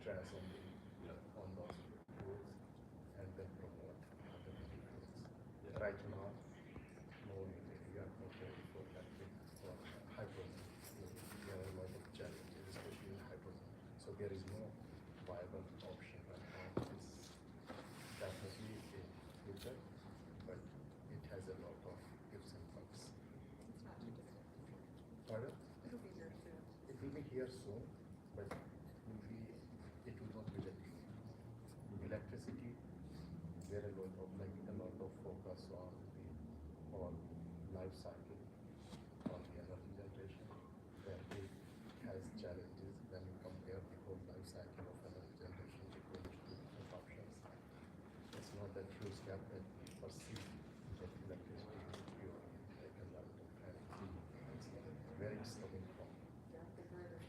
trash on those roads and then promote other vehicles. Right now, no, we are not ready for electric or hydrogen. There are a lot of challenges, especially in hydrogen. So there is no viable option right now. It's definitely a future, but it has a lot of ifs and buts. It's not too difficult. Pardon? It'll be here soon. It will be here soon, but it will not be electric. Electricity, there are a lot of focus on the whole life cycle on the energy generation, where it has challenges when you compare the whole life cycle of energy generation between the two different options. It's not that true step that we perceive that electricity is pure, like a lot of energy. It's not where it's coming from. The grid is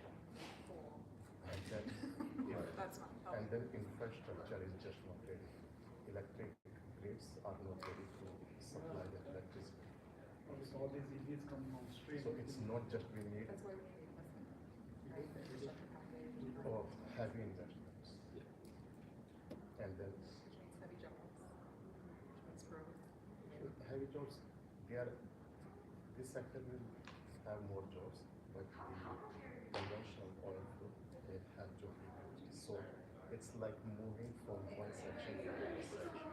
full. And then, That's not and helpful. then infrastructure is just not ready. Electric grids are not ready to supply the electricity. So all these EVs coming on stream. So it's not just we need That's why we need investment. Right? The infrastructure package. or heavy investments. And then Which means heavy jobs. Which means growth. heavy jobs, this sector will have more jobs, but the conventional oil field, they have job equity. So it's like moving from one section to the next section.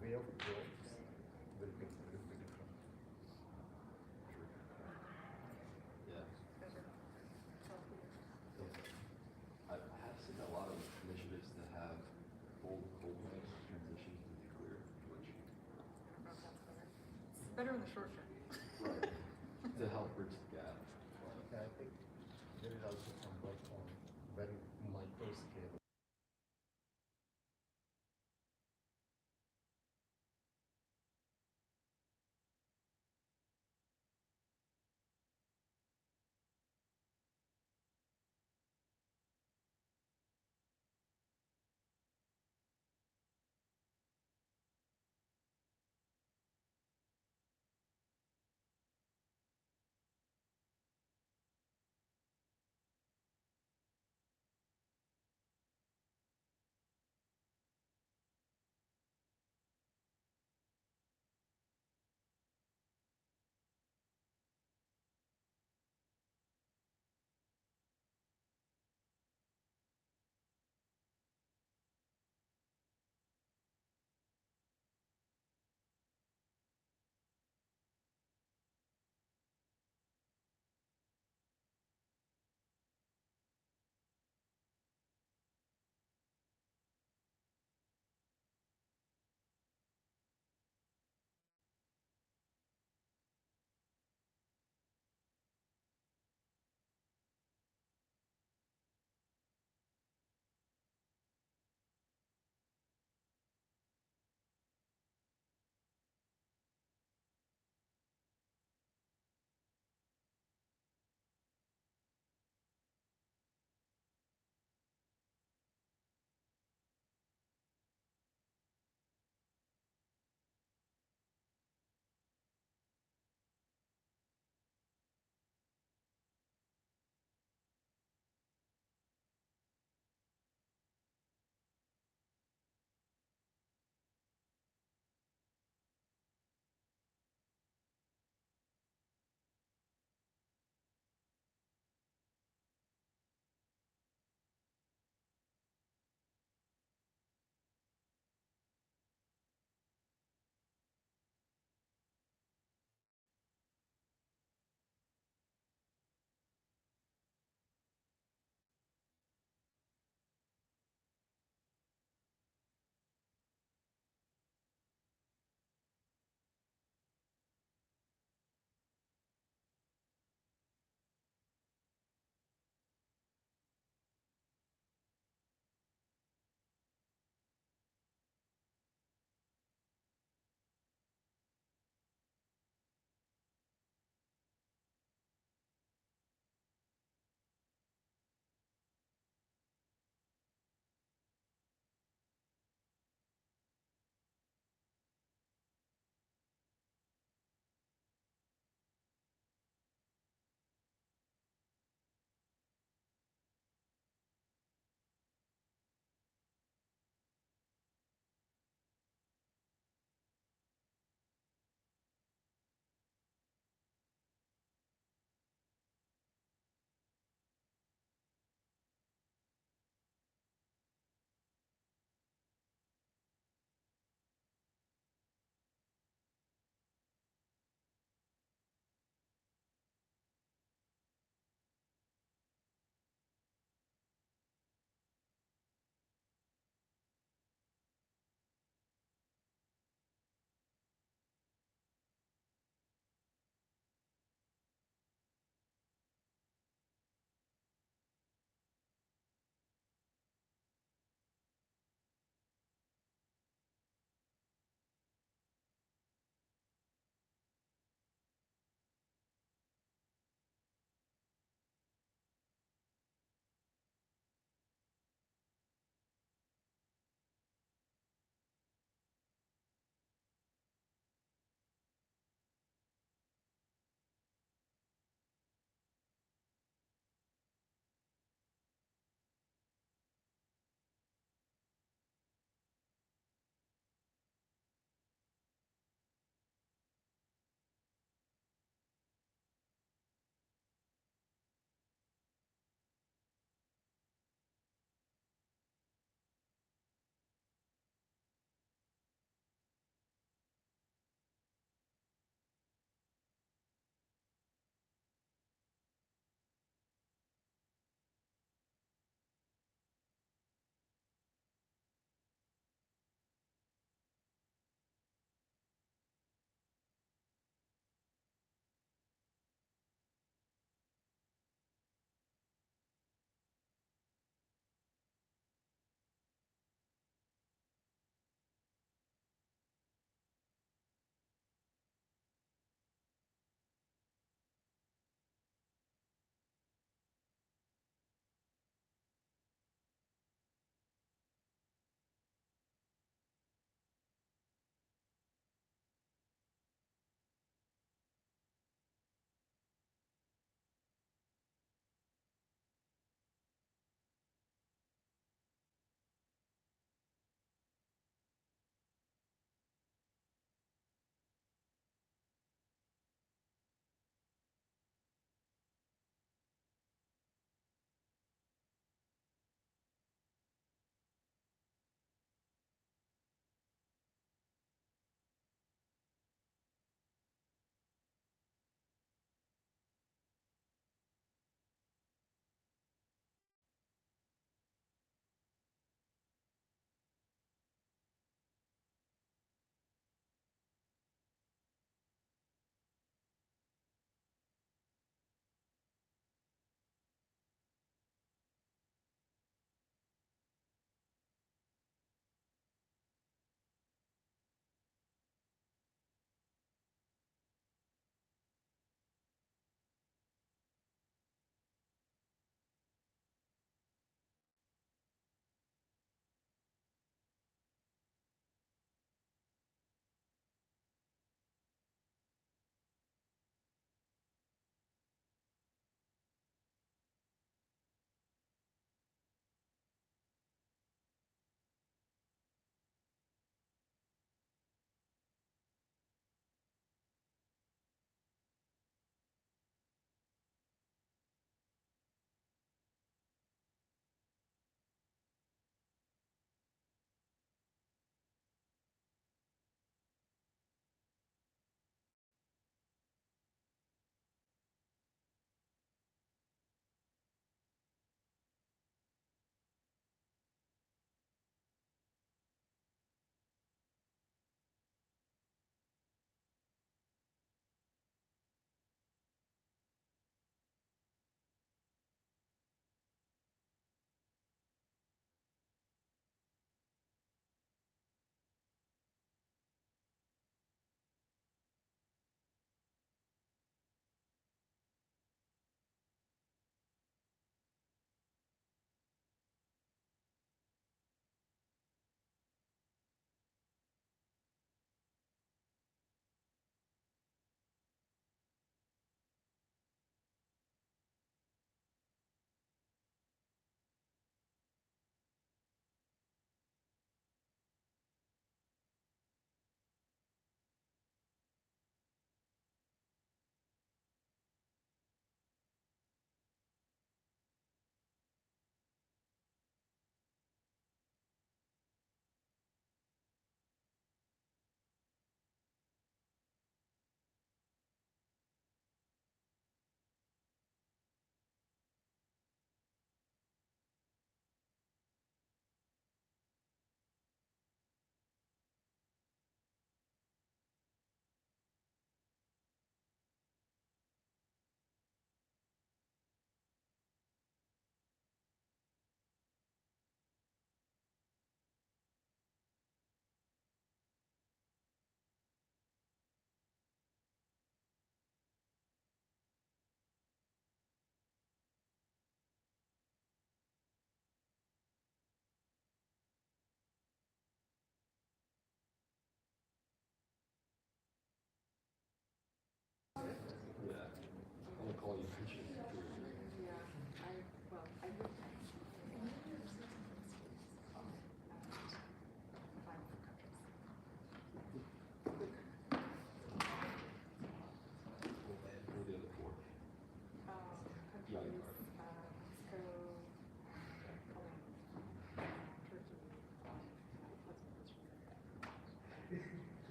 Way of jobs will be different. Yeah. Better. I have seen a lot of initiatives that have old coal plants transition to nuclear, which I don't know if that's better. It's better in the short term. right to help bridge the gap. And I think there is also some work on very micro scale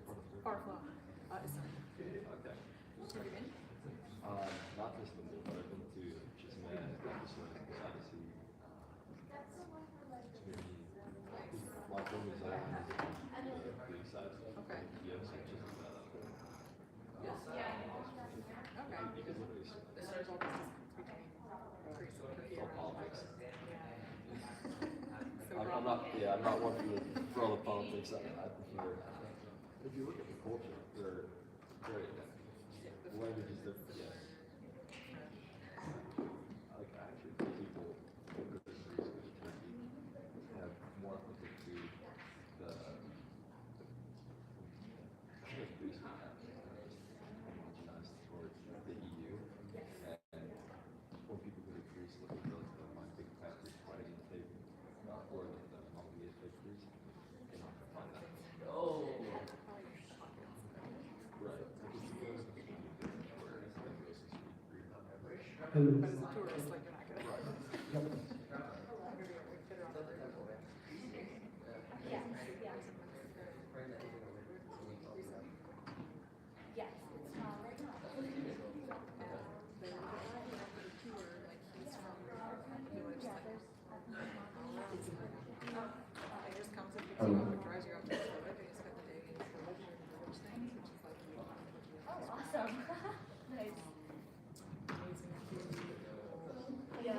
Far flop. Sorry. Okay. Have you been? Not this one, but I've been to Chisholm and Odyssey. My home is on the big side. Okay. Yes, which is Yes. Okay. you can look at this. So there's all this between Greece and Turkey It's all around. politics. So I'm not, yeah, I'm not one for all the politics. I prefer, if you look at the culture, they're very identical. The language is different, yes. Like actually, people who go to Greece, go to Turkey, have more empathy to the, I think Greece would have homogenized towards the EU. And when people go to Greece, look at the my big factories fighting the table, or the Mongolia factories, they don't find that. Oh. Right. Because you go to the where it's like goes to street Hello. But as a tourist, like you're not gonna. Hello. Drives you out to the village, and you spend the day in the village and village things, which is like Awesome. Nice. amazing food. Yeah.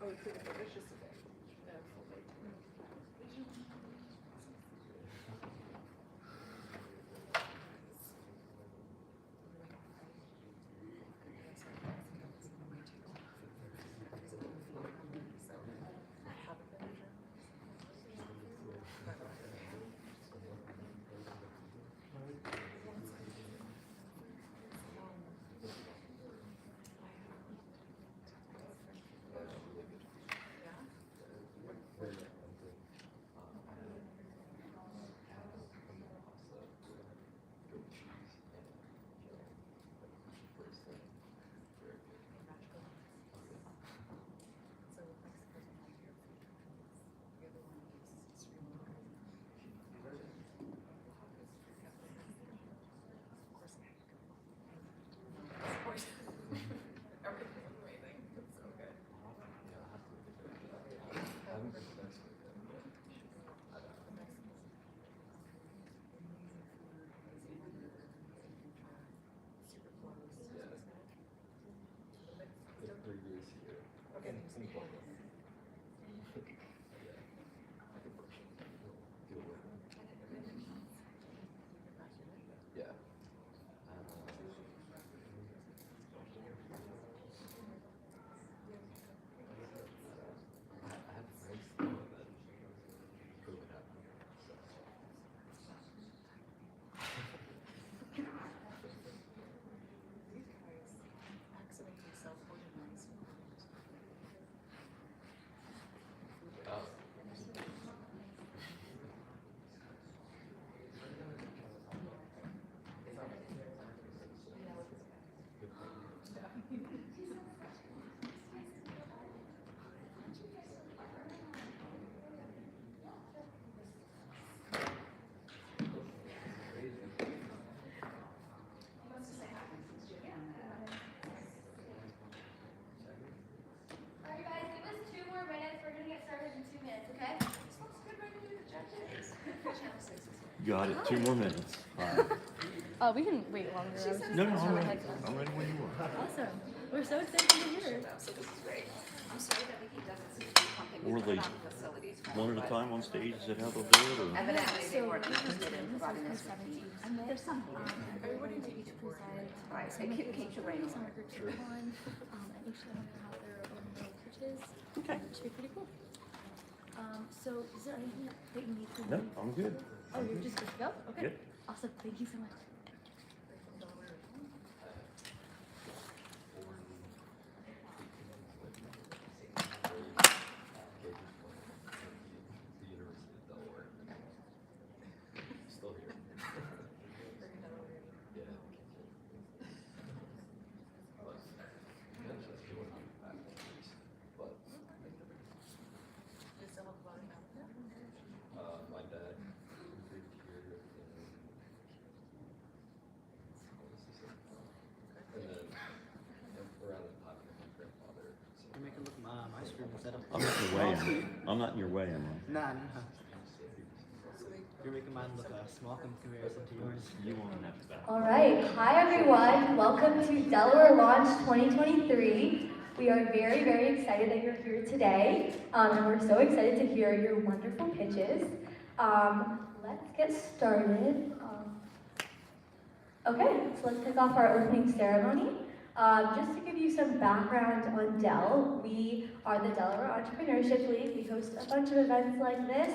Oh, it's pretty delicious today. Got it. 2 more minutes. We can wait longer. I was just No, gonna I'm have my ready. headphones. I'm ready when you are. Awesome. We're so excited to be here. So this is great. I'm sorry that we keep doesn't seem to be pumping. Or We put it they- on the facilities. One at a time on stage. Is that how they'll do it? Or? Evidently, they So weren't this interested in is providing for us with 17. these. And there's some everybody to each present. Right, so some keep- of keep the your brain some on. of the groups one, and each of them have their own little pitches. Okay. Which should be pretty cool. So is there anything that you need from No, me? I'm good. Oh, you're just good to go? Okay. Yep. Awesome. Thank you so much. I'm not in your way, am Nah, nah. You're making mine look small in comparison to yours. I? You won't have that. All right, hi everyone. Welcome to Delaware Launch 2023. We are very, very excited that you're here today, and we're so excited to hear your wonderful pitches. Let's get started. Okay, so let's kick off our opening ceremony. Just to give you some background on Dell, we are the Delaware Entrepreneurship League. We host a bunch of events like this.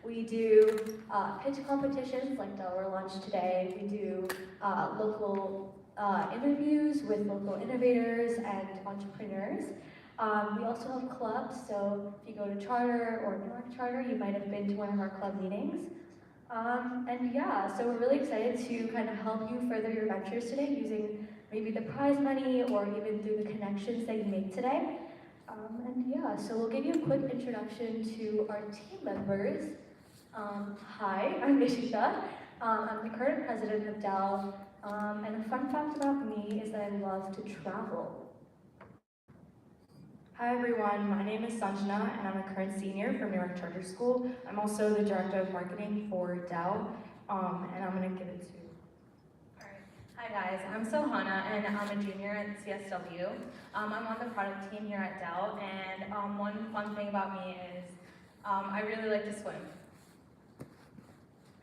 We do pitch competitions like Delaware Launch today. We do local interviews with local innovators and entrepreneurs. We also have clubs, so if you go to Charter or Newark Charter, you might have been to one of our club meetings. And yeah, so we're really excited to kind of help you further your ventures today using maybe the prize money or even through the connections that you make today. And yeah, so we'll give you a quick introduction to our team members. Hi, I'm Ishita. I'm the current president of Dell. And a fun fact about me is that I love to travel. Hi everyone, my name is Sanjana and I'm a current senior from Newark Charter School. I'm also the director of marketing for Dell, and I'm going to give it to. Alright. Hi guys, I'm Sohana and I'm a junior at CSW. I'm on the product team here at Dell, and one fun thing about me is I really like to swim.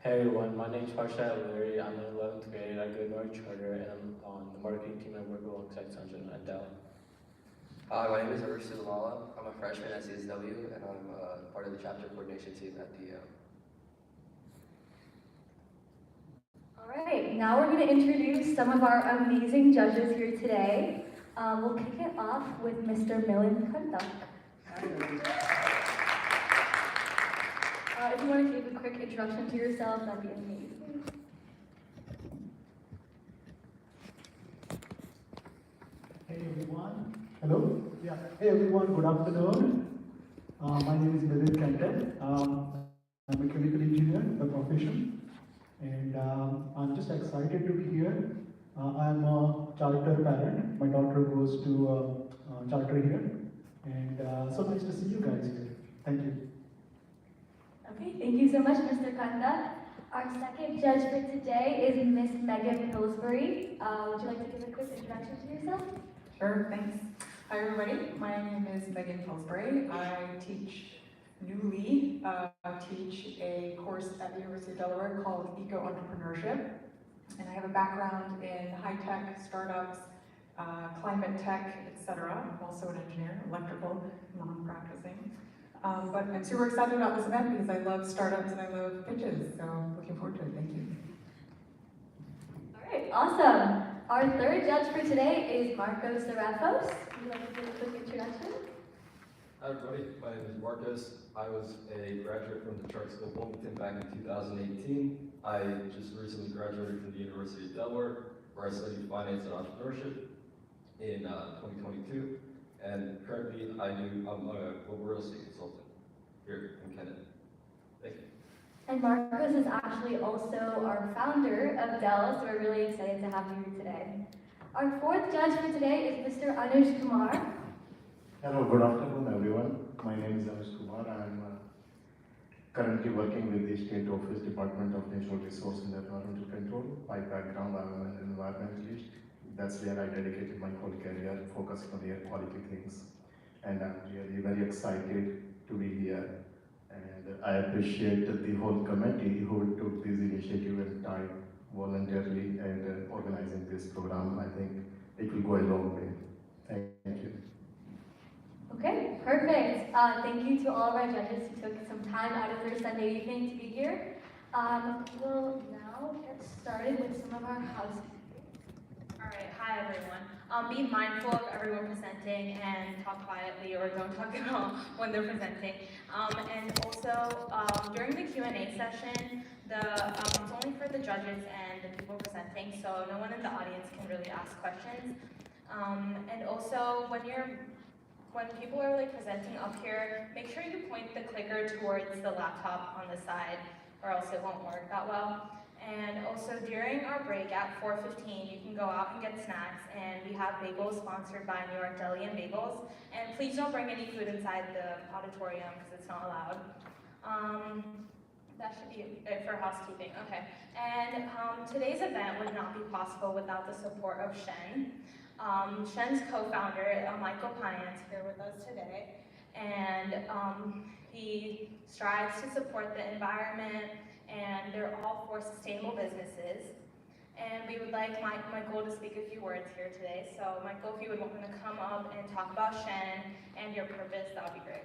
Hey everyone, my name is Harsha Larry. I'm in 11th grade. I go to Newark Charter and I'm on the marketing team. I work alongside Sanjana at Dell. Hi, my name is Arush Sulamala. I'm a freshman at CSW and I'm part of the chapter coordination team at DM. All right, now we're going to introduce some of our amazing judges here today. We'll kick it off with Mr. Milan Kundak. If you want to give a quick introduction to yourself, that'd be amazing. Hey everyone. Hello? Yeah. Hey everyone, good afternoon. My name is Milan Kantan. I'm a chemical engineer by profession. And I'm just excited to be here. I'm a charter parent. My daughter goes to charter here. And so nice to see you guys here. Thank you. Okay, thank you so much, Mr. Kandak. Our second judge for today is Miss Megan Pillsbury. Would you like to give a quick introduction to yourself? Sure, thanks. Hi everybody, my name is Megan Pillsbury. I newly teach a course at the University of Delaware called Eco Entrepreneurship. And I have a background in high-tech, startups, climate tech, etc. I'm also an engineer, electrical, non-practicing. But I'm super excited about this event because I love startups and I love pitches, so looking forward to it. Thank you. All right, awesome. Our third judge for today is Marcos Serafos. Would you like to give a quick introduction? Hi everybody, my name is Marcos. I was a graduate from the Charter School of Wilmington back in 2018. I just recently graduated from the University of Delaware, where I studied finance and entrepreneurship in 2022. And currently I'm a global real estate consultant here in Canada. Thank you. And Marcos is actually also our founder of Dell, so we're really excited to have you here today. Our fourth judge for today is Mr. Anuj Kumar. Hello, good afternoon everyone. My name is Anuj Kumar. I'm currently working with the State Office Department of Natural Resources and Environmental Control. By background, I'm an environmentalist. That's where I dedicated my whole career focusing on air quality things. And I'm really very excited to be here. And I appreciate the whole committee who took this initiative and time voluntarily and organizing this program. I think it will go a long way. Thank you. Okay, perfect. Thank you to all of our judges who took some time out of their Sunday evening to be here. We'll now get started with some of our housekeeping. Alright, hi everyone. Be mindful of everyone presenting and talk quietly or don't talk at all when they're presenting. And also, during the Q&A session, it's only for the judges and the people presenting, so no one in the audience can really ask questions. And also, when people are presenting up here, make sure you point the clicker towards the laptop on the side, or else it won't work that well. And also during our break at 4:15, you can go out and get snacks, and we have bagels sponsored by New York Deli and Bagels. And please don't bring any food inside the auditorium because it's not allowed. That should be it for housekeeping. Okay. And today's event would not be possible without the support of Shen. Shen's co-founder, Michael Pine, is here with us today. And he strives to support the environment, and they're all for sustainable businesses. And we would like Michael to speak a few words here today. So Michael, if you would want to come up and talk about Shen and your purpose, that would be great.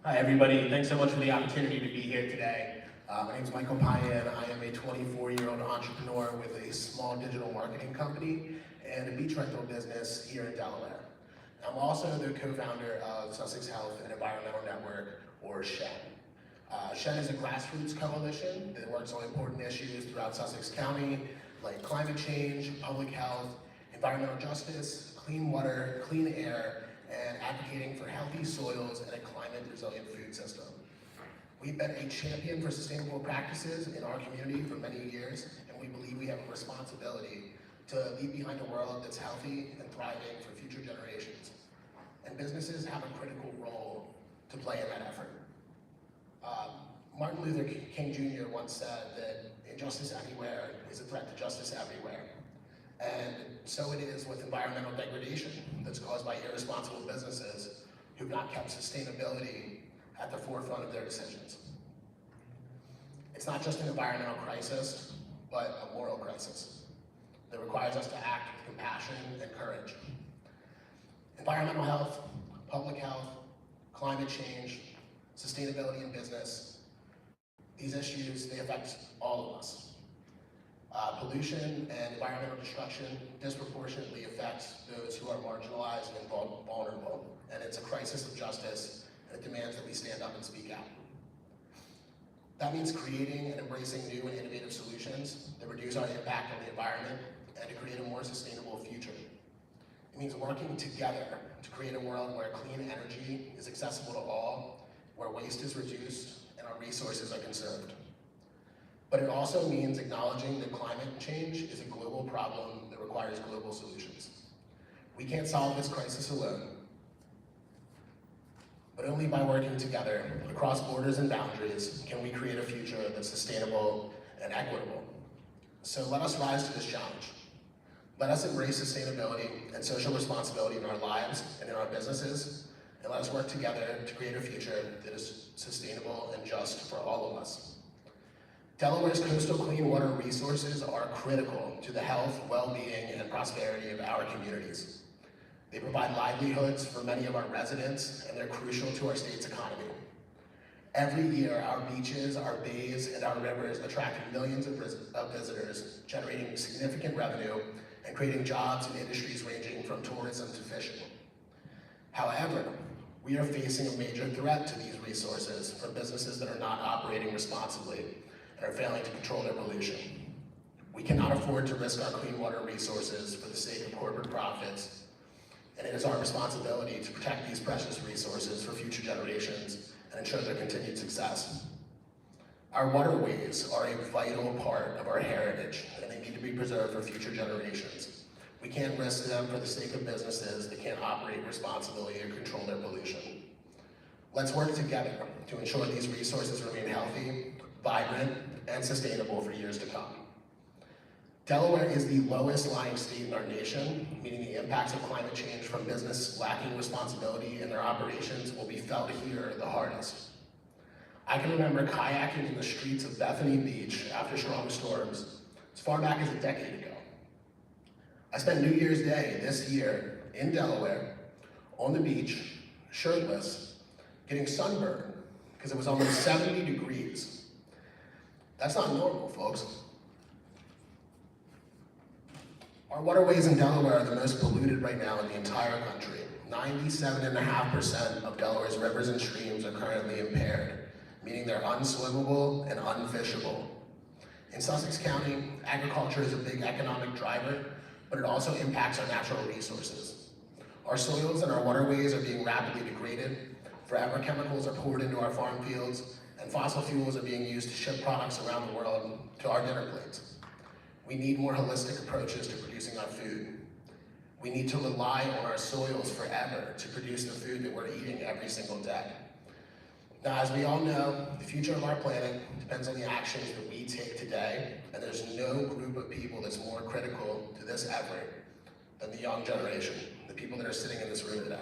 Hi everybody, thanks so much for the opportunity to be here today. My name is Michael Payan. I am a 24-year-old entrepreneur with a small digital marketing company and a beach rental business here in Delaware. I'm also the co-founder of Sussex Health and Environmental Network, or SHEN. SHEN is a grassroots coalition that works on important issues throughout Sussex County, like climate change, public health, environmental justice, clean water, clean air, and advocating for healthy soils and a climate-resilient food system. We've been a champion for sustainable practices in our community for many years, and we believe we have a responsibility to leave behind a world that's healthy and thriving for future generations. And businesses have a critical role to play in that effort. Martin Luther King Jr. once said that injustice anywhere is a threat to justice everywhere. And so it is with environmental degradation that's caused by irresponsible businesses who've not kept sustainability at the forefront of their decisions. It's not just an environmental crisis, but a moral crisis that requires us to act with compassion and courage. Environmental health, public health, climate change, sustainability in business, these issues, they affect all of us. Pollution and environmental destruction disproportionately affects those who are marginalized and vulnerable, and it's a crisis of justice, and it demands that we stand up and speak out. That means creating and embracing new and innovative solutions that reduce our impact on the environment and to create a more sustainable future. It means working together to create a world where clean energy is accessible to all, where waste is reduced, and our resources are conserved. But it also means acknowledging that climate change is a global problem that requires global solutions. We can't solve this crisis alone, but only by working together across borders and boundaries can we create a future that's sustainable and equitable. So let us rise to this challenge. Let us embrace sustainability and social responsibility in our lives and in our businesses, and let us work together to create a future that is sustainable and just for all of us. Delaware's coastal clean water resources are critical to the health, well-being, and prosperity of our communities. They provide livelihoods for many of our residents, and they're crucial to our state's economy. Every year, our beaches, our bays, and our rivers attract millions of visitors, generating significant revenue and creating jobs in industries ranging from tourism to fishing. However, we are facing a major threat to these resources from businesses that are not operating responsibly and are failing to control their pollution. We cannot afford to risk our clean water resources for the sake of corporate profits, and it is our responsibility to protect these precious resources for future generations and ensure their continued success. Our waterways are a vital part of our heritage, and they need to be preserved for future generations. We can't risk them for the sake of businesses that can't operate responsibly or control their pollution. Let's work together to ensure these resources remain healthy, vibrant, and sustainable for years to come. Delaware is the lowest lying state in our nation, meaning the impacts of climate change from business lacking responsibility in their operations will be felt here the hardest. I can remember kayaking in the streets of Bethany Beach after strong storms as far back as a decade ago. I spent New Year's Day this year in Delaware on the beach, shirtless, getting sunburned because it was almost 70 degrees. That's not normal, folks. Our waterways in Delaware are the most polluted right now in the entire country. 97.5% of Delaware's rivers and streams are currently impaired, meaning they're unswimmable and unfishable. In Sussex County, agriculture is a big economic driver, but it also impacts our natural resources. Our soils and our waterways are being rapidly degraded, forever chemicals are poured into our farm fields, and fossil fuels are being used to ship products around the world to our dinner plates. We need more holistic approaches to producing our food. We need to rely on our soils forever to produce the food that we're eating every single day. Now, as we all know, the future of our planet depends on the actions that we take today, and there's no group of people that's more critical to this effort than the young generation, the people that are sitting in this room today.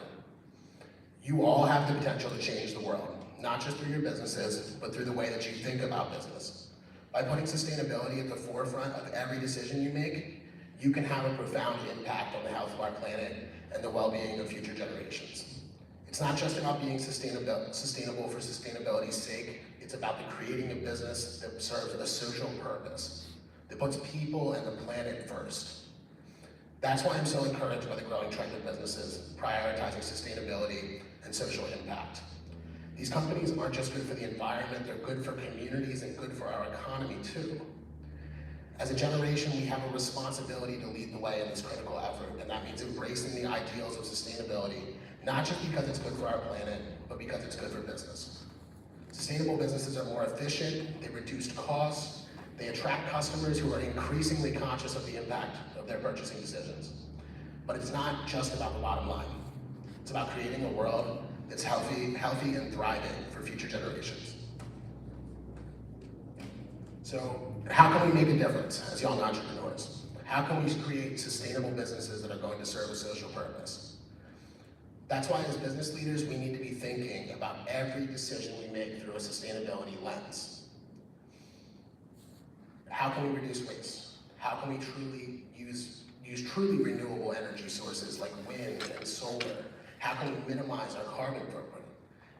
You all have the potential to change the world, not just through your businesses, but through the way that you think about business. By putting sustainability at the forefront of every decision you make, you can have a profound impact on the health of our planet and the well-being of future generations. It's not just about being sustainable for sustainability's sake, it's about creating a business that serves a social purpose, that puts people and the planet first. That's why I'm so encouraged by the growing trend of businesses prioritizing sustainability and social impact. These companies aren't just good for the environment, they're good for communities and good for our economy too. As a generation, we have a responsibility to lead the way in this critical effort, and that means embracing the ideals of sustainability, not just because it's good for our planet, but because it's good for business. Sustainable businesses are more efficient, they reduce costs, they attract customers who are increasingly conscious of the impact of their purchasing decisions. But it's not just about the bottom line. It's about creating a world that's healthy and thriving for future generations. So how can we make a difference as young entrepreneurs? How can we create sustainable businesses that are going to serve a social purpose? That's why as business leaders, we need to be thinking about every decision we make through a sustainability lens. How can we reduce waste? How can we truly use truly renewable energy sources like wind and solar? How can we minimize our carbon footprint?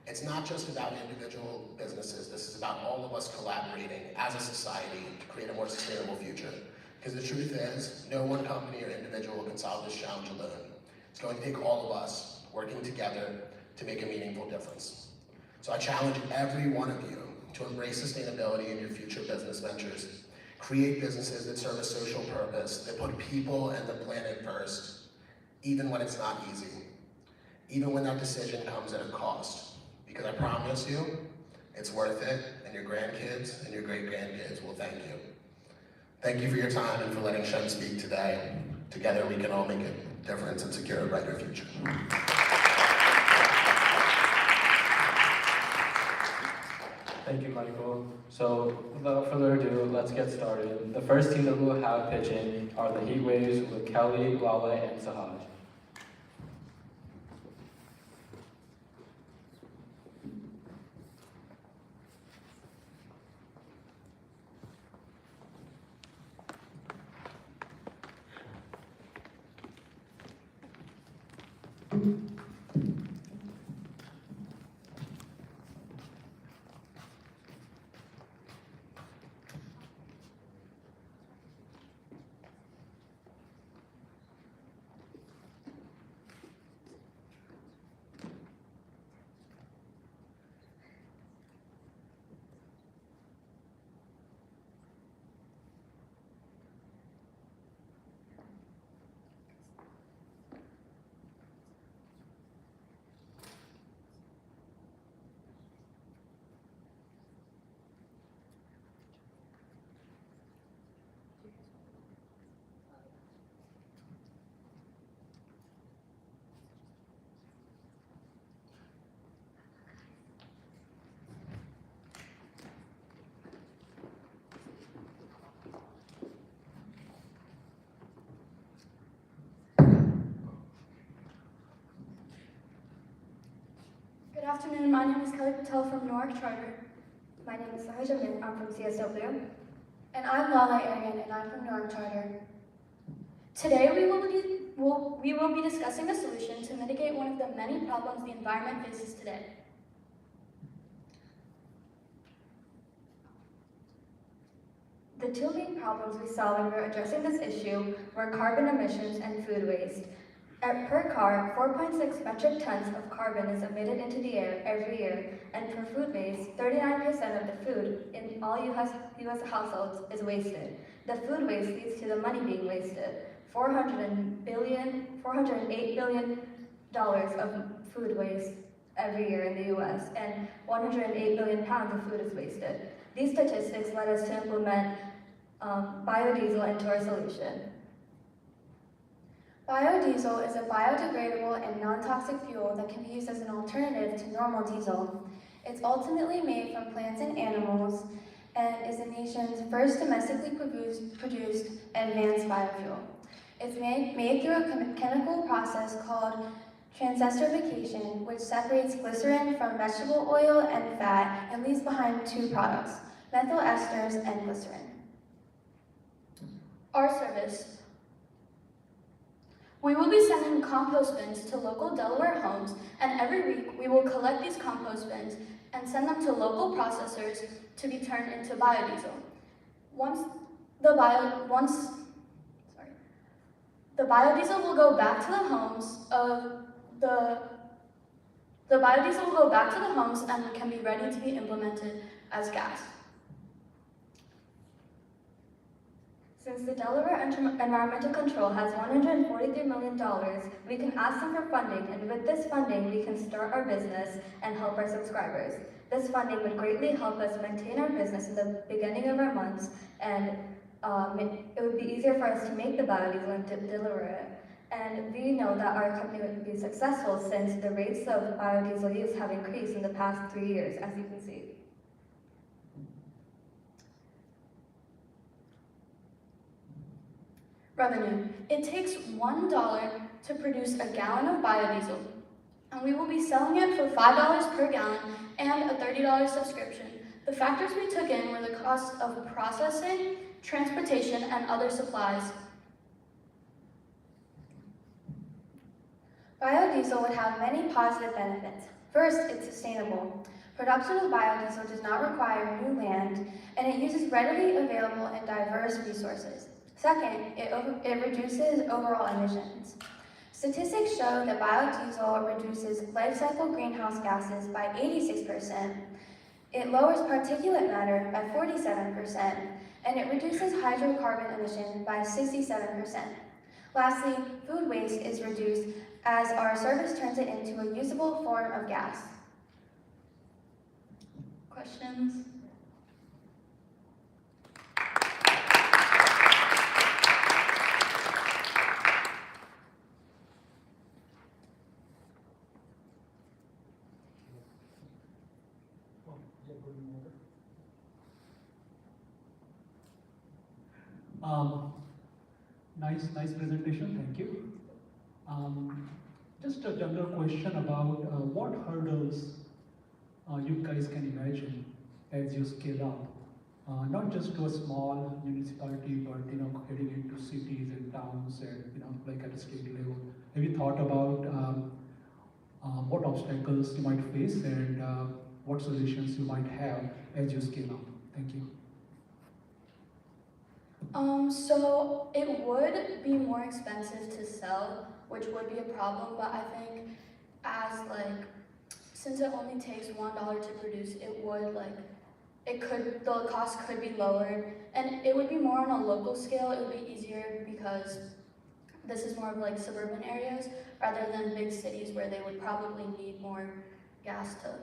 It's not just about individual businesses. This is about all of us collaborating as a society to create a more sustainable future. Because the truth is, no one company or individual can solve this challenge alone. It's going to take all of us working together to make a meaningful difference. So I challenge every one of you to embrace sustainability in your future business ventures. Create businesses that serve a social purpose, that put people and the planet first, even when it's not easy, even when that decision comes at a cost. Because I promise you, it's worth it, and your grandkids and your great-grandkids will thank you. Thank you for your time and for letting Shem speak today. Together we can all make a difference and secure a brighter future. Thank you, Michael. So without further ado, let's get started. The first team that we'll have pitch in are the Heat Waves with Kelly, Lala, and Sahaj. Good afternoon, my name is Kelly Patel from Newark Charter. My name is Sahaj Amit, I'm from CSW. And I'm Lala Arian, and I'm from Newark Charter. Today we will be discussing a solution to mitigate one of the many problems the environment faces today. The two main problems we saw when we were addressing this issue were carbon emissions and food waste. Per car, 4.6 metric tons of carbon is emitted into the air every year, and for food waste, 39% of the food in all US households is wasted. The food waste leads to the money being wasted. $408 billion of food waste every year in the US, and 108 billion pounds of food is wasted. These statistics led us to implement biodiesel into our solution. Biodiesel is a biodegradable and non-toxic fuel that can be used as an alternative to normal diesel. It's ultimately made from plants and animals and is the nation's first domestically produced advanced biofuel. It's made through a chemical process called transesterification, which separates glycerin from vegetable oil and fat and leaves behind two products, methyl esters and glycerin. Our service. We will be sending compost bins to local Delaware homes, and every week we will collect these compost bins and send them to local processors to be turned into biodiesel. The biodiesel will go back to the homes and can be ready to be implemented as gas. Since the Delaware Environmental Control has $143 million, we can ask them for funding, and with this funding, we can start our business and help our subscribers. This funding would greatly help us maintain our business in the beginning of our months, and it would be easier for us to make the biodiesel and deliver it. And we know that our company would be successful since the rates of biodiesel use have increased in the past 3 years, as you can see. Revenue. It takes $1 to produce a gallon of biodiesel, and we will be selling it for $5 per gallon and a $30 subscription. The factors we took in were the cost of processing, transportation, and other supplies. Biodiesel would have many positive benefits. First, it's sustainable. Production of biodiesel does not require new land, and it uses readily available and diverse resources. Second, it reduces overall emissions. Statistics show that biodiesel reduces life cycle greenhouse gases by 86%. It lowers particulate matter by 47%, and it reduces hydrocarbon emission by 67%. Lastly, food waste is reduced as our service turns it into a usable form of gas. Questions? Nice presentation, thank you. Just a general question about what hurdles you guys can imagine as you scale up, not just to a small municipality, but heading into cities and towns and like at a state level. Have you thought about what obstacles you might face and what solutions you might have as you scale up? Thank you. So it would be more expensive to sell, which would be a problem, but I think since it only takes $1 to produce, the cost could be lowered, and it would be more on a local scale. It would be easier because this is more of like suburban areas rather than big cities where they would probably need more gas to.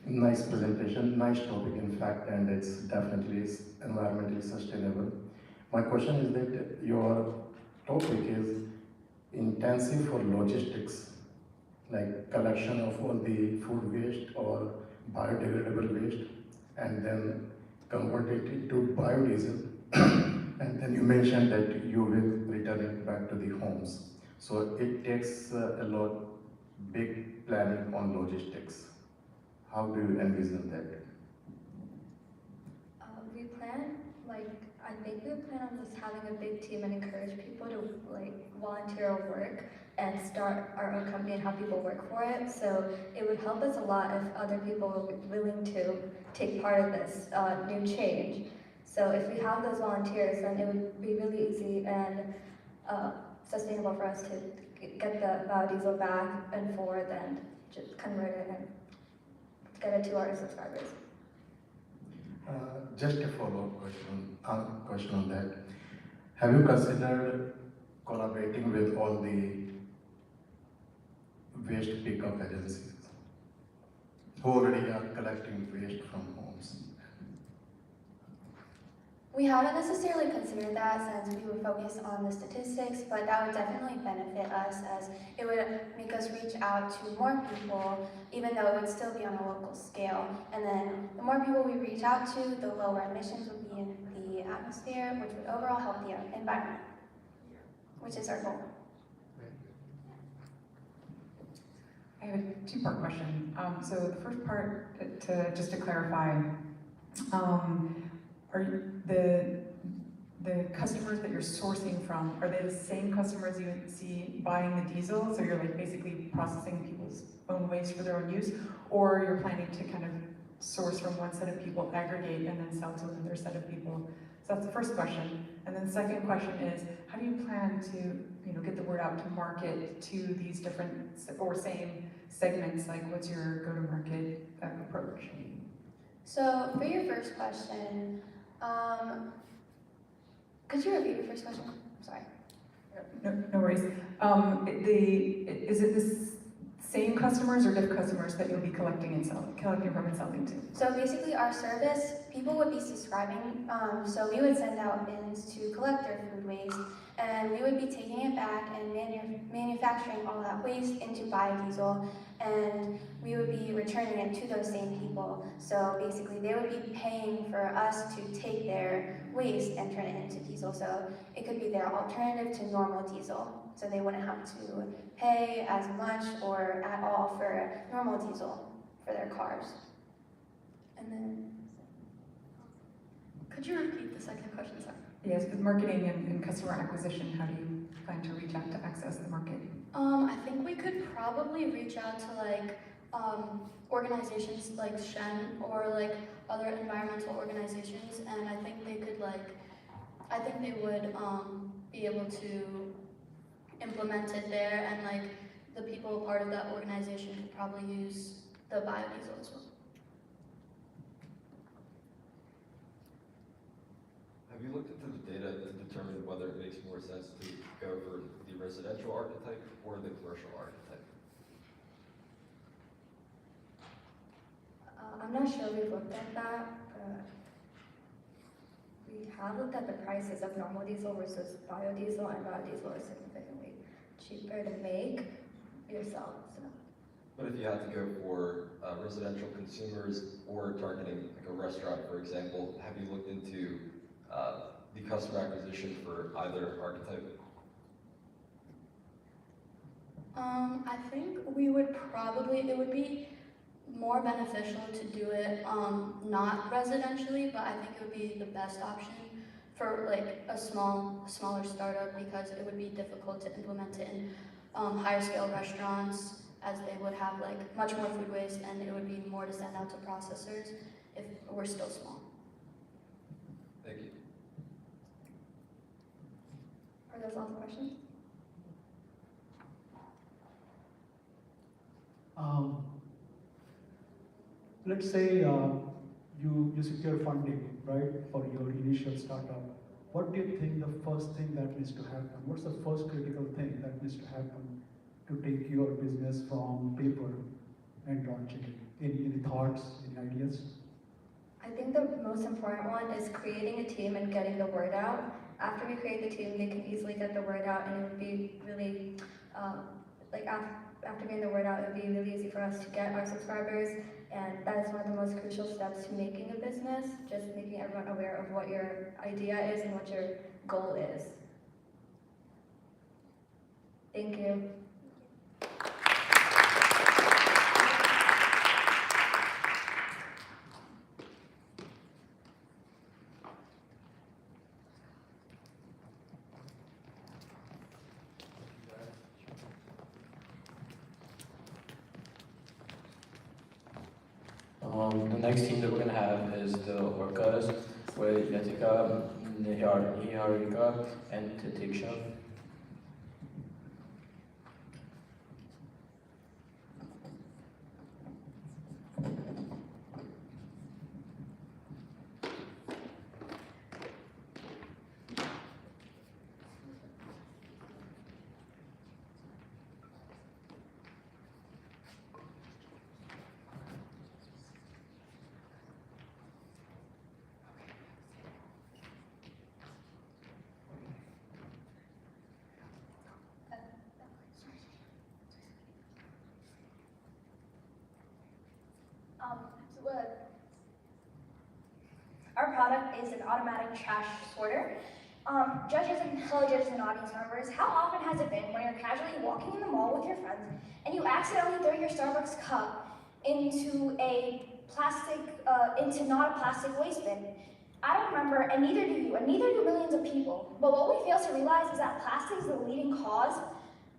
Nice presentation, nice topic in fact, and it's definitely environmentally sustainable. My question is that your topic is intensive for logistics, like collection of all the food waste or biodegradable waste, and then convert it into biodiesel. And then you mentioned that you will return it back to the homes. So it takes a lot big planning on logistics. How do you envision that? We plan, I think we plan on just having a big team and encourage people to volunteer or work and start our own company and have people work for it. So it would help us a lot if other people were willing to take part of this new change. So if we have those volunteers, then it would be really easy and sustainable for us to get the biodiesel back and forth and just convert it and get it to our subscribers. Just a follow-up question on that. Have you considered collaborating with all the waste pickup agencies who already are collecting waste from homes? We haven't necessarily considered that since we would focus on the statistics, but that would definitely benefit us as it would make us reach out to more people, even though it would still be on a local scale. And then the more people we reach out to, the lower emissions would be in the atmosphere, which would overall help the environment, which is our goal. I have a two-part question. So the first part, just to clarify, are the customers that you're sourcing from, are they the same customers you see buying the diesel? So you're like basically processing people's own waste for their own use, or you're planning to kind of source from one set of people, aggregate, and then sell to another set of people? So that's the first question. And then the second question is, how do you plan to get the word out to market to these different or same segments? Like, what's your go-to-market approach? So for your first question, could you repeat your first question? I'm sorry. No worries. Is it the same customers or different customers that you'll be collecting from and selling to? So basically our service, people would be subscribing, so we would send out bins to collect their food waste, and we would be taking it back and manufacturing all that waste into biodiesel, and we would be returning it to those same people. So basically they would be paying for us to take their waste and turn it into diesel. So it could be their alternative to normal diesel. So they wouldn't have to pay as much or at all for normal diesel for their cars. And then, Could you repeat the second question, sorry? Yes, with marketing and customer acquisition, how do you plan to reach out to access the market? I think we could probably reach out to like organizations like Shen or like other environmental organizations, and I think they could they would be able to implement it there, and like the people part of that organization could probably use the biodiesel as well. Have you looked into the data to determine whether it makes more sense to go for the residential archetype or the commercial archetype? I'm not sure we've looked at that, but we have looked at the prices of normal diesel versus biodiesel, and biodiesel is significantly cheaper to make yourself. So. But if you had to go for residential consumers or targeting like a restaurant, for example, have you looked into the customer acquisition for either archetype? I think it would be more beneficial to do it not residentially, but I think it would be the best option for like a smaller startup, because it would be difficult to implement it in higher scale restaurants, as they would have like much more food waste, and it would be more to send out to processors if we're still small. Thank you. Are those all the questions? Let's say you secure funding, right, for your initial startup. What do you think the first thing that needs to happen? What's the first critical thing that needs to happen to take your business from paper and launching it? Any thoughts, any ideas? I think the most important one is creating a team and getting the word out. After we create the team, they can easily get the word out, and it would be really, after getting the word out, it would be really easy for us to get our subscribers, and that is one of the most crucial steps to making a business, just making everyone aware of what your idea is and what your goal is. Thank you. The next team that we're going to have is the orcas. with Yatika, Niharika, and Tatiksha. Our product is an automatic trash sorter. Judges and telejudges and audience members, how often has it been when you're casually walking in the mall with your friends and you accidentally throw your Starbucks cup into not a plastic waste bin? I don't remember, and neither do you, and neither do millions of people. But what we fail to realize is that plastic is the leading cause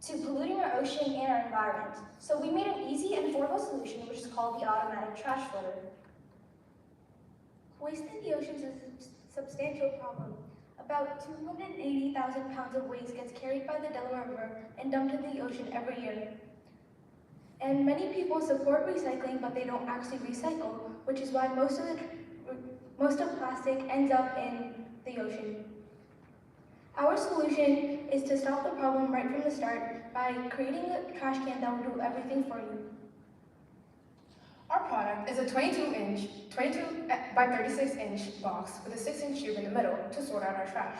to polluting our ocean and our environment. So we made an easy and affordable solution, which is called the automatic trash sorter. Waste in the oceans is a substantial problem. About 280,000 pounds of waste gets carried by the Delaware River and dumped in the ocean every year. And many people support recycling, but they don't actually recycle, which is why most of plastic ends up in the ocean. Our solution is to stop the problem right from the start by creating a trash can that will do everything for you. Our product is a 22 by 36 inch box with a 6-inch tube in the middle to sort out our trash.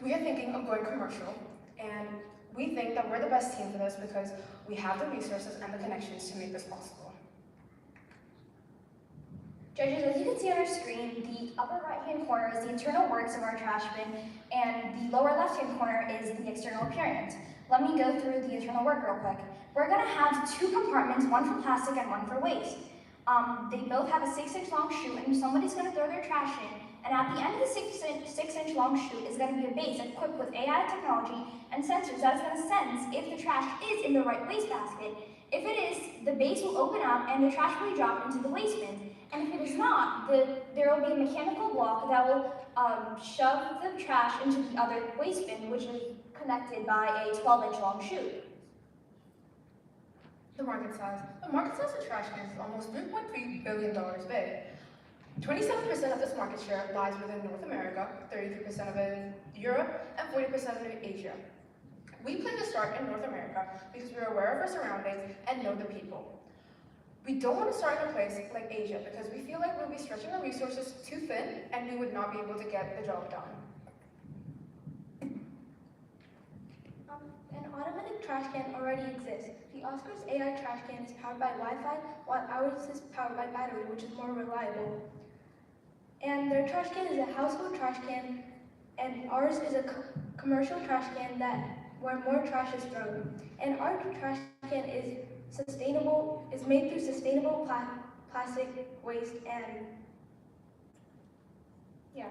We are thinking of going commercial, and we think that we're the best team for this because we have the resources and the connections to make this possible. Judges, as you can see on our screen, the upper right-hand corner is the internal works of our trash bin, and the lower left-hand corner is the external appearance. Let me go through the internal work real quick. We're going to have 2 compartments, one for plastic and one for waste. They both have a 6-inch long chute, and somebody's going to throw their trash in, and at the end of the 6-inch long chute is going to be a base equipped with AI technology and sensors that's going to sense if the trash is in the right waste basket. If it is, the base will open up and the trash will be dropped into the waste bin. And if it is not, there will be a mechanical block that will shove the trash into the other waste bin, which is connected by a 12-inch long chute. The market size. The market size of trash cans is almost $3.3 billion big. 27% of this market share lies within North America, 33% of it in Europe, and 40% of it in Asia. We plan to start in North America because we are aware of our surroundings and know the people. We don't want to start in a place like Asia because we feel like we'll be stretching our resources too thin and we would not be able to get the job done. An automatic trash can already exists. The Oscar's AI trash can is powered by Wi-Fi, while ours is powered by battery, which is more reliable. And their trash can is a household trash can, and ours is a commercial trash can where more trash is thrown. And our trash can is sustainable, is made through sustainable plastic waste, and yeah.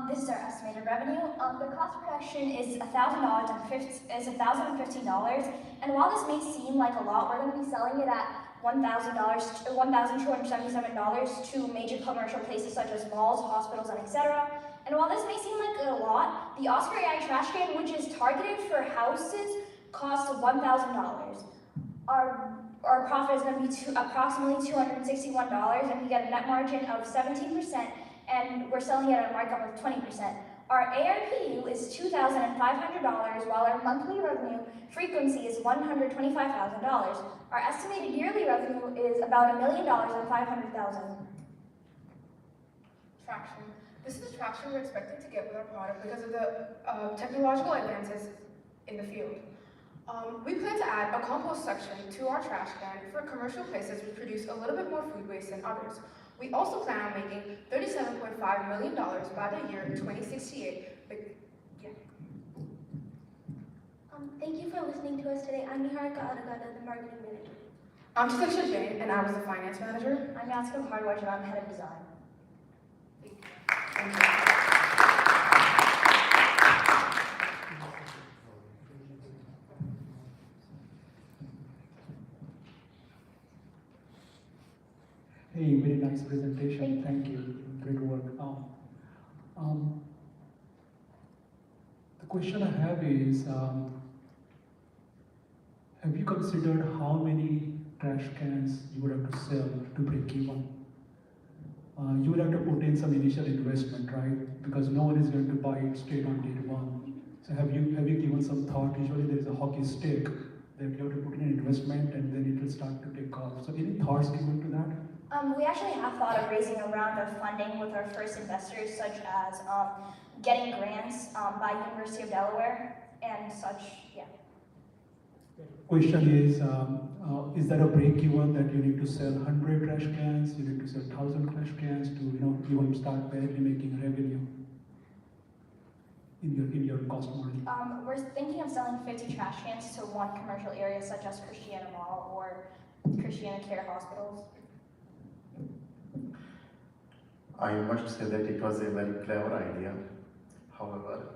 This is our estimated revenue. The cost of production is $1,015, and while this may seem like a lot, we're going to be selling it at $1,277 to major commercial places such as malls, hospitals, and etc. And while this may seem like a lot, the Oscar AI trash can, which is targeted for houses, costs $1,000. Our profit is going to be approximately $261, and we get a net margin of 17%, and we're selling it at a markup of 20%. Our ARPU is $2,500, while our monthly revenue frequency is $125,000. Our estimated yearly revenue is about $1,500,000. Traction. This is the traction we're expecting to get with our product because of the technological advances in the field. We plan to add a compost section to our trash can for commercial places which produce a little bit more food waste than others. We also plan on making $37.5 million by the year 2068. Thank you for listening to us today. I'm Niharika Adagada, the marketing manager. I'm Tatiksha Jain, and I was the finance manager. I'm Yatsika Hardwatch, and I'm head of design. Thank you. Hey, very nice presentation. Thank you. Great work. The question I have is, have you considered how many trash cans you would have to sell to break even? You will have to put in some initial investment, right? Because no one is going to buy it straight on day one. So have you given some thought? Usually there is a hockey stick that you have to put in an investment and then it will start to take off. So any thoughts given to that? We actually have thought of raising a round of funding with our first investors, such as getting grants by University of Delaware and such, yeah. Question is that a break even that you need to sell 100 trash cans, you need to sell 1,000 trash cans to even start barely making revenue in your cost model? We're thinking of selling 50 trash cans to one commercial area, such as Christiana Mall or Christiana Care Hospitals. I must say that it was a very clever idea. However,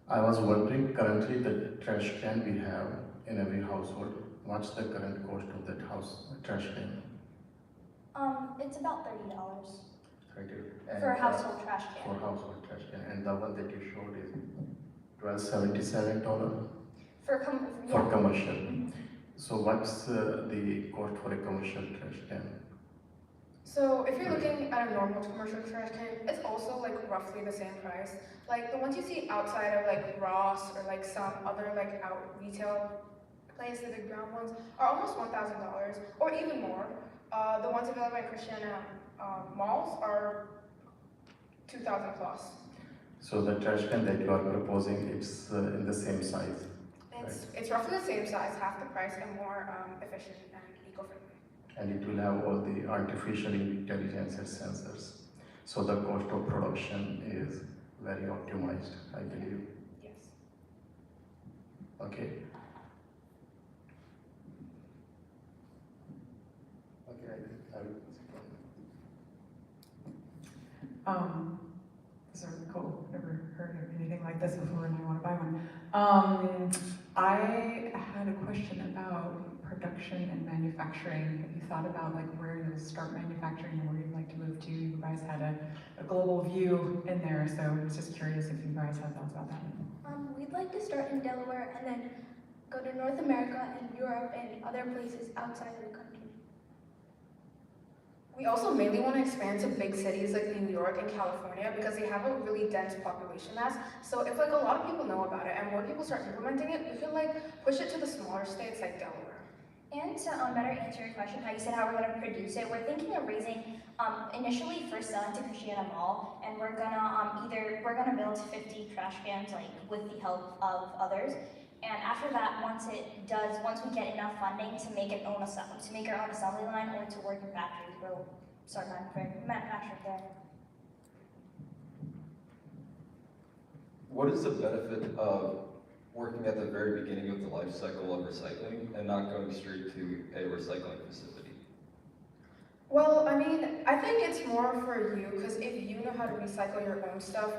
I was wondering currently the trash can we have in every household, what's the current cost of that trash can? It's about $30 30. for a household trash can. For household trash can, and the one that you showed is $12.77 For commercial. So what's the cost for a commercial trash can? So if you're looking at a normal commercial trash can, it's also like roughly the same price. Like the ones you see outside of like Ross or like some other like out retail place, the big brown ones, are almost $1,000 or even more. The ones available in Christiana malls are 2,000 plus. So the trash can that you are proposing, it's in the same size? It's roughly the same size, half the price, and more efficient and eco-friendly. And it will have all the artificial intelligence and sensors. So the cost of production is very optimized, I believe. Yes. Okay. Okay, I will. This is really cool. Never heard of anything like this before, and I want to buy one. I had a question about production and manufacturing. Have you thought about like where you'll start manufacturing and where you'd like to move to? You guys had a global view in there, so I was just curious if you guys had thoughts about that. We'd like to start in Delaware and then go to North America and Europe and other places outside of the country. We also mainly want to expand to big cities like New York and California because they have a really dense population mass. So if like a lot of people know about it and more people start implementing it, we can like push it to the smaller states like Delaware. And to better answer your question, how you said how we're going to produce it, we're thinking of raising initially first selling to Christiana Mall, and we're gonna build 50 trash cans like with the help of others. And after that, once we get enough funding to make our own assembly line or to work in factories, we'll start manufacturing there. What is the benefit of working at the very beginning of the life cycle of recycling and not going straight to a recycling facility? Well, I mean, I think it's more for you because if you know how to recycle your own stuff,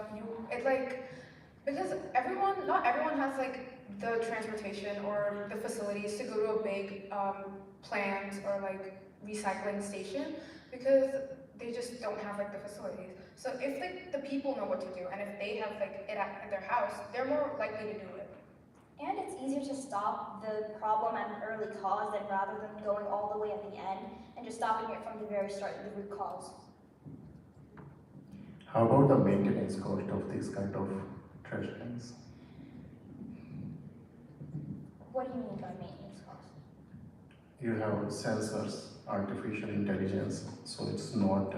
because not everyone has like the transportation or the facilities to go to a big plant or like recycling station because they just don't have like the facilities. So if like the people know what to do and if they have like it at their house, they're more likely to do it. And it's easier to stop the problem at an early cause than rather than going all the way at the end and just stopping it from the very start, the root cause. How about the maintenance cost of these kind of trash cans? What do you mean by maintenance cost? You have sensors, artificial intelligence, so it's not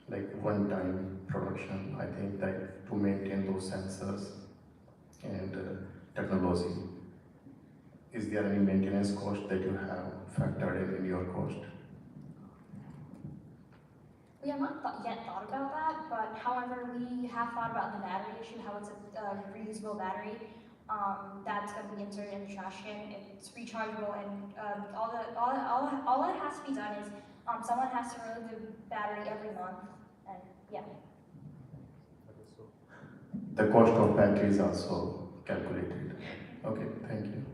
like one-time production. I think that to maintain those sensors and technology, is there any maintenance cost that you have factored in your cost? We have not yet thought about that, but however, we have thought about the battery issue, how it's a reusable battery that's going to be inserted in the trash can. It's rechargeable, and all that has to be done is someone has to remove the battery every month, and yeah. The cost of battery is also calculated. Okay, thank you.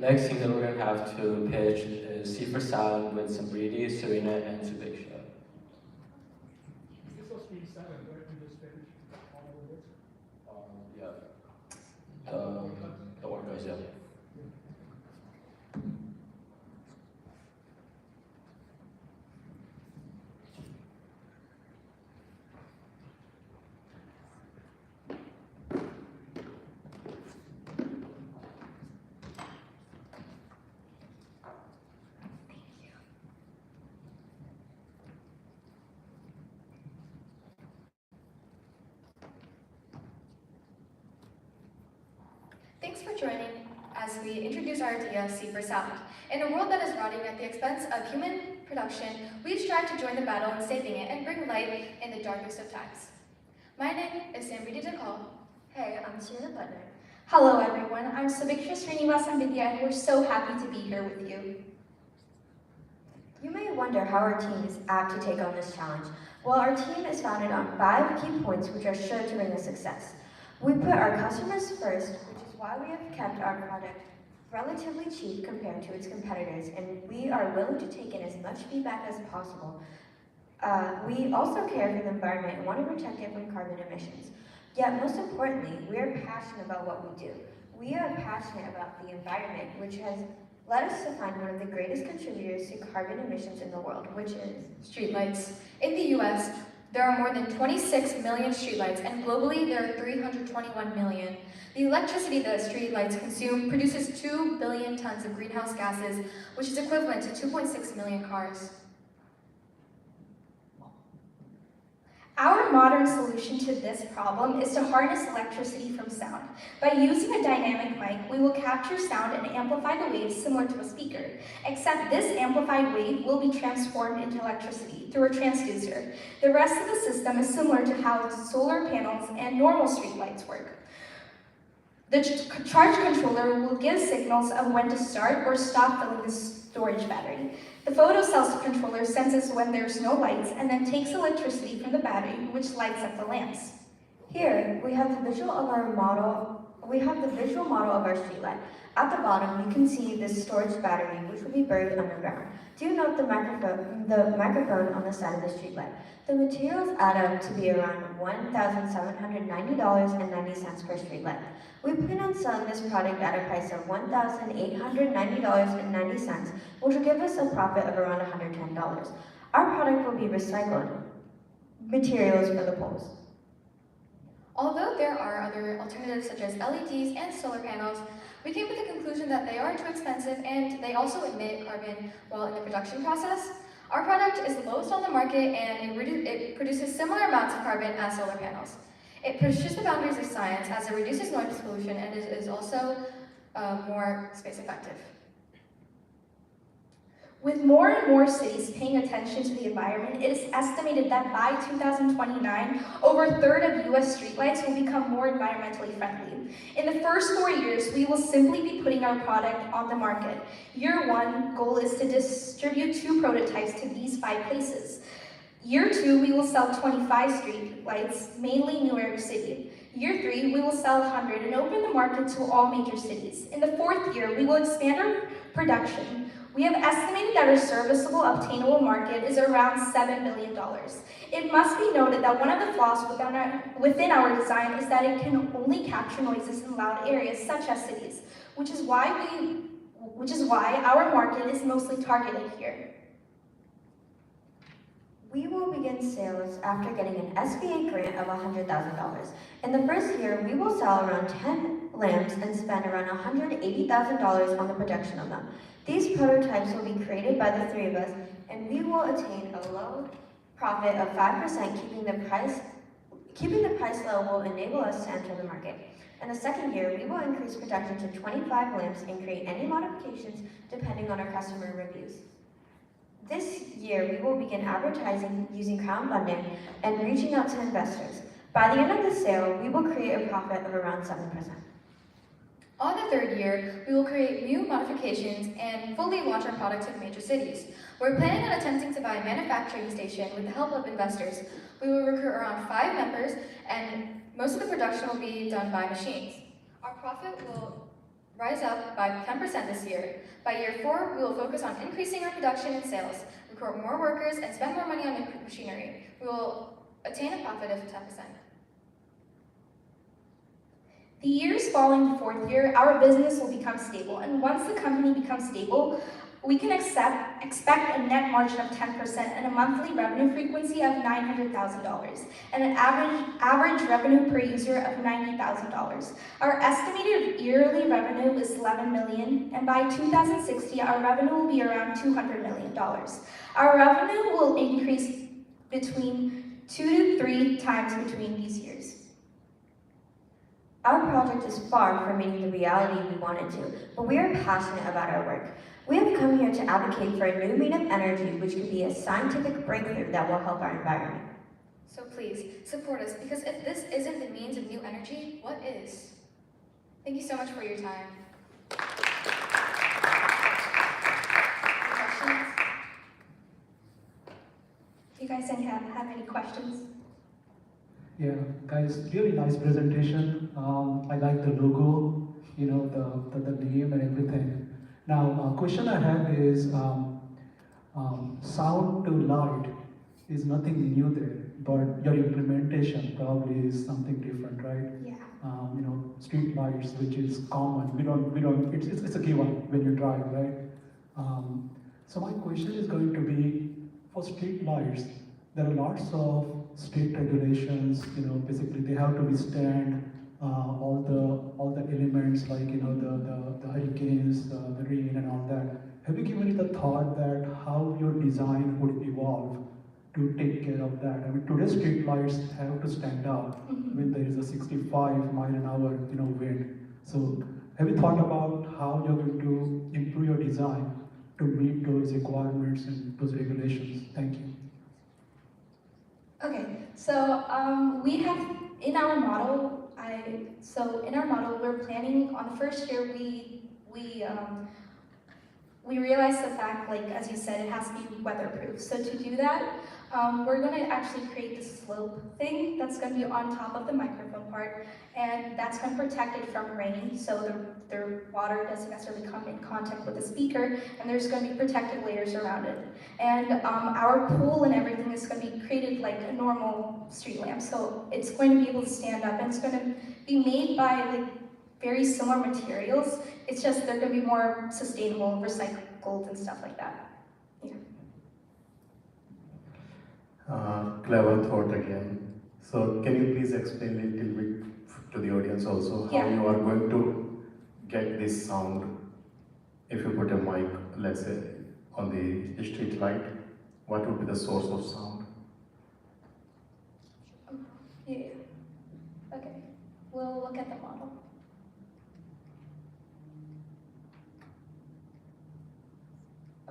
Next team that we're going to have to pitch is C for Sound with Sambriti, Serena, and Subiksha. This was team 7, right? We just finished all of this. Yeah. The orcas, yeah. Thanks for joining as we introduce our idea, C for Sound. In a world that is rotting at the expense of human production, we strive to join the battle in saving it and bring light in the darkest of times. My name is Sambriti Dakal. Hey, I'm Serena Butler. Hello everyone, I'm Subiksha Srinivasan Vidya and we're so happy to be here with you. You may wonder how our team is apt to take on this challenge. Well, our team is founded on 5 key points which are sure to bring us success. We put our customers first, which is why we have kept our product relatively cheap compared to its competitors, and we are willing to take in as much feedback as possible. We also care for the environment and want to protect it from carbon emissions. Yet, most importantly, we are passionate about what we do. We are passionate about the environment, which has led us to find one of the greatest contributors to carbon emissions in the world, which is streetlights. In the US, there are more than 26 million streetlights, and globally there are 321 million. The electricity that streetlights consume produces 2 billion tons of greenhouse gases, which is equivalent to 2.6 million cars. Our modern solution to this problem is to harness electricity from sound. By using a dynamic mic, we will capture sound and amplify the waves similar to a speaker, except this amplified wave will be transformed into electricity through a transducer. The rest of the system is similar to how solar panels and normal streetlights work. The charge controller will give signals of when to start or stop filling the storage battery. The photocell controller senses when there's no lights and then takes electricity from the battery, which lights up the lamps. Here, we have the visual model of our streetlight. At the bottom, you can see this storage battery, which will be buried underground. Do note the microphone on the side of the streetlight. The materials add up to be around $1,790.90 per streetlight. We plan on selling this product at a price of $1,890.90, which will give us a profit of around $110. Our product will be recycled materials for the poles. Although there are other alternatives such as LEDs and solar panels, we came to the conclusion that they are too expensive and they also emit carbon while in the production process. Our product is the lowest on the market and it produces similar amounts of carbon as solar panels. It pushes the boundaries of science as it reduces noise pollution and is also more space effective. With more and more cities paying attention to the environment, it is estimated that by 2029, over a third of US streetlights will become more environmentally friendly. In the first 4 years, we will simply be putting our product on the market. Year 1, goal is to distribute 2 prototypes to these 5 places. Year 2, we will sell 25 streetlights, mainly New York City. Year 3, we will sell 100 and open the market to all major cities. In the 4th year, we will expand our production. We have estimated that our serviceable obtainable market is around $7 billion. It must be noted that one of the flaws within our design is that it can only capture noises in loud areas such as cities, which is why our market is mostly targeted here. We will begin sales after getting an SBA grant of $100,000. In the first year, we will sell around 10 lamps and spend around $180,000 on the production of them. These prototypes will be created by the 3 of us, and we will attain a low profit of 5%, keeping the price low will enable us to enter the market. In the second year, we will increase production to 25 lamps and create any modifications depending on our customer reviews. This year, we will begin advertising using crowdfunding and reaching out to investors. By the end of the sale, we will create a profit of around 7%. On the 3rd year, we will create new modifications and fully launch our product in major cities. We're planning on attempting to buy a manufacturing station with the help of investors. We will recruit around 5 members, and most of the production will be done by machines. Our profit will rise up by 10% this year. By year 4, we will focus on increasing our production and sales, recruit more workers, and spend more money on machinery. We will attain a profit of 10%. The years following the 4th year, our business will become stable, and once the company becomes stable, we can expect a net margin of 10% and a monthly revenue frequency of $900,000 and an average revenue per user of $90,000. Our estimated yearly revenue is $11 million, and by 2060, our revenue will be around $200 million. Our revenue will increase between 2 to 3 times between these years. Our project is far from meeting the reality we want it to, but we are passionate about our work. We have come here to advocate for a new mean of energy, which could be a scientific breakthrough that will help our environment. So please, support us, because if this isn't the means of new energy, what is? Thank you so much for your time. Questions? Do you guys have any questions? Yeah, guys, really nice presentation. I like the logo, you know, the name and everything. Now, a question I have is, sound to light is nothing new there, but your implementation probably is something different, right? Yeah. You know, street lights, which is common. We don't. It's a given when you drive, right? So my question is going to be, for street lights, there are lots of state regulations. You know, basically they have to withstand all the elements like, you know, the hurricanes, the rain and all that. Have you given it a thought that how your design would evolve to take care of that? I mean, today's street lights have to stand up when there is a 65 mile an hour, you know, wind. So have you thought about how you're going to improve your design to meet those requirements and those regulations? Thank you. Okay, so we have in our model. We're planning on the first year. We realized the fact, like as you said, it has to be weatherproof. So to do that, we're going to actually create this slope thing that's going to be on top of the microphone part, and that's going to protect it from rain, so the water doesn't necessarily come in contact with the speaker, and there's going to be protective layers around it. And our pole and everything is going to be created like a normal street lamp, so it's going to be able to stand up, and it's going to be made by like very similar materials. It's just they're going to be more sustainable, recycled, and stuff like that. Yeah. Clever thought again. So can you please explain a little bit to the audience also how you are going to get this sound if you put a mic, let's say, on the street light? What would be the source of sound? Yeah. Okay. We'll look at the model.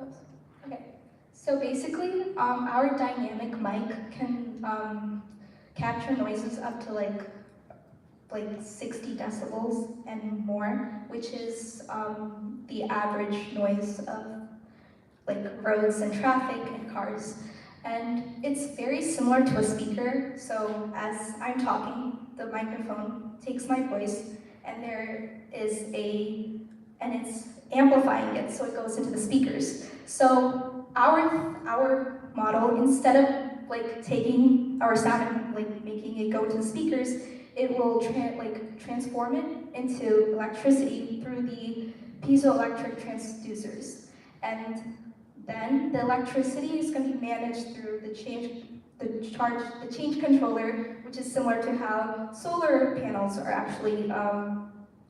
Oops. Okay. So basically, our dynamic mic can capture noises up to like 60 decibels and more, which is the average noise of like roads and traffic and cars. And it's very similar to a speaker. So as I'm talking, the microphone takes my voice, and it's amplifying it, so it goes into the speakers. So our model, instead of like taking our sound and like making it go to the speakers, it will transform it into electricity through the piezoelectric transducers. And then the electricity is going to be managed through the change controller, which is similar to how solar panels are actually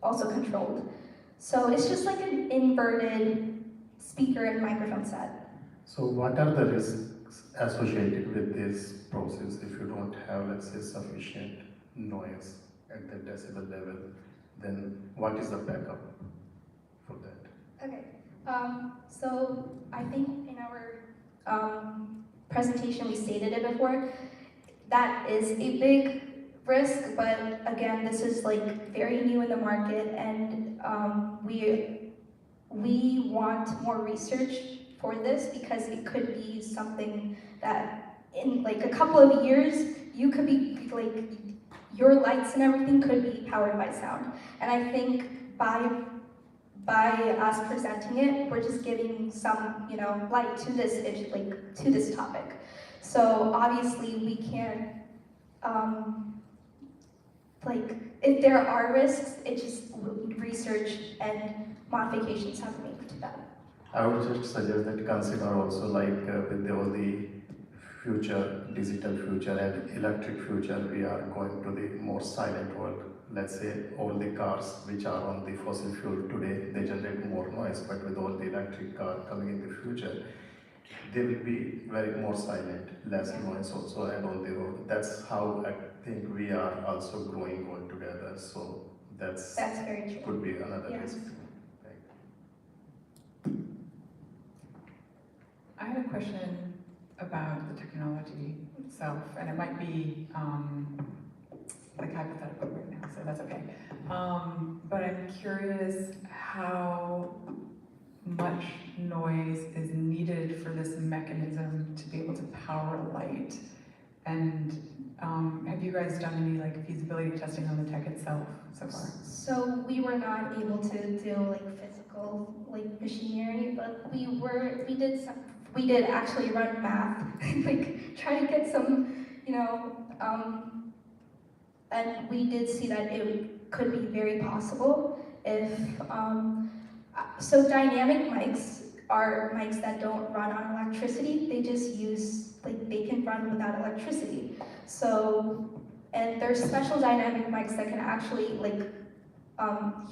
also controlled. So it's just like an inverted speaker and microphone set. So what are the risks associated with this process if you don't have, let's say, sufficient noise at the decibel level? Then what is the backup for that? Okay, so I think in our presentation we stated it before. That is a big risk, but again, this is like very new in the market, and we want more research for this because it could be something that in like a couple of years you could be like your lights and everything could be powered by sound. And I think by by us presenting it, we're just giving some, light to this issue, to this topic. So obviously we can't, if there are risks, it just research and modifications have to be made to that. I would just suggest that consider also with all the future, digital future and electric future, we are going to the more silent world. Let's say all the cars which are on the fossil fuel today, they generate more noise, but with all the electric car coming in the future, they will be very more silent, less noise also and on the road. That's how I think we are also growing all together. So that's very true. Could be another Yes. risk. I had a question about the technology itself, and it might be hypothetical right now, so that's okay. But I'm curious how much noise is needed for this mechanism to be able to power a light. And have you guys done any feasibility testing on the tech itself so far? So we were not able to do physical machinery, but we did actually run math, try to get some, and we did see that it could be very possible if, so dynamic mics are mics that don't run on electricity, they just use, they can run without electricity. So, and there's special dynamic mics that can actually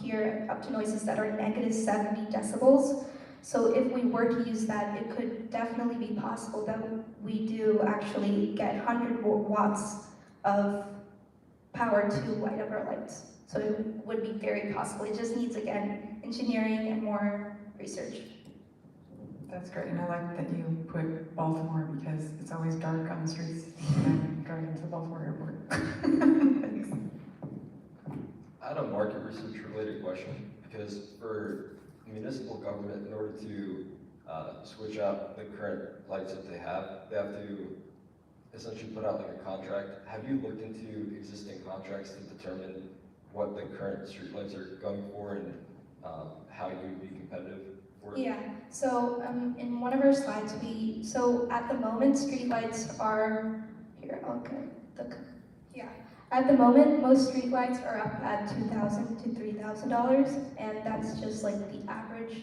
hear up to noises that are negative 70 decibels. So if we were to use that, it could definitely be possible that we do actually get 100 watts of power to light up our lights. So it would be very possible. It just needs, again, engineering and more research. That's great, and I like that you put Baltimore because it's always dark on the streets when I'm driving to the Baltimore airport. Thanks. I had a market research related question because for municipal government, in order to switch out the current lights that they have to essentially put out a contract. Have you looked into existing contracts to determine what the current street lights are going for and how you would be competitive for it? Yeah, so in one of our slides, so at the moment, streetlights are, here, I'll get at the moment, most streetlights are up at $2,000 to $3,000, and that's just the average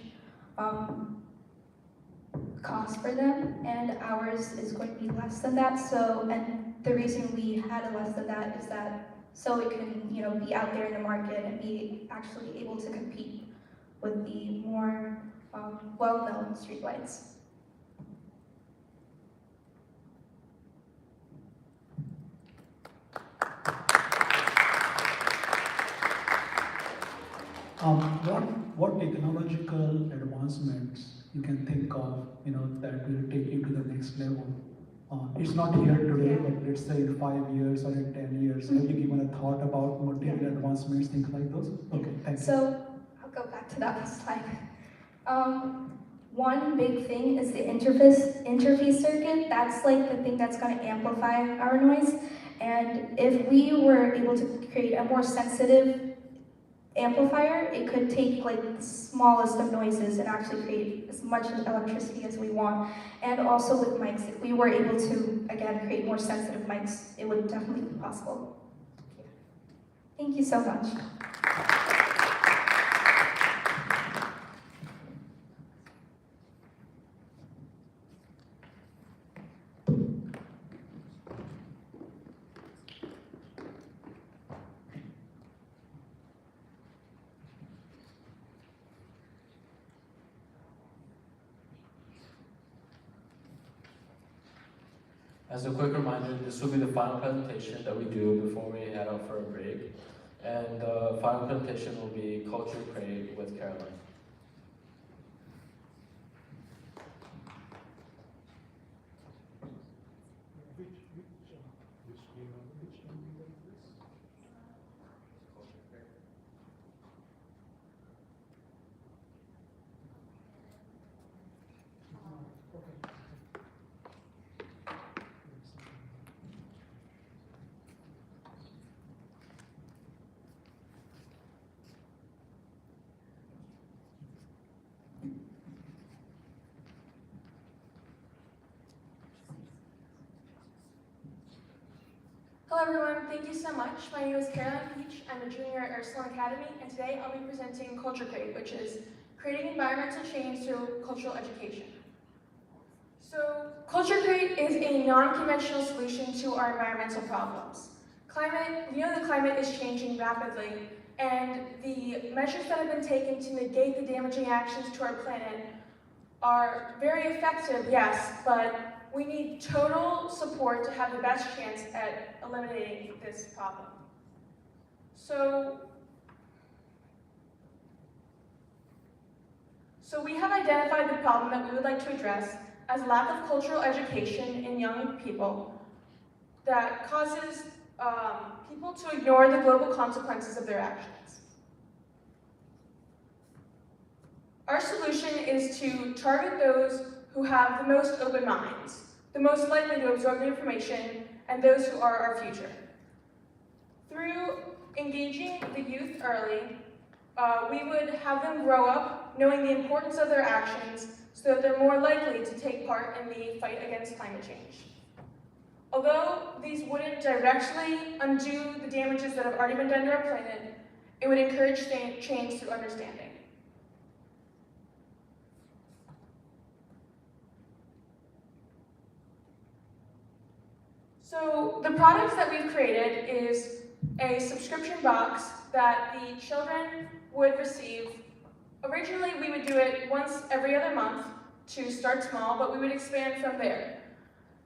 cost for them, and ours is going to be less than that. So, and the reason we had it less than that is that so it can, be out there in the market and be actually able to compete with the more well-known streetlights. What technological advancements you can think of, that will take you to the next level? It's not here today, but let's say in 5 years or in 10 years, have you given a thought about material advancements, things like those? Okay, thank you. So I'll go back to that slide. One big thing is the interface circuit. That's the thing that's going to amplify our noise. And if we were able to create a more sensitive amplifier, it could take the smallest of noises and actually create as much electricity as we want. And also with mics, if we were able to, again, create more sensitive mics, it would definitely be possible. Thank you so much. As a quick reminder, this will be the final presentation that we do before we head out for a break. And the final presentation will be Culture Crate with Caroline. Hello everyone, thank you so much. My name is Caroline Peach. I'm a junior at Ursuline Academy, and today I'll be presenting Culture Create, which is creating environmental change through cultural education. So, Culture Create is a non-conventional solution to our environmental problems. We know the climate is changing rapidly, and the measures that have been taken to negate the damaging actions to our planet are very effective, yes, but we need total support to have the best chance at eliminating this problem. So we have identified the problem that we would like to address as lack of cultural education in young people that causes people to ignore the global consequences of their actions. Our solution is to target those who have the most open minds, the most likely to absorb the information, and those who are our future. Through engaging the youth early, we would have them grow up knowing the importance of their actions so that they're more likely to take part in the fight against climate change. Although these wouldn't directly undo the damages that have already been done to our planet, it would encourage change through understanding. So the products that we've created is a subscription box that the children would receive. Originally, we would do it once every other month to start small, but we would expand from there.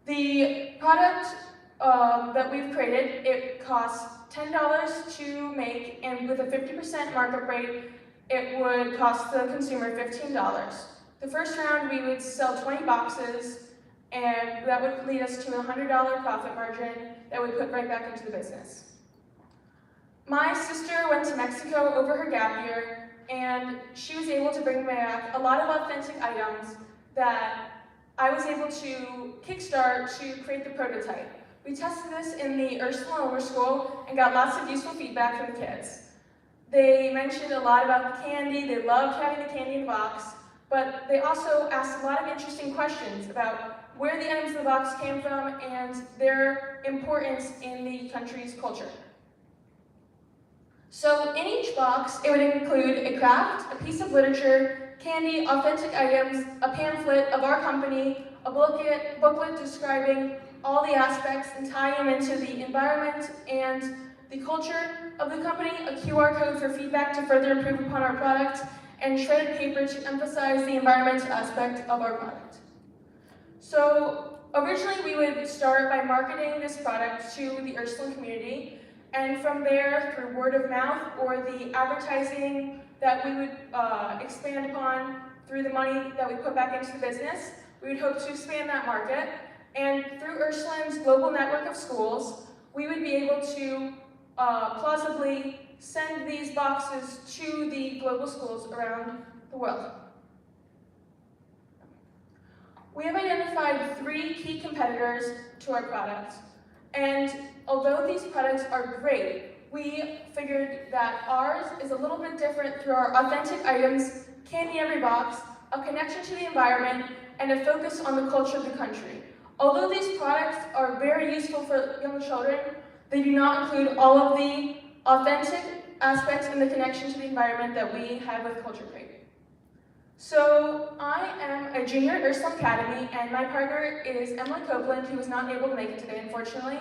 The product that we've created, it costs $10 to make, and with a 50% markup rate, it would cost the consumer $15. The first round, we would sell 20 boxes, and that would lead us to a $100 profit margin that we put right back into the business. My sister went to Mexico over her gap year, and she was able to bring back a lot of authentic items that I was able to kickstart to create the prototype. We tested this in the Ursuline School and got lots of useful feedback from the kids. They mentioned a lot about the candy, they loved having the candy in the box, but they also asked a lot of interesting questions about where the items in the box came from and their importance in the country's culture. So in each box, it would include a craft, a piece of literature, candy, authentic items, a pamphlet of our company, a booklet describing all the aspects and tying them into the environment and the culture of the company, a QR code for feedback to further improve upon our product, and shredded paper to emphasize the environmental aspect of our product. So originally we would start by marketing this product to the Ursuline community, and from there, through word of mouth or the advertising that we would expand upon through the money that we put back into the business, we would hope to expand that market. And through Ursuline's global network of schools, we would be able to plausibly send these boxes to the global schools around the world. We have identified 3 key competitors to our product, and although these products are great, we figured that ours is a little bit different through our authentic items, candy in every box, a connection to the environment, and a focus on the culture of the country. Although these products are very useful for young children, they do not include all of the authentic aspects and the connection to the environment that we have with Culture Create. So I am a junior at Ursuline Academy, and my partner is Emily Copeland, who was not able to make it today, unfortunately.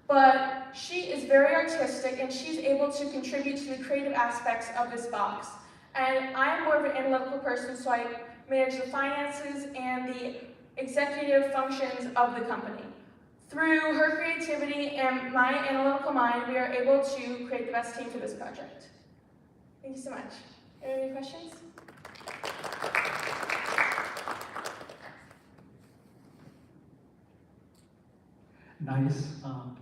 But she is very artistic, and she's able to contribute to the creative aspects of this box. And I'm more of an analytical person, so I manage the finances and the executive functions of the company. Through her creativity and my analytical mind, we are able to create the best team for this project. Thank you so much. Are there any questions? Nice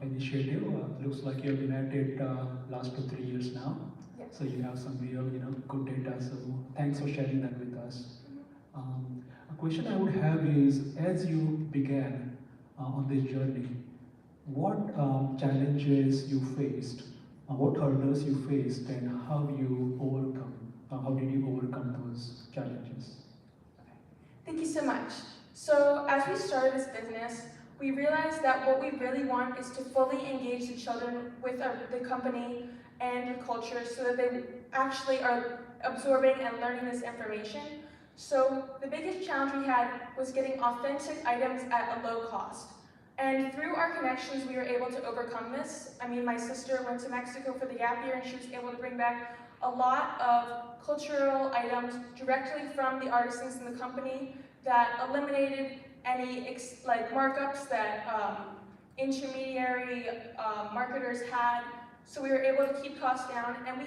initiative. Looks like you've been at it last 2-3 years now. Yes. So you have some real, good data. So thanks for sharing that with us. A question I would have is, as you began on this journey, what challenges you faced, what hurdles you faced, and how did you overcome those challenges? Thank you so much. So as we started this business, we realized that what we really want is to fully engage the children with the company and the culture so that they actually are absorbing and learning this information. So the biggest challenge we had was getting authentic items at a low cost. And through our connections, we were able to overcome this. I mean, my sister went to Mexico for the gap year and she was able to bring back a lot of cultural items directly from the artisans in the company that eliminated any markups that intermediary marketers had. So we were able to keep costs down, and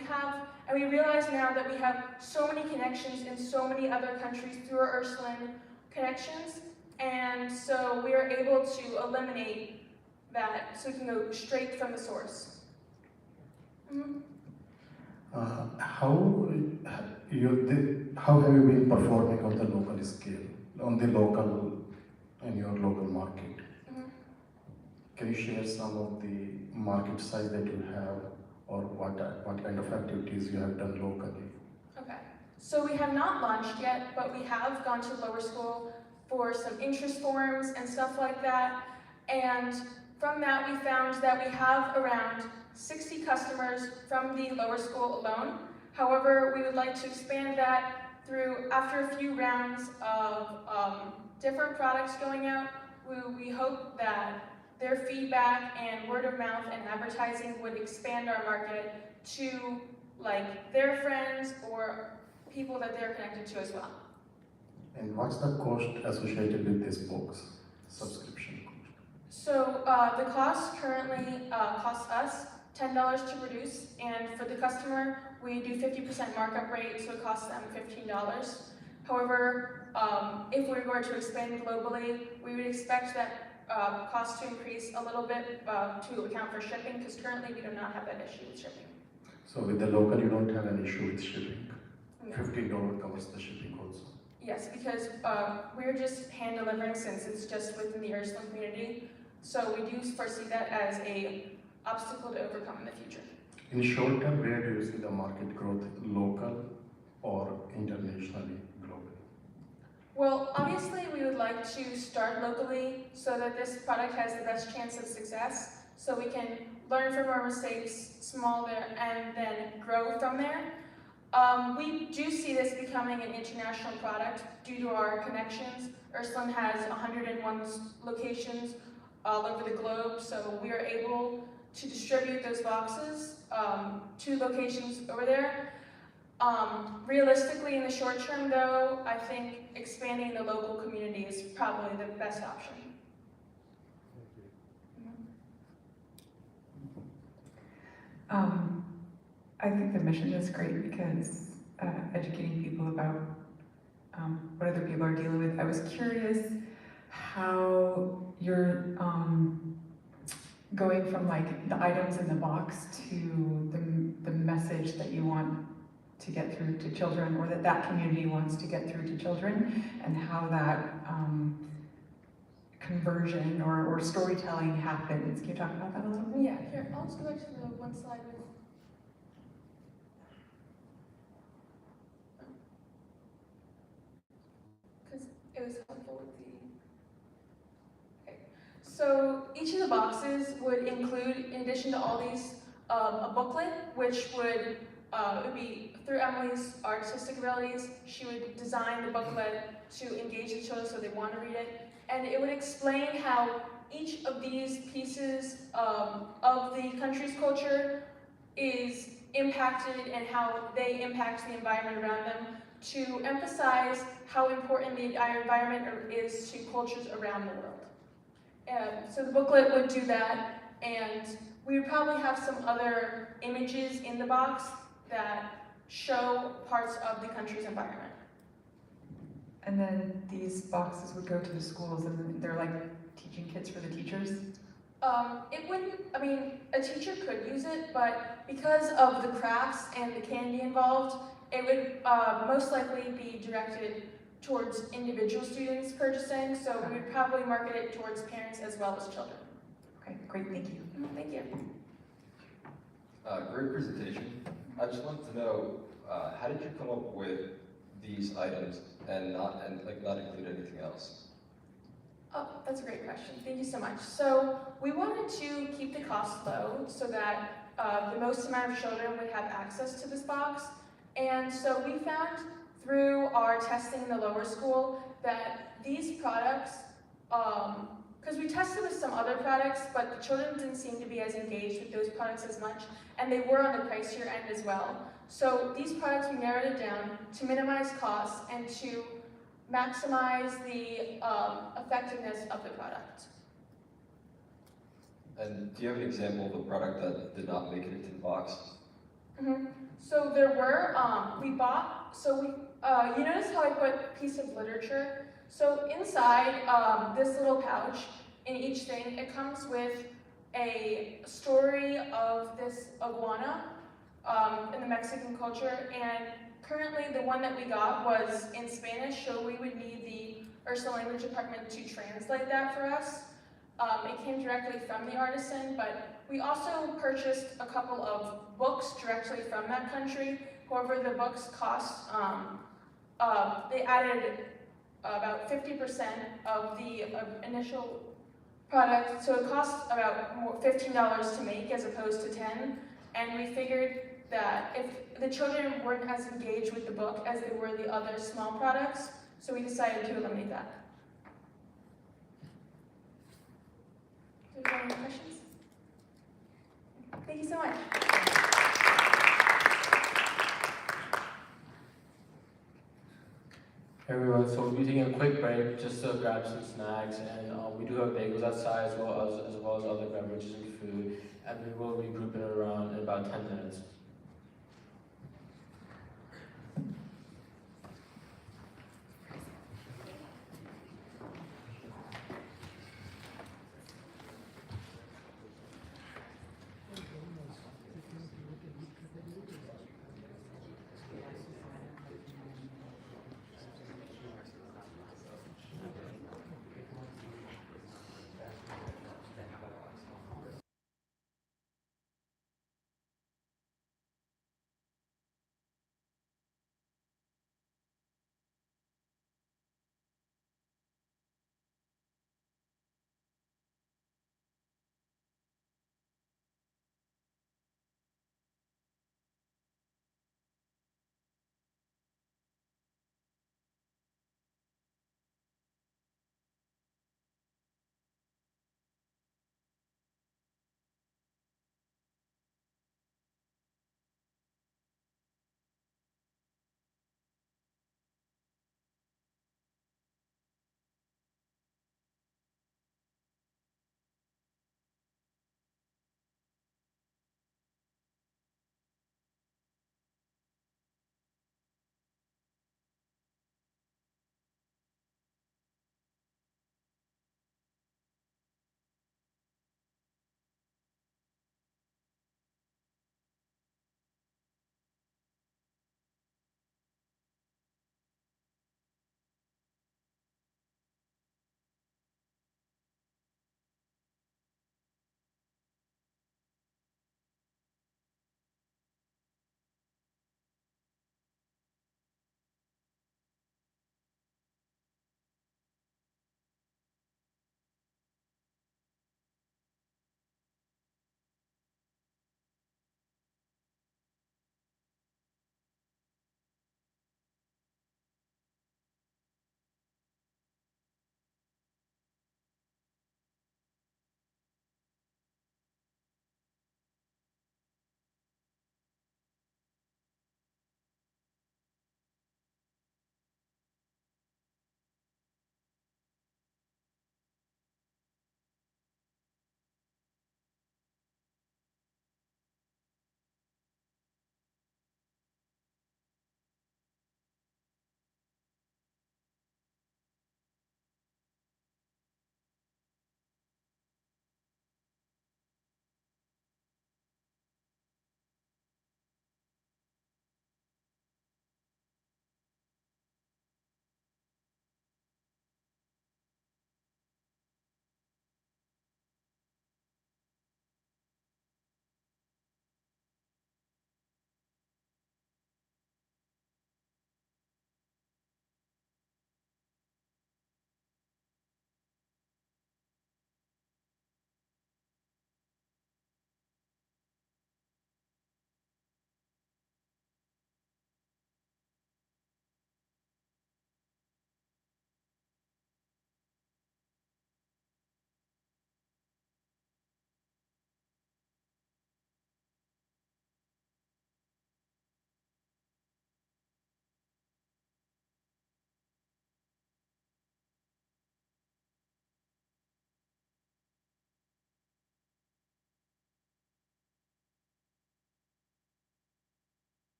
we realize now that we have so many connections in so many other countries through our Ursuline connections, and so we are able to eliminate that so we can go straight from the source. Mm-hmm. How have you been performing on the local scale, in your local market? Mm-hmm. Can you share some of the market size that you have, or what kind of activities you have done locally? Okay, so we have not launched yet, but we have gone to lower school for some interest forums and stuff like that, and from that we found that we have around 60 customers from the lower school alone. However, we would like to expand that through, after a few rounds of different products going out, we hope that their feedback and word of mouth and advertising would expand our market to their friends or people that they're connected to as well. And what's the cost associated with this box subscription? So the cost currently costs us $10 to produce, and for the customer, we do 50% markup rate, so it costs them $15. However, if we were to expand globally, we would expect that cost to increase a little bit to account for shipping, because currently we do not have that issue with shipping. So with the local, you don't have an issue with shipping? No. $15 covers the shipping also? Yes, because we're just hand delivering since it's just within the Ursuline community. So we do foresee that as an obstacle to overcome in the future. In short term, where do you see the market growth, local or internationally, globally? Well, obviously we would like to start locally so that this product has the best chance of success, so we can learn from our mistakes, small there, and then grow from there. We do see this becoming an international product due to our connections. Ursuline has 101 locations all over the globe, so we are able to distribute those boxes to locations over there. Realistically, in the short term though, I think expanding the local community is probably the best option. I think the mission is great because educating people about what other people are dealing with. I was curious how you're going from the items in the box to the message that you want to get through to children, or that community wants to get through to children, and how that conversion or storytelling happens. Can you talk about that a little bit? Yeah, here, I'll just go back to the one slide with because it was helpful with the. Okay. So each of the boxes would include, in addition to all these, a booklet, which would it would be through Emily's artistic abilities. She would design the booklet to engage the children so they want to read it, and it would explain how each of these pieces of the country's culture is impacted and how they impact the environment around them, to emphasize how important the environment is to cultures around the world. So the booklet would do that, and we would probably have some other images in the box that show parts of the country's environment. And then these boxes would go to the schools, and they're like teaching kits for the teachers? It wouldn't, I mean, a teacher could use it, but because of the crafts and the candy involved, it would most likely be directed towards individual students purchasing, so we would probably market it towards parents as well as children. Okay, great, thank you. Thank you. Great presentation. I just wanted to know, how did you come up with these items and not include anything else? Oh, that's a great question. Thank you so much. So we wanted to keep the cost low so that the most amount of children would have access to this box. And so we found through our testing in the lower school that these products, because we tested with some other products, but the children didn't seem to be as engaged with those products as much, and they were on the pricier end as well. So these products, we narrowed it down to minimize costs and to maximize the effectiveness of the product. And do you have an example of a product that did not make it into the box? So there were, you notice how I put piece of literature? So inside this little pouch, in each thing, it comes with a story of this iguana in the Mexican culture, and currently the one that we got was in Spanish, so we would need the Ursula language department to translate that for us. It came directly from the artisan, but we also purchased a couple of books directly from that country. However, the books cost, they added about 50% of the initial product, so it cost about $15 to make as opposed to $10, and we figured that if the children weren't as engaged with the book as they were the other small products, so we decided to eliminate that. Do you have any questions? Thank you so much. Hey everyone, so we'll be taking a quick break just to grab some snacks, and we do have bagels outside as well as other beverages and food, and we will regroup in around in about 10 minutes.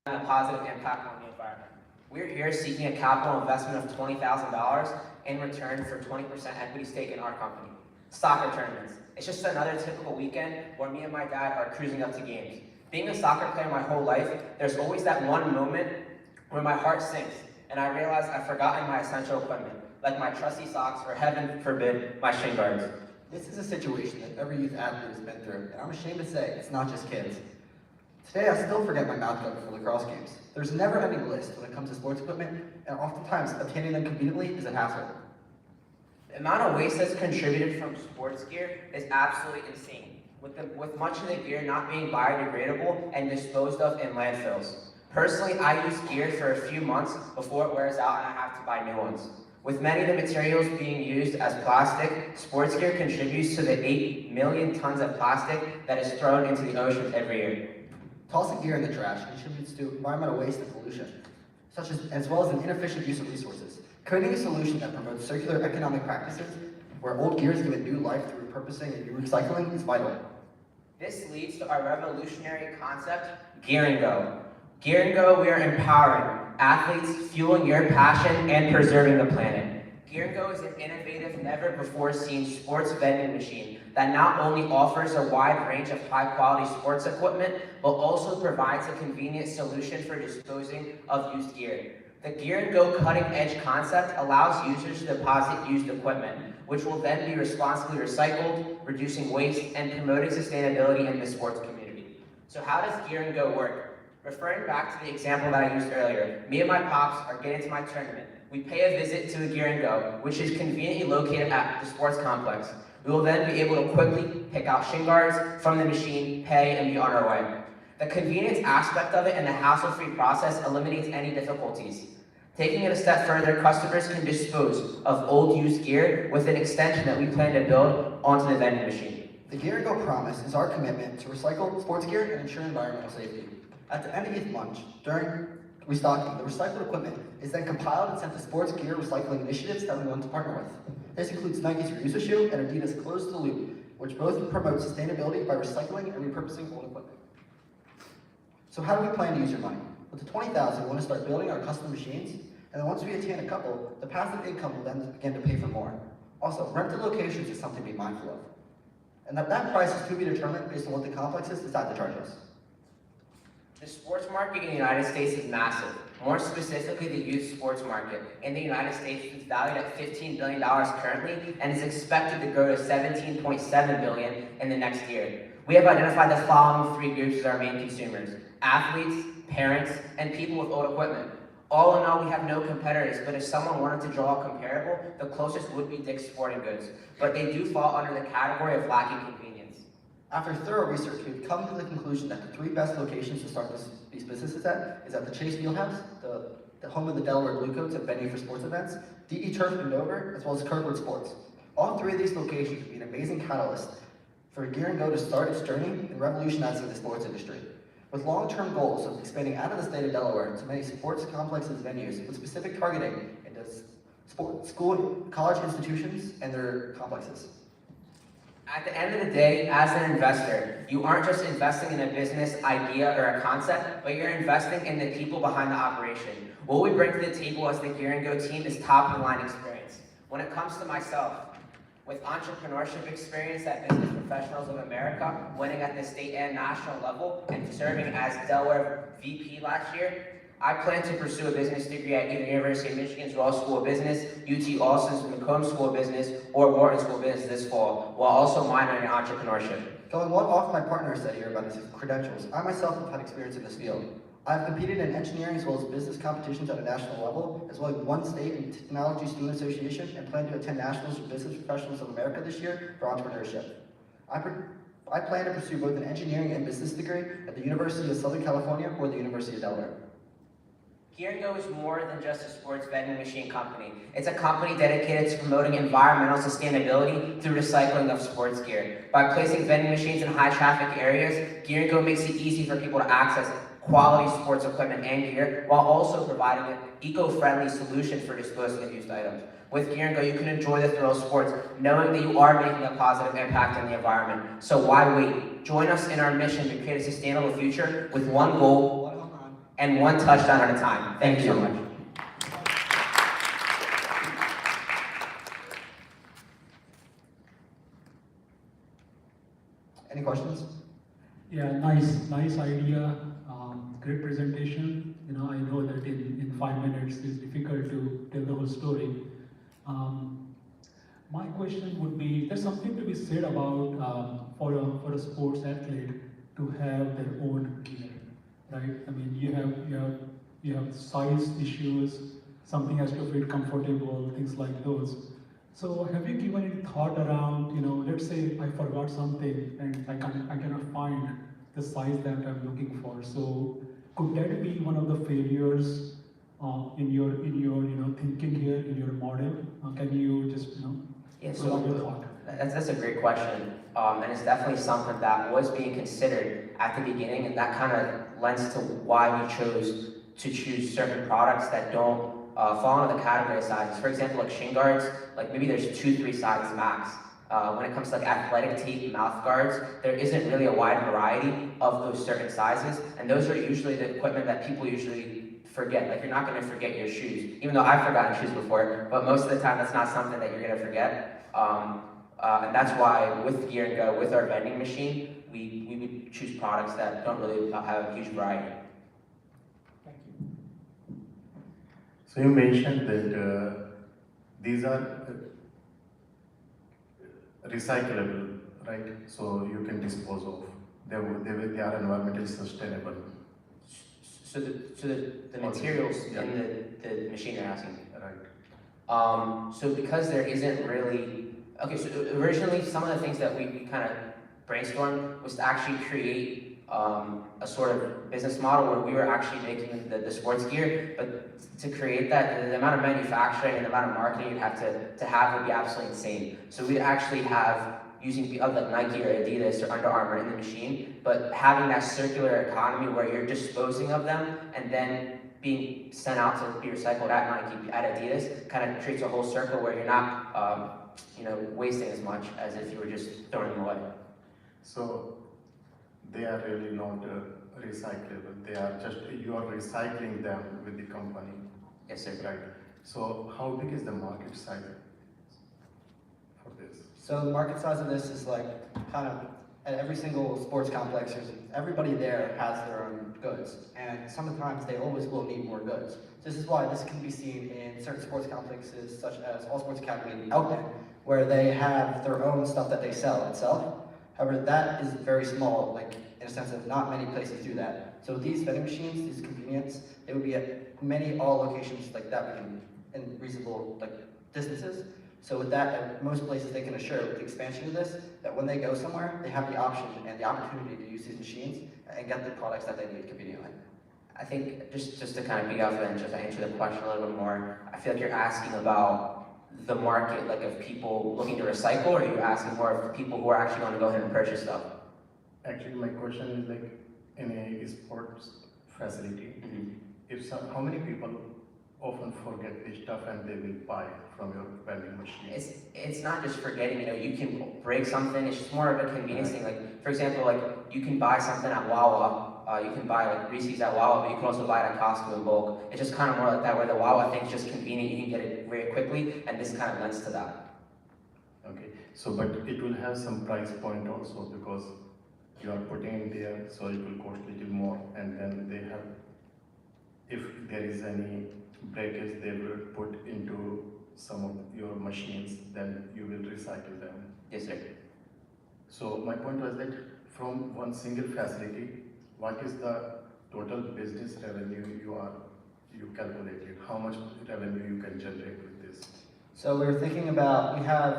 a positive impact on the environment. We're here seeking a capital investment of $20,000 in return for 20% equity stake in our company. Soccer tournaments. It's just another typical weekend where me and my dad are cruising up to games. Being a soccer player my whole life, there's always that one moment where my heart sinks and I realize I've forgotten my essential equipment, like my trusty socks or, heaven forbid, my shin guards. This is a situation that every youth athlete has been through, and I'm ashamed to say it's not just kids. Today, I still forget my mouth guard for lacrosse games. There's a never-ending list when it comes to sports equipment, and oftentimes obtaining them conveniently is a hassle. The amount of waste that's contributed from sports gear is absolutely insane, with much of the gear not being biodegradable and disposed of in landfills. Personally, I use gear for a few months before it wears out and I have to buy new ones. With many of the materials being used as plastic, sports gear contributes to the 8 million tons of plastic that is thrown into the oceans every year. Tossing gear in the trash contributes to environmental waste and pollution, as well as an inefficient use of resources. Creating a solution that promotes circular economic practices, where old gear is given new life through repurposing and recycling, is vital. This leads to our revolutionary concept, Gear and Go. Gear and Go, we are empowering athletes, fueling your passion, and preserving the planet. Gear and Go is an innovative, never-before-seen sports vending machine that not only offers a wide range of high-quality sports equipment, but also provides a convenient solution for disposing of used gear. The Gear and Go cutting-edge concept allows users to deposit used equipment, which will then be responsibly recycled, reducing waste, and promoting sustainability in the sports community. So how does Gear and Go work? Referring back to the example that I used earlier, me and my pops are getting to my tournament. We pay a visit to a Gear and Go, which is conveniently located at the sports complex. We will then be able to quickly pick out shin guards from the machine, pay, and be on our way. The convenience aspect of it and the hassle-free process eliminates any difficulties. Taking it a step further, customers can dispose of old used gear with an extension that we plan to build onto the vending machine. The Gear and Go promise is our commitment to recycle sports gear and ensure environmental safety. At the end of youth lunch, during restocking, the recycled equipment is then compiled and sent to sports gear recycling initiatives that we want to partner with. This includes Nike's Reuse a Shoe and Adidas Close the Loop, which both promote sustainability by recycling and repurposing old equipment. So how do we plan to use your money? With the $20,000, we want to start building our custom machines, and then once we attain a couple, the passive income will then begin to pay for more. Also, rented locations is something to be mindful of. And that price is to be determined based on what the complexes decide to charge us. The sports market in the United States is massive. More specifically, the youth sports market in the United States is valued at $15 billion currently and is expected to grow to $17.7 billion in the next year. We have identified the following three groups as our main consumers: athletes, parents, and people with old equipment. All in all, we have no competitors, but if someone wanted to draw a comparable, the closest would be Dick's Sporting Goods, but they do fall under the category of lacking convenience. After thorough research, we've come to the conclusion that the three best locations to start these businesses at is at the Chase Fieldhouse, the home of the Delaware Bluecoats and venue for sports events, DE Turf in Dover, as well as Kirkwood Sports. All three of these locations would be an amazing catalyst for Gear and Go to start its journey in revolutionizing the sports industry. With long-term goals of expanding out of the state of Delaware to many sports complexes venues with specific targeting into school, college institutions, and their complexes. At the end of the day, as an investor, you aren't just investing in a business idea or a concept, but you're investing in the people behind the operation. What we bring to the table as the Gear and Go team is top-of-the-line experience. When it comes to myself, with entrepreneurship experience at Business Professionals of America, winning at the state and national level, and serving as Delaware VP last year, I plan to pursue a business degree at either University of Michigan's Ross School of Business, UT Austin's McComb School of Business, or Wharton School of Business this fall, while also minoring in entrepreneurship. Going one off my partner said here about his credentials, I myself have had experience in this field. I've competed in engineering as well as business competitions at a national level, as well as one state and technology student association, and plan to attend nationals for Business Professionals of America this year for entrepreneurship. I plan to pursue both an engineering and business degree at the University of Southern California or the University of Delaware. Gear and Go is more than just a sports vending machine company. It's a company dedicated to promoting environmental sustainability through recycling of sports gear. By placing vending machines in high traffic areas, Gear and Go makes it easy for people to access quality sports equipment and gear, while also providing an eco-friendly solution for disposing of used items. With Gear and Go, you can enjoy the thrill of sports, knowing that you are making a positive impact on the environment. So why wait? Join us in our mission to create a sustainable future with one goal, and 1 touchdown at a time. Thank you so much. Any questions? Yeah, nice idea. Great presentation. I know that in 5 minutes it's difficult to tell the whole story. My question would be: there's something to be said about for a sports athlete to have their own gear, right? I mean, you have size issues. Something has to fit comfortable, things like those. So have you given any thought around, let's say I forgot something and I cannot find the size that I'm looking for. So could that be one of the failures in your thinking here in your model? Can you just Yeah, provide your thought? that's a great question, and it's definitely something that was being considered at the beginning, and that kind of lends to why we chose to choose certain products that don't fall into the category of sizes. For example, like shin guards, like maybe there's 2-3 sizes max. When it comes to like athletic tape mouth guards, there isn't really a wide variety of those certain sizes, and those are usually the equipment that people usually forget. Like, you're not going to forget your shoes, even though I've forgotten shoes before, but most of the time that's not something that you're going to forget. And that's why with Gear and Go, with our vending machine, we would choose products that don't really have a huge variety. So you mentioned that these are recyclable, right? So you can dispose of. They are environmentally sustainable. So the materials in the machine you're asking? Right. So because there isn't really, okay, so originally some of the things that we kind of brainstormed was to actually create a sort of business model where we were actually making the sports gear, but to create that, the amount of manufacturing and the amount of marketing you'd have to have would be absolutely insane. So we'd actually have using like Nike or Adidas or Under Armour in the machine, but having that circular economy where you're disposing of them and then being sent out to be recycled at Nike, at Adidas, kind of creates a whole circle where you're not, wasting as much as if you were just throwing them away. So they are really not recyclable. They are just, you are recycling them with the company. Yes, sir. Right. So how big is the market size for this? So the market size of this is like kind of at every single sports complex, everybody there has their own goods, and sometimes they always will need more goods. This is why this can be seen in certain sports complexes such as All Sports Academy and Outback, where they have their own stuff that they sell itself. However, that is very small, like in a sense of not many places do that. So these vending machines, these convenience, they would be at all locations like that in reasonable distances. So with that, at most places they can assure with the expansion of this, that when they go somewhere, they have the option and the opportunity to use these machines and get the products that they need conveniently. I think just to kind of be off and just answer the question a little bit more, I feel like you're asking about the market, like of people looking to recycle, or are you asking more of people who are actually going to go ahead and purchase stuff? Actually, my question is like in a sports facility, how many people often forget this stuff and they will buy from your vending machine? It's not just forgetting, you can break something, it's just more of a convenience thing. Like, for example, like you can buy something at Wawa, you can buy like Reese's at Wawa, but you can also buy it at Costco in bulk. It's just kind of more like that, where the Wawa thing is just convenient, you can get it very quickly, and this kind of lends to that. Okay, so but it will have some price point also, because you are putting it there, so it will cost a little more, and then they have, if there is any breakage, they will put into some of your machines, then you will recycle them. Yes, sir. So my point was that from one single facility, what is the total business revenue you calculated? How much revenue you can generate with this? So we were thinking about, we have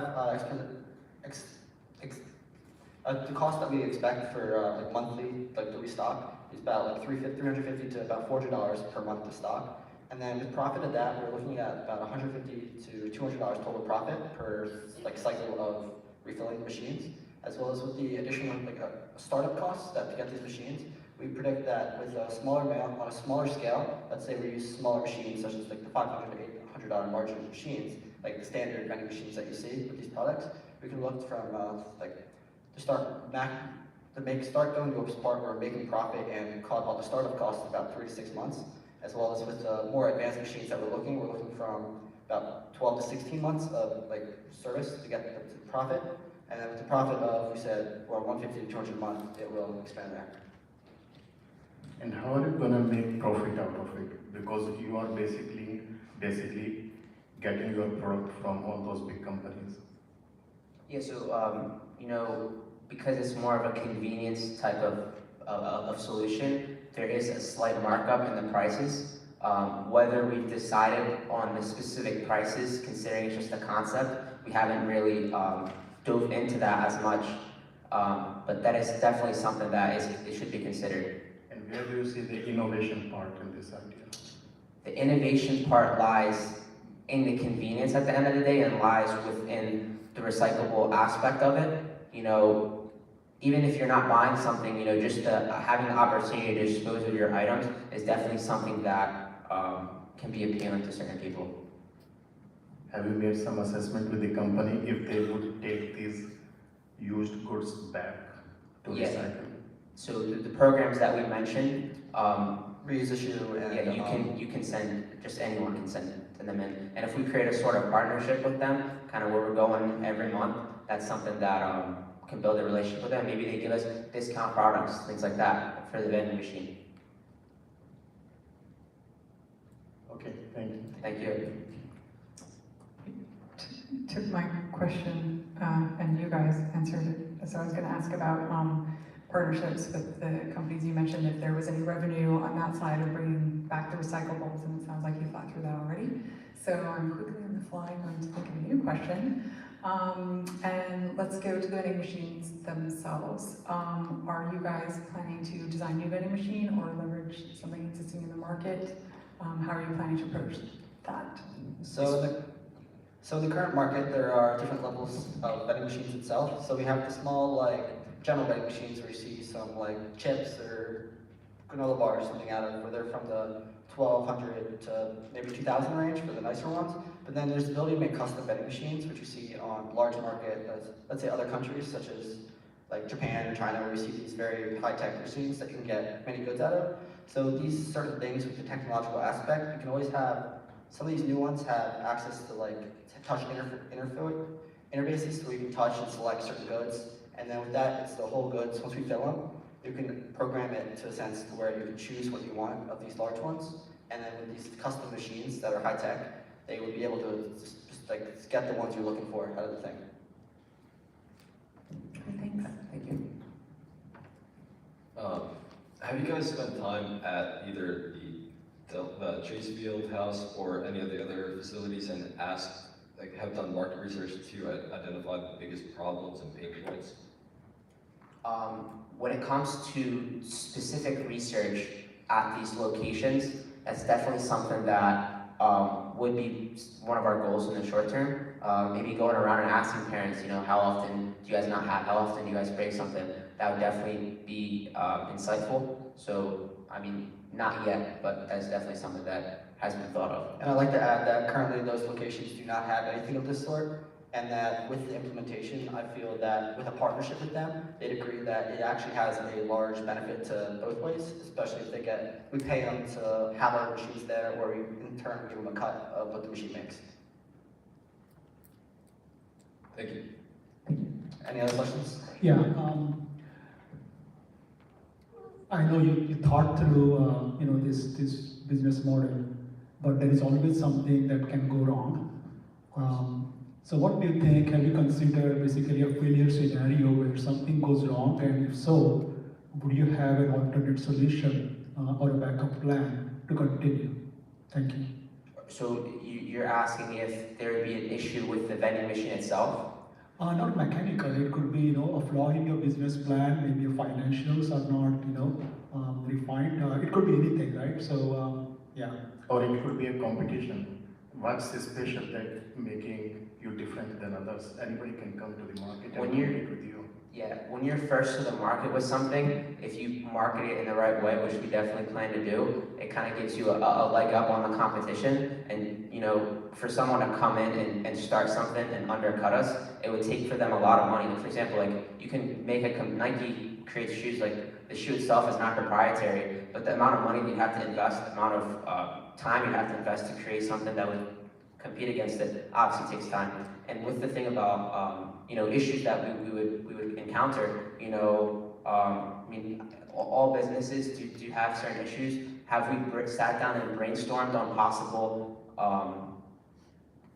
the cost that we expect for monthly, to restock is about $350 to about $400 per month to stock. And then with profit of that, we're looking at about $150 to $200 total profit per cycle of refilling the machines, as well as with the additional startup costs to get these machines. We predict that with a smaller amount, on a smaller scale, let's say we use smaller machines such as the $500 to $800 margin machines, like the standard vending machines that you see with these products, we can look from to start start going to a part where we're making profit and call all the startup costs about 3 to 6 months, as well as with the more advanced machines that we're looking from about 12 to 16 months of like service to get the profit. And then with the profit of, we said, well, 150 to 200 a month, it will expand there. And how are you gonna make profit out of it? Because you are basically getting your product from all those big companies. Yeah, so, you know, because it's more of a convenience type of solution, there is a slight markup in the prices. Whether we've decided on the specific prices, considering it's just a concept, we haven't really dove into that as much. But that is definitely something that it should be considered. And where do you see the innovation part in this idea? The innovation part lies in the convenience at the end of the day and lies within the recyclable aspect of it. You know, even if you're not buying something, you know, just having the opportunity to dispose of your items is definitely something that can be appealing to certain people. Have you made some assessment with the company if they would take these used goods back to recycle? So the programs that we mentioned, reuse issue, and yeah, you can send, just anyone can send them in. And if we create a sort of partnership with them, kind of where we're going every month, that's something that can build a relationship with them. Maybe they give us discount products, things like that for the vending machine. Okay, thank you. Thank you. Took my question and you guys answered it. So I was going to ask about partnerships with the companies you mentioned, if there was any revenue on that side of bringing back the recyclables, and it sounds like you thought through that already. So I'm quickly on the fly going to think of a new question. And let's go to the vending machines themselves. Are you guys planning to design new vending machine or leverage something existing in the market? How are you planning to approach that? So in the current market, there are different levels of vending machines itself. So we have the small, like, general vending machines where you see some, like, chips or granola bars, something out of, where they're from the 1,200 to maybe 2,000 range for the nicer ones. But then there's the ability to make custom vending machines, which you see on large market, let's say other countries such as like Japan or China, where you see these very high-tech machines that you can get many goods out of. So these certain things with the technological aspect, you can always have, some of these new ones have access to like touch interfaces where you can touch and select certain goods. And then with that, it's the whole goods. Once we fill them, you can program it to a sense to where you can choose what you want of these large ones. And then with these custom machines that are high-tech, they would be able to just like get the ones you're looking for out of the thing. Thanks. Thank you. Have you guys spent time at either the Chase Field House or any of the other facilities and asked, like, have done market research to identify the biggest problems and pain points? When it comes to specific research at these locations, that's definitely something that would be one of our goals in the short term. Maybe going around and asking parents, you know, how often do you guys break something? That would definitely be insightful. So, I mean, not yet, but that's definitely something that has been thought of. And I'd like to add that currently those locations do not have anything of this sort, and that with the implementation, I feel that with a partnership with them, they'd agree that it actually has a large benefit to both ways, especially if we pay them to have our machines there, or we in turn give them a cut of what the machine makes. Thank you. Any other questions? Yeah, I know you thought through this business model, but there is always something that can go wrong. So what do you think? Have you considered basically a failure scenario where something goes wrong, and if so, would you have an alternate solution or a backup plan to continue? Thank you. So you're asking if there would be an issue with the vending machine itself? Not mechanical. It could be a flaw in your business plan. Maybe your financials are not refined. It could be anything, right? So yeah. Or it could be a competition. What's special that making you different than others? Anybody can come to the market and compete with you. Yeah, when you're first to the market with something, if you market it in the right way, which we definitely plan to do, it kind of gives you a leg up on the competition. And for someone to come in and start something and undercut us, it would take for them a lot of money. Like, for example, like you can make Nike creates shoes, like the shoe itself is not proprietary, but the amount of money you have to invest, the amount of time you have to invest to create something that would compete against it obviously takes time. And with the thing about you know, issues that we would encounter, you know, I mean, all businesses do have certain issues. Have we sat down and brainstormed on possible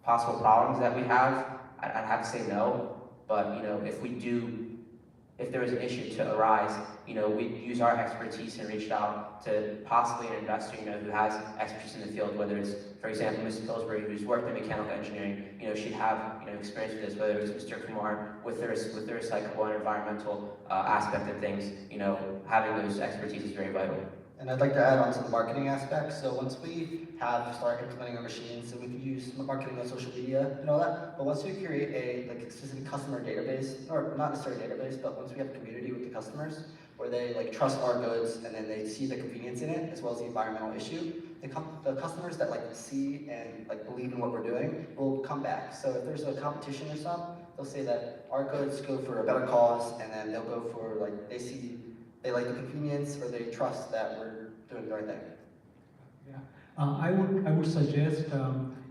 problems that we have? I'd have to say no, but you know, if there was an issue to arise, you know, we'd use our expertise and reach out to possibly an investor, you know, who has expertise in the field, whether it's, for example, Mrs. Pillsbury, who's worked in mechanical engineering, you know, she'd have, you know, experience with this, whether it's Mr. Kumar with the recyclable and environmental aspect of things, you know, having those expertise is very vital. And I'd like to add on to the marketing aspect. So once we start implementing our machines, and we can use marketing on social media and all that, but once we create a specific customer database, or not necessarily database, but once we have a community with the customers, where they trust our goods and then they see the convenience in it, as well as the environmental issue, the customers that see and believe in what we're doing will come back. So if there's a competition or something, they'll say that our goods go for a better cause, and then they'll go for they like the convenience, or they trust that we're doing the right thing. Yeah, I would suggest,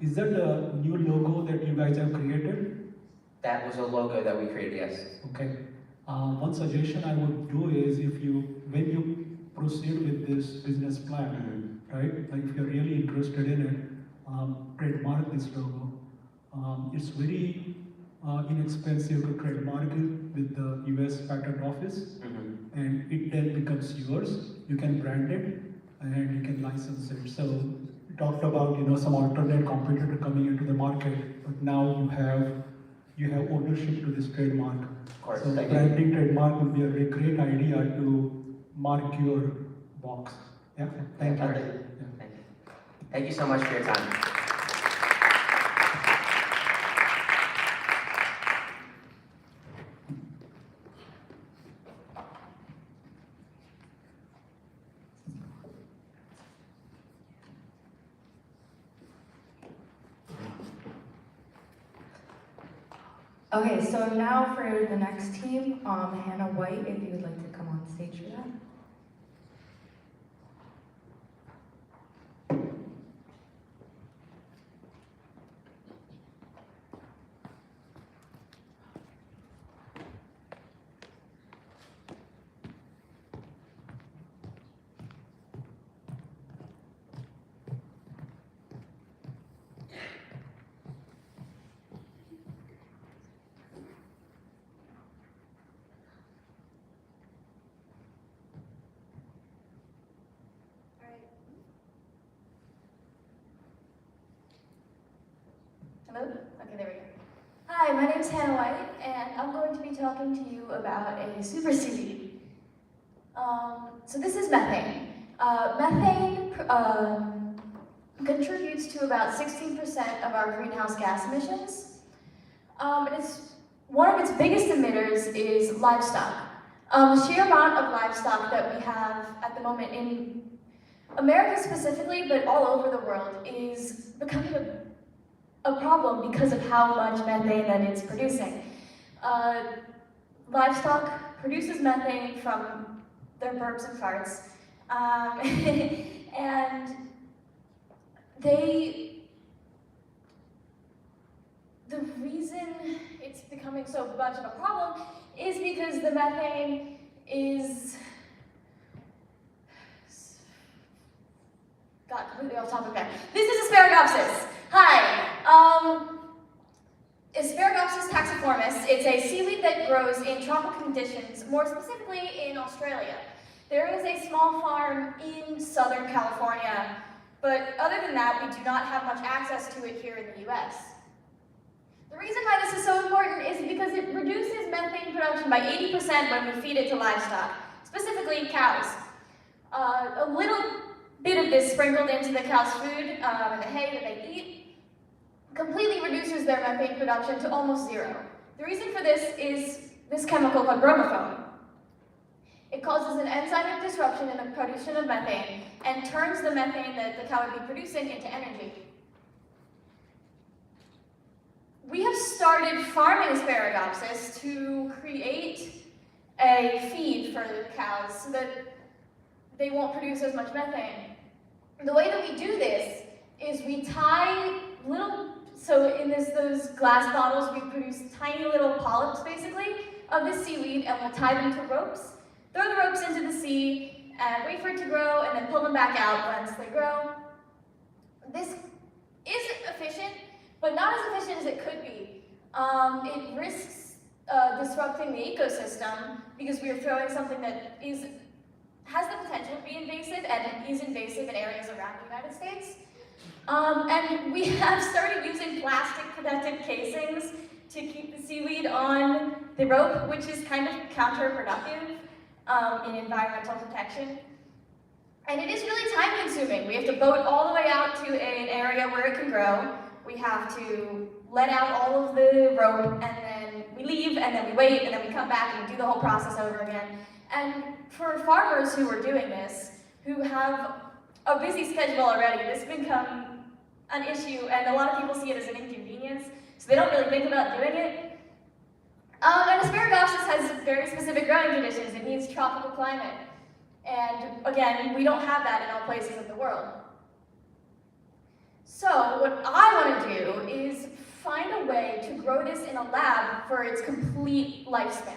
is that a new logo that you guys have created? That was a logo that we created, yes. Okay. One suggestion I would do is, when you proceed with this business plan, right? Like if you're really interested in it, trademark this logo. It's very inexpensive to trademark it with the US Patent Office, and it then becomes yours. You can brand it and you can license it. So we talked about some alternate competitor coming into the market, but now you have ownership to this trademark. Of course. So branding trademark would be a great idea to mark your box. Yeah. Thank you. Yeah. Thank you so much for your time. Okay, so now for the next team, Hannah White, if you would like to come on stage for that. Hello? Okay, there we go. Hi, my name is Hannah White, and I'm going to be talking to you about a super seed. So this is methane. Methane contributes to about 16% of our greenhouse gas emissions. One of its biggest emitters is livestock. The sheer amount of livestock that we have at the moment in America specifically, but all over the world, is becoming a problem because of how much methane that it's producing. Livestock produces methane from their burps and farts, and the reason it's becoming so much of a problem is because the methane is, got completely off topic there. This is Asparagopsis. Hi. Asparagopsis taxiformis. It's a seaweed that grows in tropical conditions, more specifically in Australia. There is a small farm in Southern California, but other than that, we do not have much access to it here in the US. The reason why this is so important is because it reduces methane production by 80% when we feed it to livestock, specifically cows. A little bit of this sprinkled into the cow's food and the hay that they eat completely reduces their methane production to almost zero. The reason for this is this chemical called bromophone. It causes an enzymatic disruption in the production of methane and turns the methane that the cow would be producing into energy. we have started farming Asparagopsis to create a feed for the cows so that they won't produce as much methane. The way that we do this is we tie so in those glass bottles, we produce tiny little polyps, basically, of this seaweed, and we'll tie them to ropes, throw the ropes into the sea, and wait for it to grow, and then pull them back out once they grow. This isn't efficient, but not as efficient as it could be. It risks disrupting the ecosystem because we are throwing something that has the potential to be invasive and is invasive in areas around the United States. And we have started using plastic protective casings to keep the seaweed on the rope, which is kind of counterproductive in environmental protection. And it is really time consuming. We have to boat all the way out to an area where it can grow. We have to let out all of the rope, and then we leave, and then we wait, and then we come back and we do the whole process over again. And for farmers who are doing this, who have a busy schedule already, this has become an issue, and a lot of people see it as an inconvenience, so they don't really think about doing it. And Asparagopsis has very specific growing conditions. It needs tropical climate. And again, we don't have that in all places of the world. So what I want to do is find a way to grow this in a lab for its complete lifespan.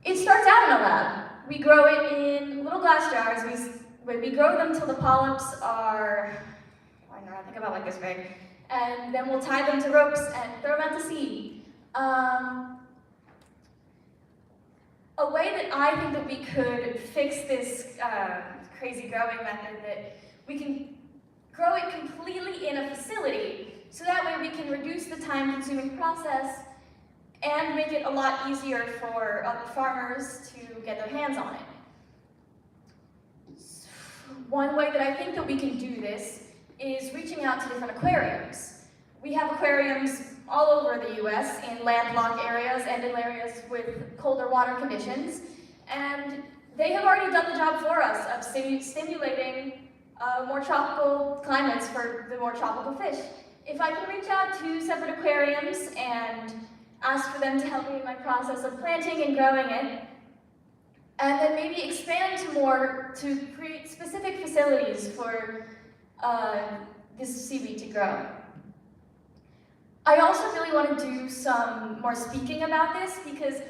It starts out in a lab. We grow it in little glass jars. We grow them till the polyps are, I don't know, I think about like this big. And then we'll tie them to ropes and throw them out to sea. A way that I think that we could fix this crazy growing method, that we can grow it completely in a facility, so that way we can reduce the time-consuming process and make it a lot easier for other farmers to get their hands on it. One way that I think that we can do this is reaching out to different aquariums. We have aquariums all over the US in landlocked areas and in areas with colder water conditions, and they have already done the job for us of stimulating more tropical climates for the more tropical fish. If I can reach out to separate aquariums and ask for them to help me in my process of planting and growing it, and then maybe expand to create specific facilities for this seaweed to grow. I also really want to do some more speaking about this, because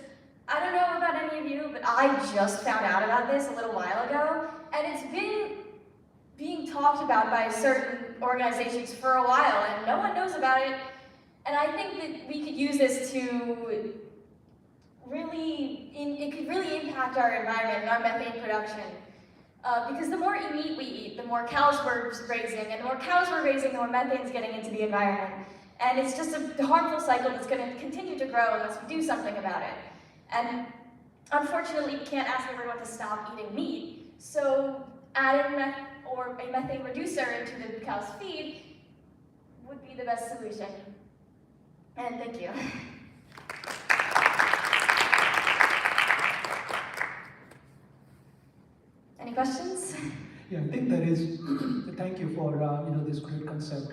I don't know about any of you, but I just found out about this a little while ago, and it's been being talked about by certain organizations for a while, and no one knows about it. And I think that we could use this to it could really impact our environment and our methane production. Because the more meat we eat, the more cows we're raising, and the more cows we're raising, the more methane's getting into the environment. And it's just a harmful cycle that's going to continue to grow unless we do something about it. And unfortunately, we can't ask everyone to stop eating meat. So adding a methane reducer into the cow's feed would be the best solution. And thank you. Any questions? Yeah, I think there is. Thank you for this great concept.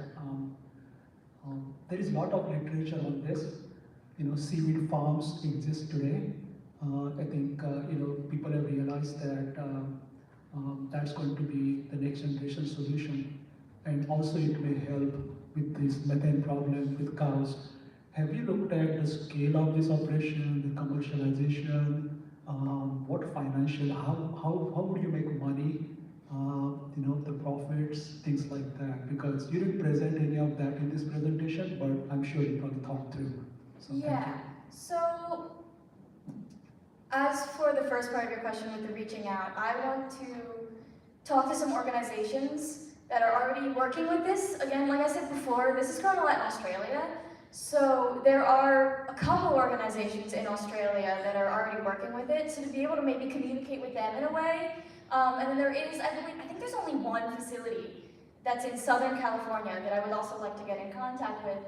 There is a lot of literature on this. Seaweed farms exist today. I think people have realized that that's going to be the next generation solution, and also it may help with this methane problem with cows. Have you looked at the scale of this operation, the commercialization? What financial? How would you make money? The profits, things like that. Because you didn't present any of that in this presentation, but I'm sure you probably thought through. So yeah. So, as for the first part of your question with the reaching out, I want to talk to some organizations that are already working with this. Again, like I said before, this is going a lot in Australia. So there are a couple organizations in Australia that are already working with it. So to be able to maybe communicate with them in a way. And then there is, I think there's only one facility that's in Southern California that I would also like to get in contact with.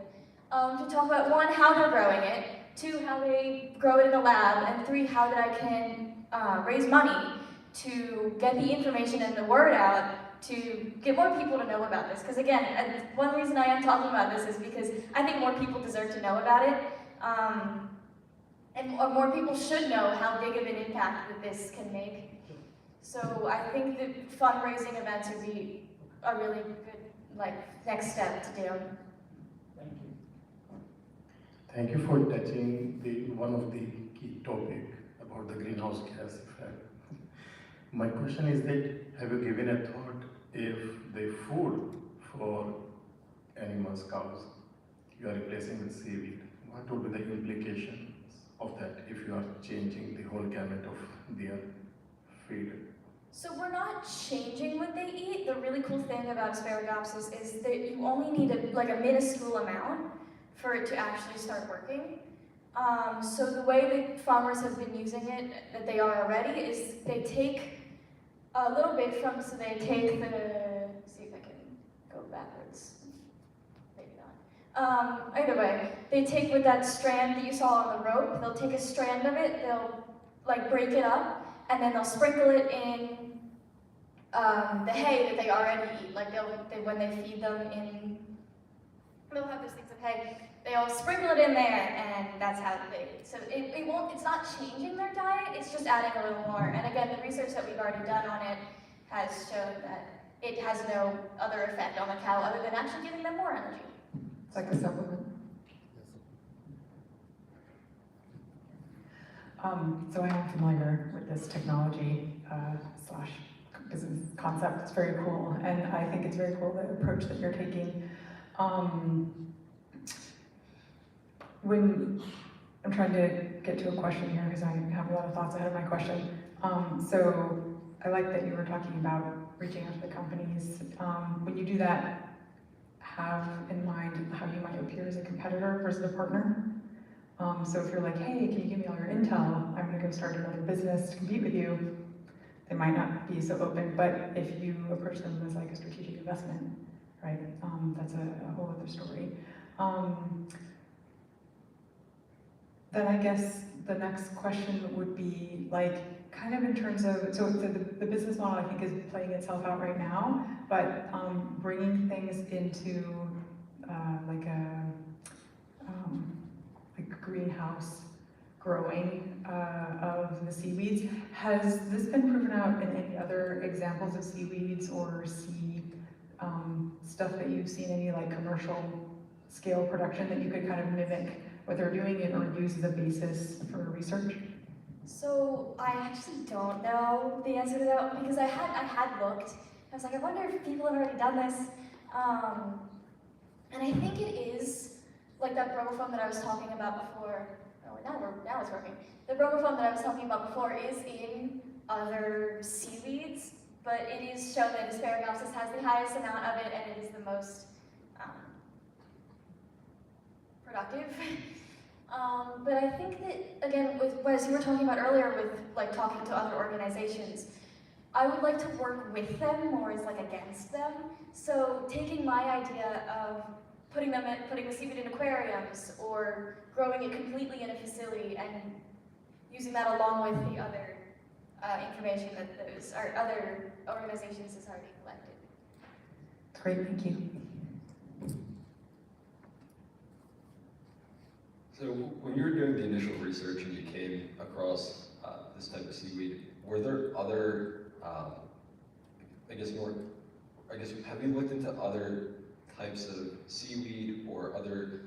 To talk about, one, how they're growing it, two, how they grow it in the lab, and three, how that I can raise money to get the information and the word out to get more people to know about this. Because again, one reason I am talking about this is because I think more people deserve to know about it. And more people should know how big of an impact that this can make. So I think that fundraising events would be a really good next step to do. Thank you. Thank you for touching one of the key topic about the greenhouse gas effect. My question is that, have you given a thought if the food for animals, cows, you are replacing with seaweed, what would be the implications of that if you are changing the whole gamut of their feed? So we're not changing what they eat. The really cool thing about Asparagopsis is that you only need a minuscule amount for it to actually start working. So the way that farmers have been using it, that they are already, is they take a little bit from, so they take see if I can go backwards, maybe not. Either way, they take with that strand that you saw on the rope, they'll take a strand of it, they'll break it up, and then they'll sprinkle it in the hay that they already eat. When they feed them in, they'll have those things of hay. They'll sprinkle it in there, and that's how they. So it won't. It's not changing their diet. It's just adding a little more. And again, the research that we've already done on it has shown that it has no other effect on the cow other than actually giving them more energy. It's like a supplement. So I am familiar with this technology slash business concept. It's very cool, and I think it's very cool the approach that you're taking. When I'm trying to get to a question here because I have a lot of thoughts ahead of my question. So I like that you were talking about reaching out to the companies. When you do that, have in mind how you might appear as a competitor versus a partner. So if you're like, hey, can you give me all your intel? I'm gonna go start another business to compete with you. They might not be so open, but if you approach them as like a strategic investment, right? That's a whole other story. Then I guess the next question would be like, kind of in terms of, so the business model I think is playing itself out right now, but bringing things into like greenhouse growing of the seaweeds. Has this been proven out in any other examples of seaweeds or sea stuff that you've seen, any like commercial scale production that you could kind of mimic what they're doing it or use as a basis for research? So I actually don't know the answer to that because I had looked. I was like, I wonder if people have already done this. And I think it is like that bromofoam that I was talking about before. Oh, now it's working. The bromofoam that I was talking about before is in other seaweeds, but it is shown that Asparagopsis has the highest amount of it and it is the most productive. But I think that, again, as you were talking about earlier with like talking to other organizations, I would like to work with them more as like against them. So taking my idea of putting the seaweed in aquariums or growing it completely in a facility and using that along with the other information that those other organizations has already collected. Great, thank you. So when you were doing the initial research and you came across this type of seaweed, were there other, have you looked into other types of seaweed or other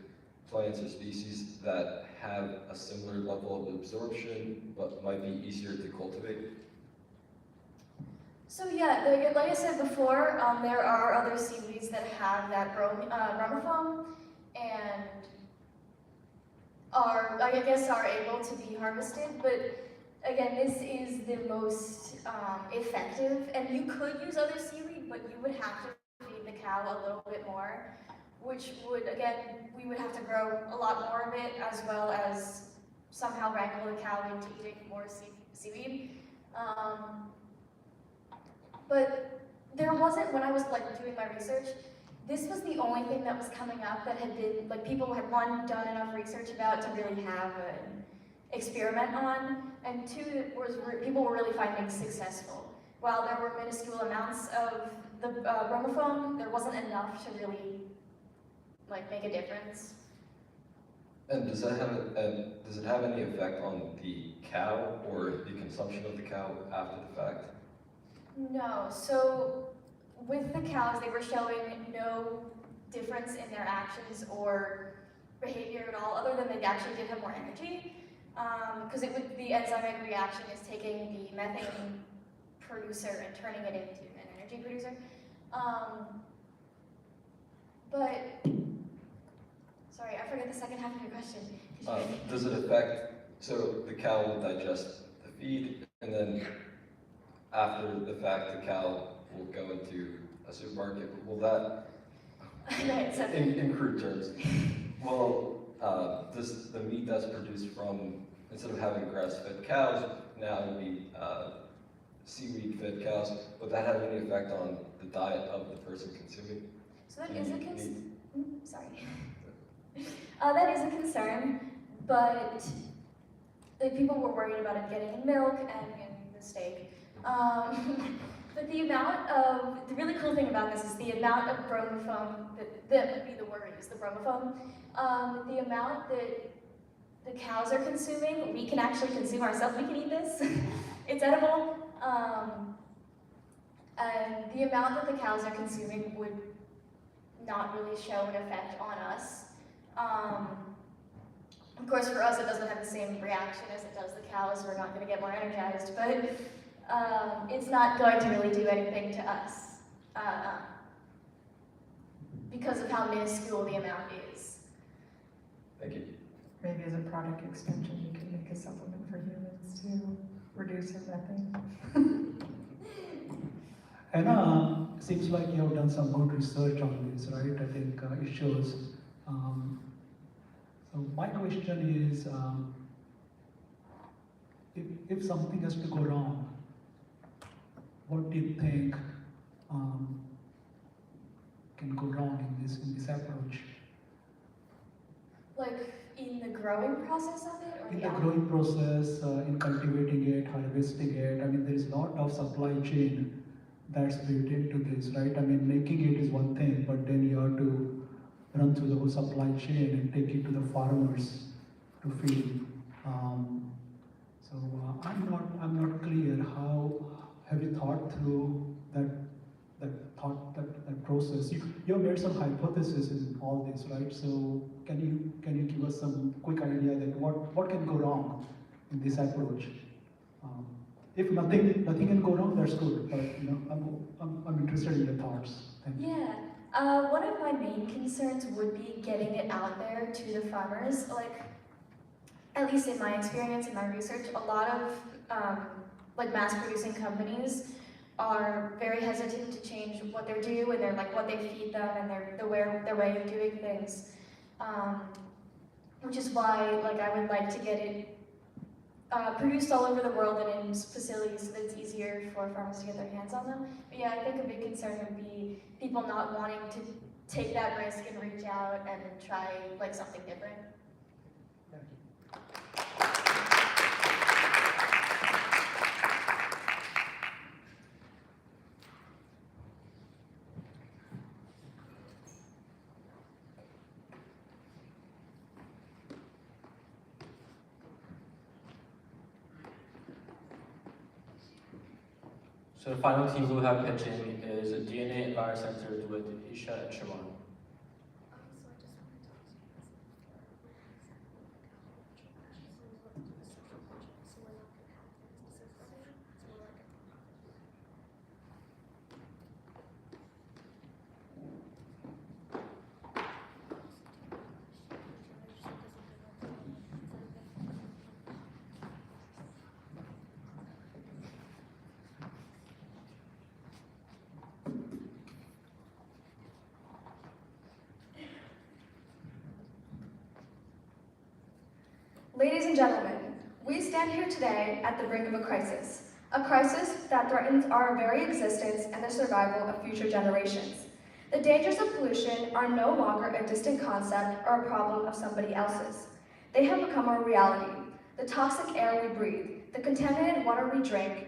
plants or species that have a similar level of absorption but might be easier to cultivate? So yeah, like I said before, there are other seaweeds that have that bromofoam and are able to be harvested, but again, this is the most effective, and you could use other seaweed, but you would have to feed the cow a little bit more, which would, again, we would have to grow a lot more of it, as well as somehow wrangle the cow into eating more seaweed. But there wasn't, when I was doing my research, this was the only thing that was coming up that had been, people had one, done enough research about to really have an experiment on, and two, people were really finding successful. While there were minuscule amounts of the bromofoam, there wasn't enough to really like make a difference. And does it have any effect on the cow or the consumption of the cow after the fact? No, so with the cows, they were showing no difference in their actions or behavior at all, other than they actually did have more energy. Because the enzymatic reaction is taking the methane producer and turning it into an energy producer. But, sorry, I forget the second half of your question. Does it affect, so the cow will digest the feed, and then after the fact, the cow will go into a supermarket. Will that, right, so in crude terms, does the meat that's produced from, instead of having grass-fed cows, now it'll be seaweed-fed cows, would that have any effect on the diet of the person consuming? So that is a that is a concern, but like, people were worried about it getting in milk and in the steak. But the really cool thing about this is the amount of bromofoam, that would be the word, is the bromofoam. The amount that the cows are consuming, we can actually consume ourselves. We can eat this. It's edible. And the amount that the cows are consuming would not really show an effect on us. Of course, for us, it doesn't have the same reaction as it does the cows. We're not going to get more energized, but it's not going to really do anything to us because of how minuscule the amount is. Thank you. Maybe as a product extension, you can make a supplement for humans to reduce their methane. And seems like you have done some good research on this, right? I think it shows. So my question is, if something has to go wrong, what do you think can go wrong in this approach? Like in the growing process of it, or In the growing process, in cultivating it, harvesting it, I mean, there is a lot of supply chain that's built into this, right? I mean, making it is one thing, but then you have to run through the whole supply chain and take it to the farmers to feed. So I'm not clear. How have you thought through that process? You have made some hypotheses in all this, right? So can you give us some quick idea that what can go wrong in this approach? If nothing can go wrong, that's good. But you know, I'm interested in your thoughts. Thank you. Yeah, one of my main concerns would be getting it out there to the farmers. Like, at least in my experience, in my research, a lot of like mass-producing companies are very hesitant to change what they do and what they feed them and their way of doing things. Which is why I would like to get it produced all over the world and in facilities so that it's easier for farmers to get their hands on them. But yeah, I think a big concern would be people not wanting to take that risk and reach out and try something different. So the final team we'll have pitching is DNA Envirocentered with Isha and Shimon. Ladies and gentlemen, we stand here today at the brink of a crisis that threatens our very existence and the survival of future generations. The dangers of pollution are no longer a distant concept or a problem of somebody else's. They have become our reality. The toxic air we breathe, the contaminated water we drink,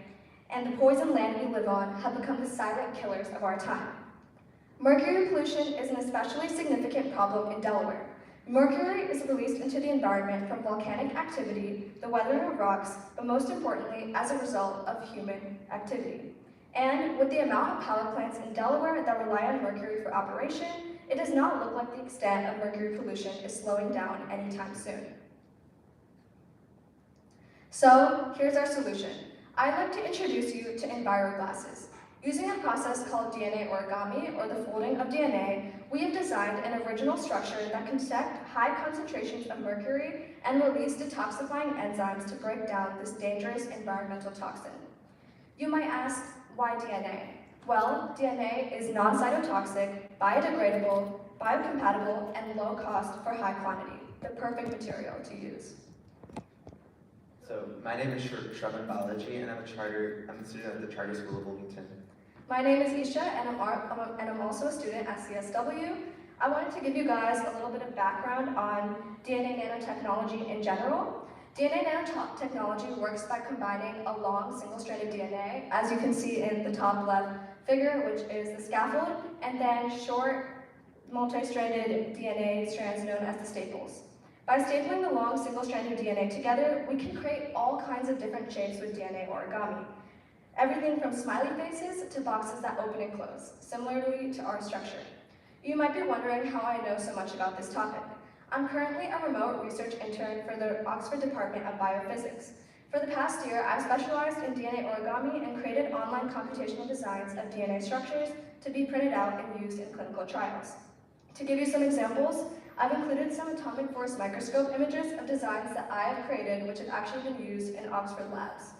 and the poison land we live on have become the silent killers of our time. Mercury pollution is an especially significant problem in Delaware. Mercury is released into the environment from volcanic activity, the weathering of rocks, but most importantly, as a result of human activity. And with the amount of power plants in Delaware that rely on mercury for operation, it does not look like the extent of mercury pollution is slowing down anytime soon. So here's our solution. I'd like to introduce you to EnviroGlasses. Using a process called DNA origami, or the folding of DNA, we have designed an original structure that can detect high concentrations of mercury and release detoxifying enzymes to break down this dangerous environmental toxin. You might ask, why DNA? Well, DNA is non-cytotoxic, biodegradable, biocompatible, and low cost for high quantity, the perfect material to use. So my name is Shravan Balaji, and I'm a student at the Charter School of Wilmington. My name is Isha, and I'm also a student at CSW. I wanted to give you guys a little bit of background on DNA nanotechnology in general. DNA nanotechnology works by combining a long single-stranded DNA, as you can see in the top left figure, which is the scaffold, and then short multi-stranded DNA strands known as the staples. By stapling the long single-stranded DNA together, we can create all kinds of different shapes with DNA origami. Everything from smiley faces to boxes that open and close, similarly to our structure. You might be wondering how I know so much about this topic. I'm currently a remote research intern for the Oxford Department of Biophysics. For the past year, I've specialized in DNA origami and created online computational designs of DNA structures to be printed out and used in clinical trials. To give you some examples, I've included some atomic force microscope images of designs that I have created, which have actually been used in Oxford labs.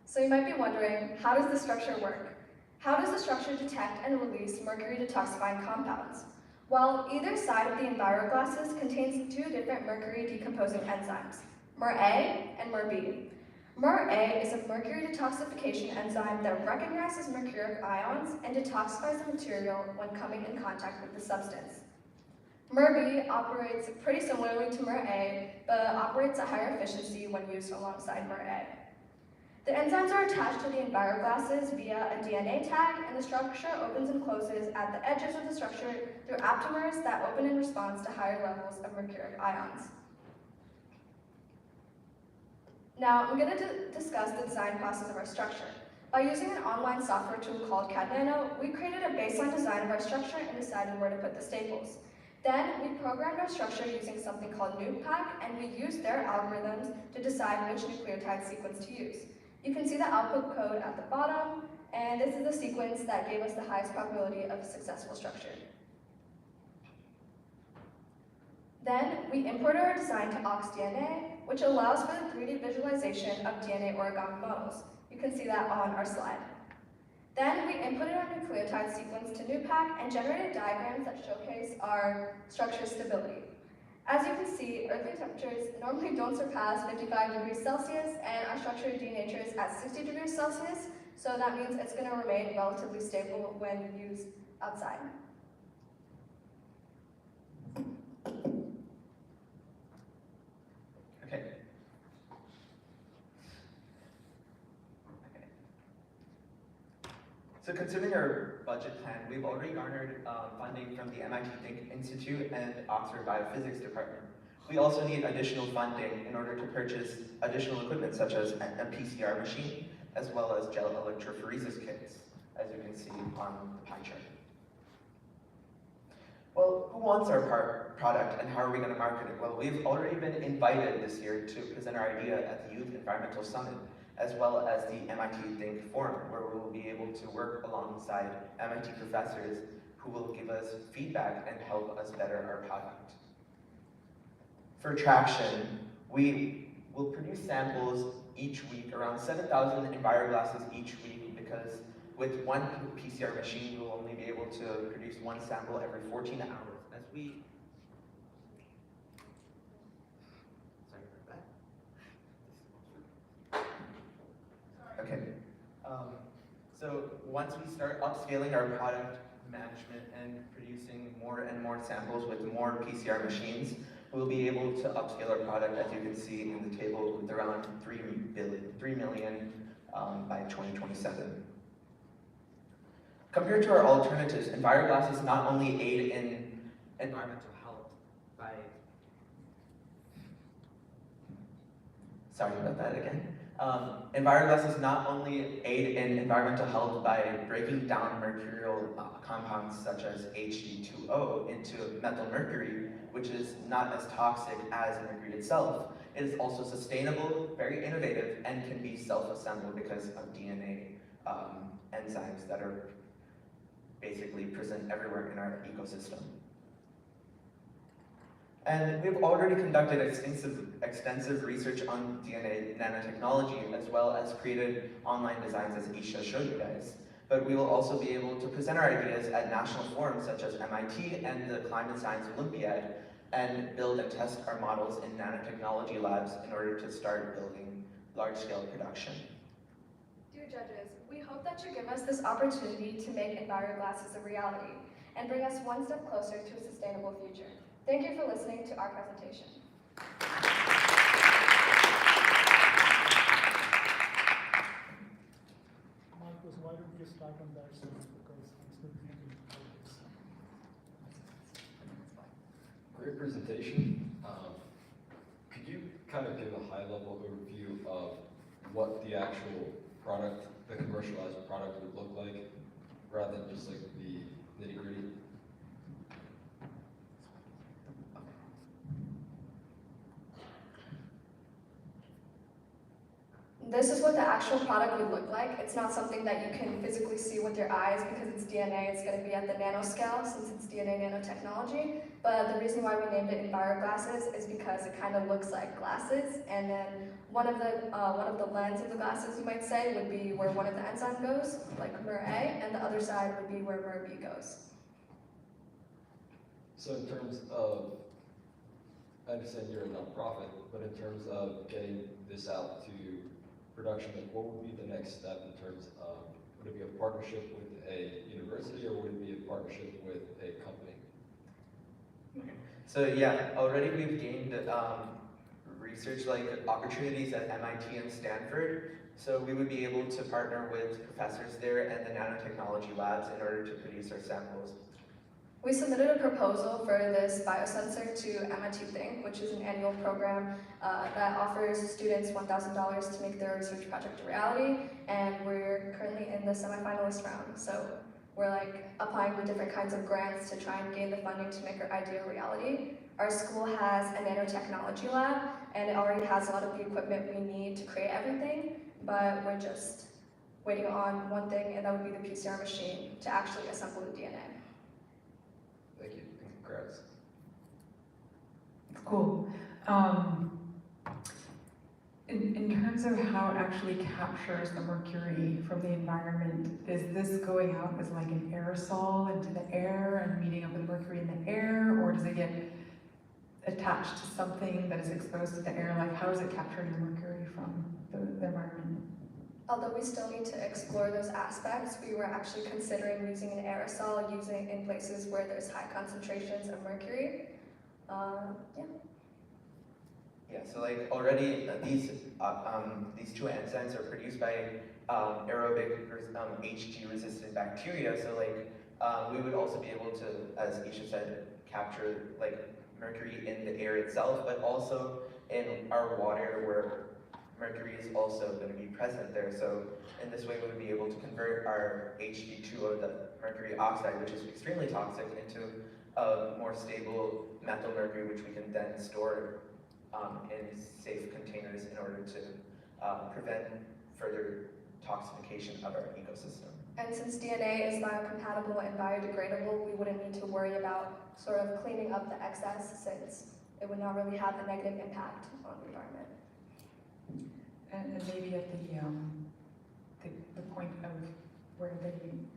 So you might be wondering, how does the structure work? How does the structure detect and release mercury detoxifying compounds? Well, either side of the EnviroGlasses contains two different mercury decomposing enzymes, MER-A and MER-B. MER-A is a mercury detoxification enzyme that recognizes mercuric ions and detoxifies the material when coming in contact with the substance. MER-B operates pretty similarly to MER-A, but operates at higher efficiency when used alongside MER-A. The enzymes are attached to the EnviroGlasses via a DNA tag, and the structure opens and closes at the edges of the structure through aptamers that open in response to higher levels of mercuric ions. Now, I'm going to discuss the design process of our structure. By using an online software tool called CAD Nano, we created a baseline design of our structure and decided where to put the staples. Then, we programmed our structure using something called NucPack, and we used their algorithms to decide which nucleotide sequence to use. You can see the output code at the bottom, and this is the sequence that gave us the highest probability of successful structure. Then, we imported our design to OxDNA, which allows for the 3D visualization of DNA origami models. You can see that on our slide. Then, we inputted our nucleotide sequence to NuPack and generated diagrams that showcase our structure stability. As you can see, earthly temperatures normally don't surpass 55 degrees Celsius, and our structure denatures at 60 degrees Celsius, so that means it's going to remain relatively stable when used outside. Okay. So considering our budget plan, we've already garnered funding from the MIT Think Institute and Oxford Biophysics Department. We also need additional funding in order to purchase additional equipment such as a PCR machine, as well as gel electrophoresis kits, as you can see on the pie chart. Well, who wants our product and how are we going to market it? Well, we've already been invited this year to present our idea at the Youth Environmental Summit, as well as the MIT Think Forum, where we will be able to work alongside MIT professors who will give us feedback and help us better our product. For traction, we will produce samples each week, around 7,000 EnviroGlasses each week, because with one PCR machine, we'll only be able to produce one sample every 14 hours. As we Okay. So once we start upscaling our product management and producing more and more samples with more PCR machines, we'll be able to upscale our product, as you can see in the table, with around 3 million by 2027. Compared to our alternatives, EnviroGlasses not only aid in environmental health by... Sorry about that again. EnviroGlasses not only aid in environmental health by breaking down mercurial compounds such as HD2O into methylmercury, which is not as toxic as mercury itself. It is also sustainable, very innovative, and can be self-assembled because of DNA enzymes that are basically present everywhere in our ecosystem. And we've already conducted extensive research on DNA nanotechnology, as well as created online designs, as Isha showed you guys. But we will also be able to present our ideas at national forums such as MIT and the Climate Science Olympiad, and build and test our models in nanotechnology labs in order to start building large-scale production. Dear judges, we hope that you give us this opportunity to make EnviroGlasses a reality and bring us one step closer to a sustainable future. Thank you for listening to our presentation. Marcus, why don't you start on that side, because I'm still thinking about this. Great presentation. Could you kind of give a high-level overview of what the actual product, the commercialized product would look like, rather than just like the nitty-gritty? This is what the actual product would look like. It's not something that you can physically see with your eyes because it's DNA. It's going to be at the nanoscale since it's DNA nanotechnology. But the reason why we named it EnviroGlasses is because it kind of looks like glasses. And then one of the lens of the glasses, you might say, would be where one of the enzyme goes, like MER A, and the other side would be where MER B goes. So in terms of, I understand you're a nonprofit, but in terms of getting this out to production, like what would be the next step in terms of, would it be a partnership with a university or would it be a partnership with a company? So yeah, already we've gained research like opportunities at MIT and Stanford. So we would be able to partner with professors there and the nanotechnology labs in order to produce our samples. We submitted a proposal for this biosensor to MIT Think, which is an annual program that offers students $1,000 to make their research project a reality, and we're currently in the semifinalist round. So we're like applying for different kinds of grants to try and gain the funding to make our idea a reality. Our school has a nanotechnology lab, and it already has a lot of the equipment we need to create everything, but we're just waiting on one thing, and that would be the PCR machine to actually assemble the DNA. Thank you, and congrats. Cool. In terms of how it actually captures the mercury from the environment, is this going out as like an aerosol into the air and meeting up with mercury in the air, or does it get attached to something that is exposed to the air? Like, how is it capturing the mercury from the environment? Although we still need to explore those aspects, we were actually considering using an aerosol, using it in places where there's high concentrations of mercury. Yeah. Yeah, so like already these two enzymes are produced by aerobic Hg-resistant bacteria. So like we would also be able to, as Isha said, capture like mercury in the air itself, but also in our water where mercury is also going to be present there. So in this way we would be able to convert our Hg2O, the mercury oxide, which is extremely toxic, into a more stable methyl mercury, which we can then store in safe containers in order to prevent further toxification of our ecosystem. And since DNA is biocompatible and biodegradable, we wouldn't need to worry about sort of cleaning up the excess, since it would not really have a negative impact on the environment. And maybe at the point of where the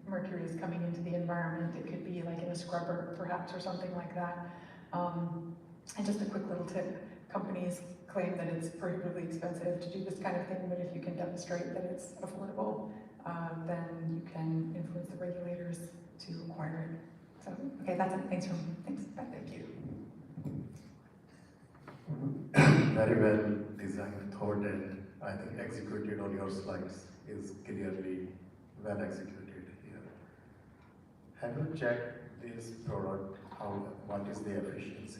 mercury is coming into the environment, it could be like in a scrubber perhaps or something like that. And just a quick little tip, companies claim that it's prohibitively expensive to do this kind of thing, but if you can demonstrate that it's affordable, then you can influence the regulators to acquire it. So, okay, that's it. Thanks. Bye. Thank you. very well designed, thought, and I think executed on your slides is clearly well executed here. Have you checked this product? What is the efficiency?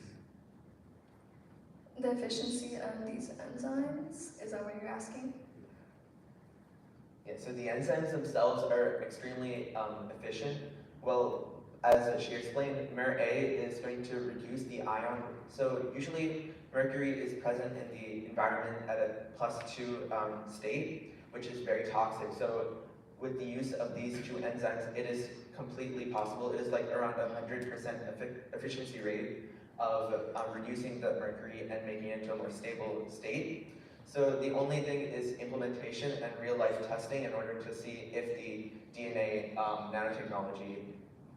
The efficiency of these enzymes, is that what you're asking? Yeah, so the enzymes themselves are extremely efficient. Well, as she explained, MER-A is going to reduce the ion. So usually mercury is present in the environment at a +2 state, which is very toxic. So with the use of these two enzymes, it is completely possible. It is like around 100% efficiency rate of reducing the mercury and making it into a more stable state. So the only thing is implementation and real-life testing in order to see if the DNA nanotechnology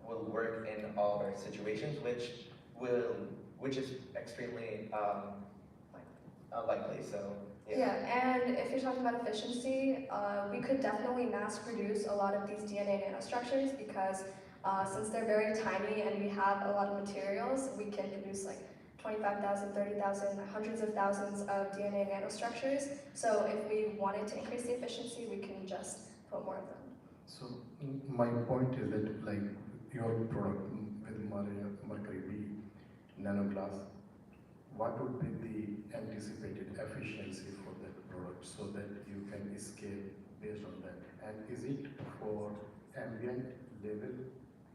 will work in all of our situations, which is extremely likely. So Yeah, and if you're talking about efficiency, we could definitely mass produce a lot of these DNA nanostructures because since they're very tiny and we have a lot of materials, we can produce like 25,000, 30,000, hundreds of thousands of DNA nanostructures. So if we wanted to increase the efficiency, we can just put more of them. So my point is that like your product with mercury B nanoglass, what would be the anticipated efficiency for that product so that you can scale based on that? And is it for ambient level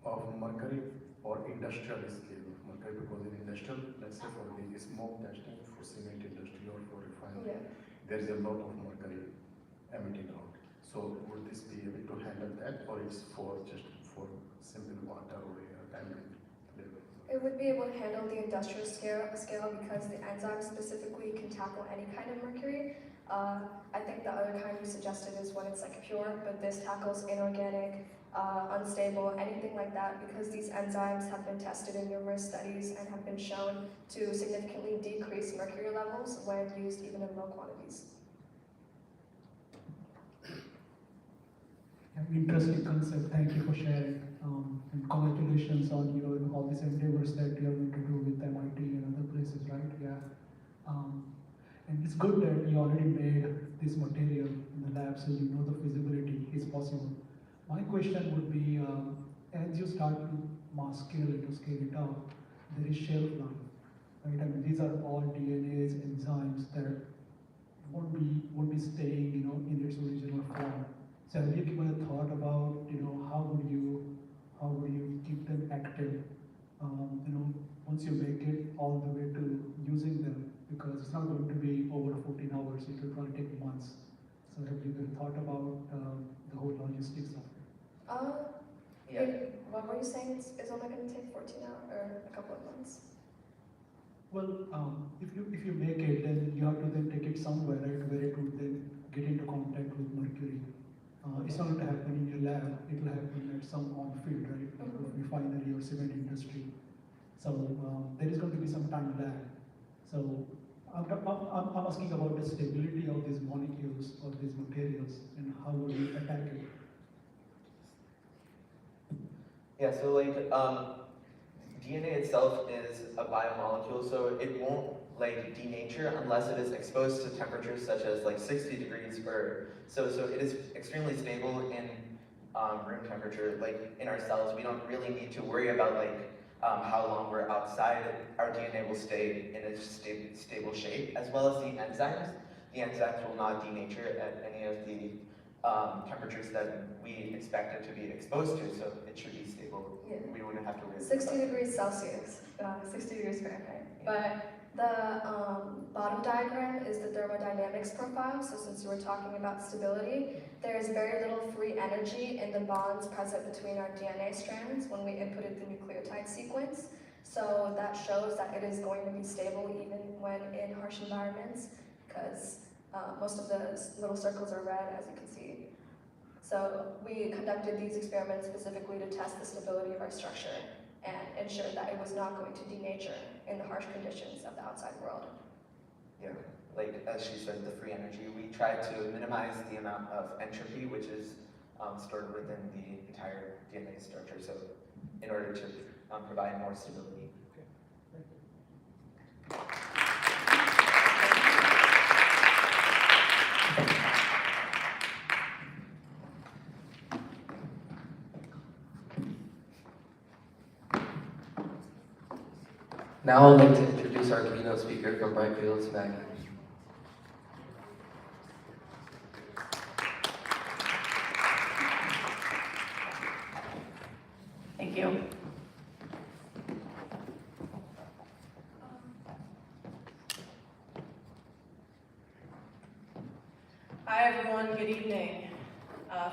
of mercury or industrial scale of mercury? Because in industrial, let's say for the smoke testing for cement industry or for refinery, there is a lot of mercury emitting out. So would this be able to handle that, or it's for just for simple water or ambient level? It would be able to handle the industrial scale because the enzyme specifically can tackle any kind of mercury. I think the other kind you suggested is when it's like pure, but this tackles inorganic, unstable, anything like that, because these enzymes have been tested in numerous studies and have been shown to significantly decrease mercury levels when used even in low quantities. Interesting concept. Thank you for sharing. And congratulations on all these endeavors that you're going to do with MIT and other places, right? Yeah. And it's good that you already made this material in the lab, so you know the feasibility is possible. My question would be, as you start to mass scale it, to scale it up, there is shelf life, right? I mean, these are all DNAs, enzymes that won't be staying, in its original form. So have you given a thought about, how would you keep them active, once you make it all the way to using them, because it's not going to be over 14 hours, it will probably take months. So have you given thought about the whole logistics of it? What were you saying is only going to take 14 hours or a couple of months? Well, if you make it, then you have to then take it somewhere, right, where it would then get into contact with mercury. It's not going to happen in your lab, it will happen at some on-field, right, like refinery or cement industry. So there is going to be some time lag. So I'm asking about the stability of these molecules or these materials and how would you attack it? Yeah, so like DNA itself is a biomolecule, so it won't like denature unless it is exposed to temperatures such as like 60 degrees or so it is extremely stable in room temperature. Like in our cells, we don't really need to worry about like how long we're outside. Our DNA will stay in a stable shape, as well as the enzymes. The enzymes will not denature at any of the temperatures that we expect it to be exposed to, so it should be stable. Yeah. We wouldn't have to worry. 60 degrees Celsius, 60 degrees Fahrenheit. But the bottom diagram is the thermodynamics profile. So since you were talking about stability, there is very little free energy in the bonds present between our DNA strands when we inputted the nucleotide sequence. So that shows that it is going to be stable even when in harsh environments, because most of the little circles are red, as you can see. So we conducted these experiments specifically to test the stability of our structure and ensure that it was not going to denature in the harsh conditions of the outside world. Yeah, like as she said, the free energy, we tried to minimize the amount of entropy which is stored within the entire DNA structure, so in order to provide more stability. Okay. Now I'd like to introduce our keynote speaker from Brightfields, Maggie. Thank you. Hi everyone, good evening.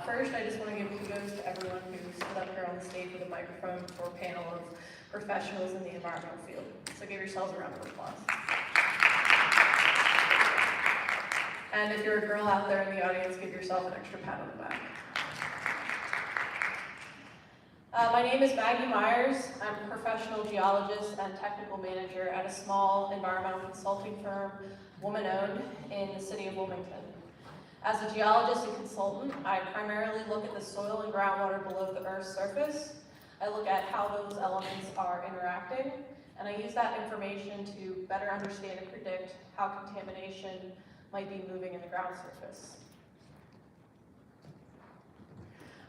First, I just want to give kudos to everyone who stood up here on the stage with a microphone for a panel of professionals in the environmental field. So give yourselves a round of applause. And if you're a girl out there in the audience, give yourself an extra pat on the back. My name is Maggie Myers. I'm a professional geologist and technical manager at a small environmental consulting firm, woman-owned, in the city of Wilmington. As a geologist and consultant, I primarily look at the soil and groundwater below the Earth's surface. I look at how those elements are interacting, and I use that information to better understand and predict how contamination might be moving in the ground surface.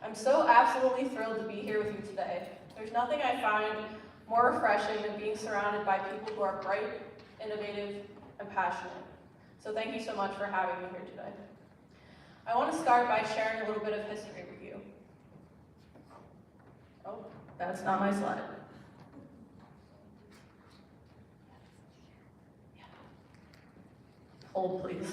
I'm so absolutely thrilled to be here with you today. There's nothing I find more refreshing than being surrounded by people who are bright, innovative, and passionate. So thank you so much for having me here today. I want to start by sharing a little bit of history with you. Oh, that's not my slide. Hold, please.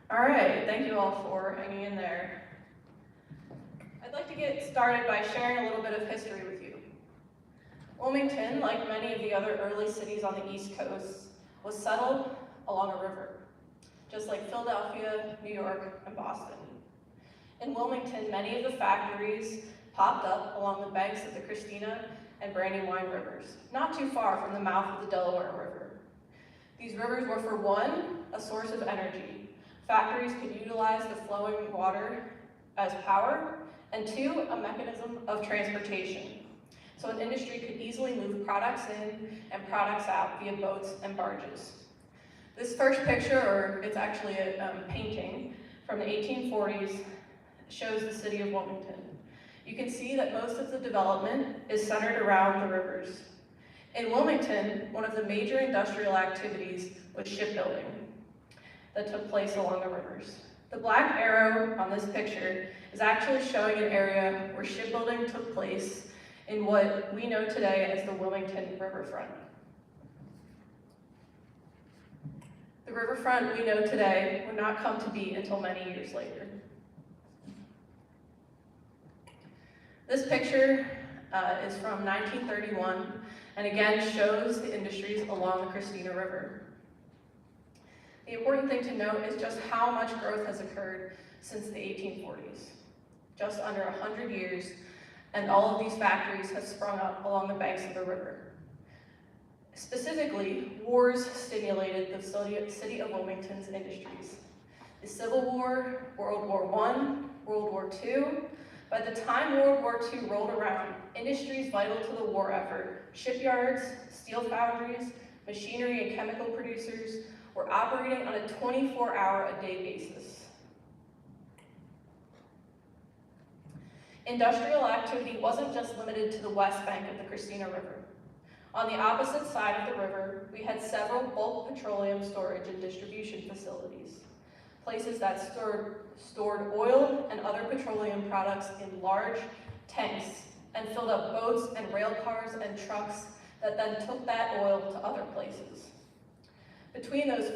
All right, thank you all for hanging in there. I'd like to get started by sharing a little bit of history with you. Wilmington, like many of the other early cities on the East Coast, was settled along a river, just like Philadelphia, New York, and Boston. In Wilmington, many of the factories popped up along the banks of the Christina and Brandywine rivers, not too far from the mouth of the Delaware River. These rivers were, for one, a source of energy. Factories could utilize the flowing water as power, and two, a mechanism of transportation. So an industry could easily move products in and products out via boats and barges. This first picture, or it's actually a painting from the 1840s, shows the city of Wilmington. You can see that most of the development is centered around the rivers. In Wilmington, one of the major industrial activities was shipbuilding that took place along the rivers. The black arrow on this picture is actually showing an area where shipbuilding took place in what we know today as the Wilmington Riverfront. The riverfront we know today would not come to be until many years later. This picture is from 1931, and again shows the industries along the Christina River. The important thing to note is just how much growth has occurred since the 1840s. Just under 100 years, and all of these factories have sprung up along the banks of the river. Specifically, wars stimulated the city of Wilmington's industries. The Civil War, World War I, World War II. By the time World War II rolled around, industries vital to the war effort, shipyards, steel foundries, machinery and chemical producers, were operating on a 24-hour-a-day basis. Industrial activity wasn't just limited to the west bank of the Christina River. On the opposite side of the river, we had several bulk petroleum storage and distribution facilities, places that stored oil and other petroleum products in large tanks and filled up boats and rail cars and trucks that then took that oil to other places. Between those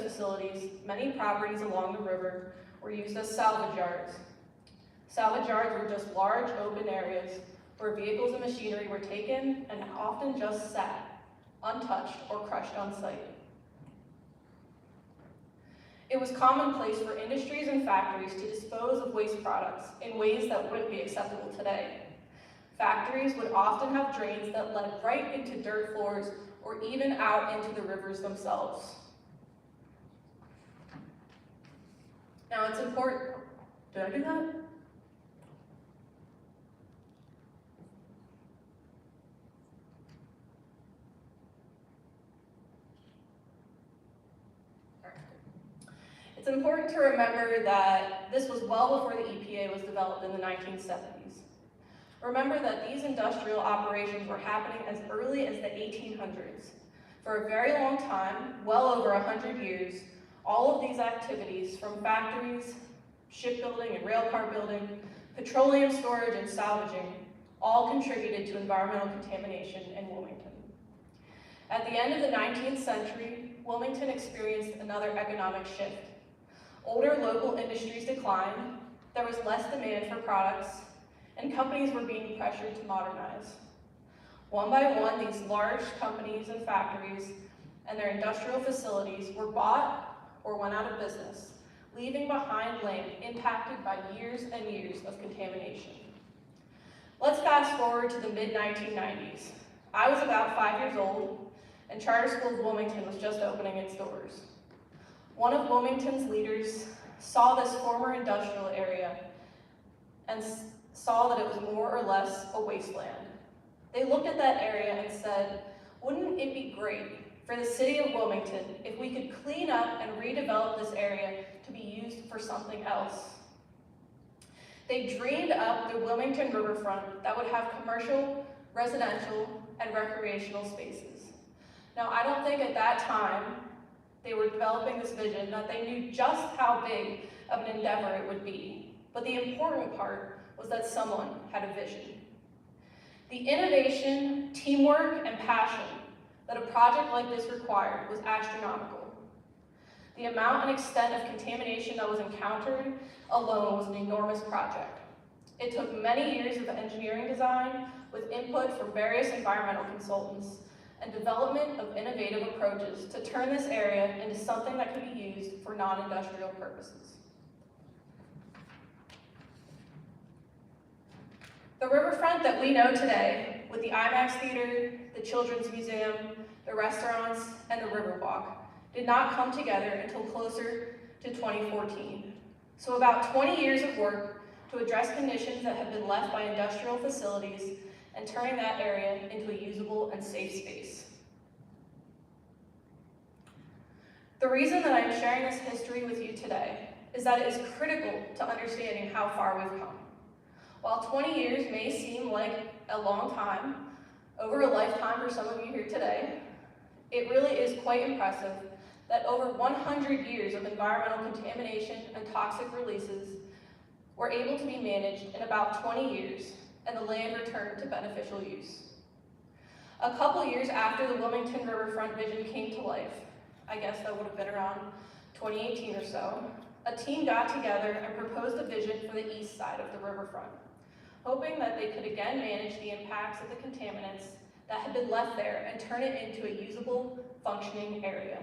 facilities, many properties along the river were used as salvage yards. Salvage yards were just large open areas where vehicles and machinery were taken and often just sat, untouched or crushed on site. It was commonplace for industries and factories to dispose of waste products in ways that wouldn't be acceptable today. Factories would often have drains that led right into dirt floors or even out into the rivers themselves. Now it's important, did I do that? It's important to remember that this was well before the EPA was developed in the 1970s. Remember that these industrial operations were happening as early as the 1800s. For a very long time, well over 100 years, all of these activities, from factories, shipbuilding and railcar building, petroleum storage and salvaging, all contributed to environmental contamination in Wilmington. At the end of the 19th century, Wilmington experienced another economic shift. Older local industries declined, there was less demand for products, and companies were being pressured to modernize. One by one, these large companies and factories and their industrial facilities were bought or went out of business, leaving behind land impacted by years and years of contamination. Let's fast forward to the mid-1990s. I was about 5 years old, and Charter School of Wilmington was just opening its doors. One of Wilmington's leaders saw this former industrial area and saw that it was more or less a wasteland. They looked at that area and said, wouldn't it be great for the city of Wilmington if we could clean up and redevelop this area to be used for something else? They dreamed up the Wilmington riverfront that would have commercial, residential, and recreational spaces. Now, I don't think at that time they were developing this vision that they knew just how big of an endeavor it would be. But the important part was that someone had a vision. The innovation, teamwork, and passion that a project like this required was astronomical. The amount and extent of contamination that was encountered alone was an enormous project. It took many years of engineering design with input from various environmental consultants and development of innovative approaches to turn this area into something that could be used for non-industrial purposes. The riverfront that we know today, with the IMAX Theater, the Children's Museum, the restaurants, and the Riverwalk, did not come together until closer to 2014. So about 20 years of work to address conditions that have been left by industrial facilities and turning that area into a usable and safe space. The reason that I'm sharing this history with you today is that it is critical to understanding how far we've come. While 20 years may seem like a long time, over a lifetime for some of you here today, it really is quite impressive that over 100 years of environmental contamination and toxic releases were able to be managed in about 20 years, and the land returned to beneficial use. A couple years after the Wilmington Riverfront vision came to life, I guess that would have been around 2018 or so, a team got together and proposed a vision for the east side of the riverfront, hoping that they could again manage the impacts of the contaminants that had been left there and turn it into a usable, functioning area.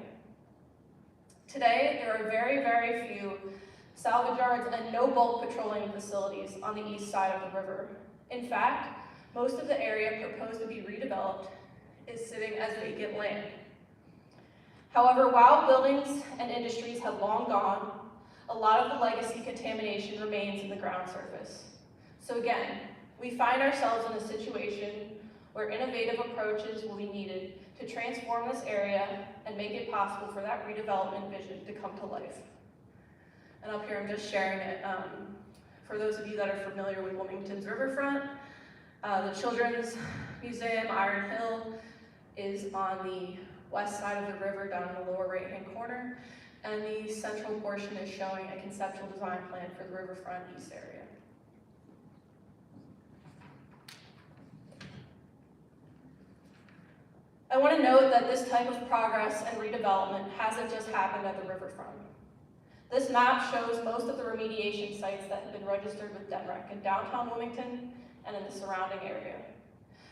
Today, there are very, very few salvage yards and no bulk petroleum facilities on the east side of the river. In fact, most of the area proposed to be redeveloped is sitting as vacant land. However, while buildings and industries have long gone, a lot of the legacy contamination remains in the ground surface. So again, we find ourselves in a situation where innovative approaches will be needed to transform this area and make it possible for that redevelopment vision to come to life. And up here, I'm just sharing it. For those of you that are familiar with Wilmington's riverfront, The Children's Museum, Iron Hill, is on the west side of the river down in the lower right-hand corner, and the central portion is showing a conceptual design plan for the riverfront east area. I want to note that this type of progress and redevelopment hasn't just happened at the riverfront. This map shows most of the remediation sites that have been registered with DENREC in downtown Wilmington and in the surrounding area.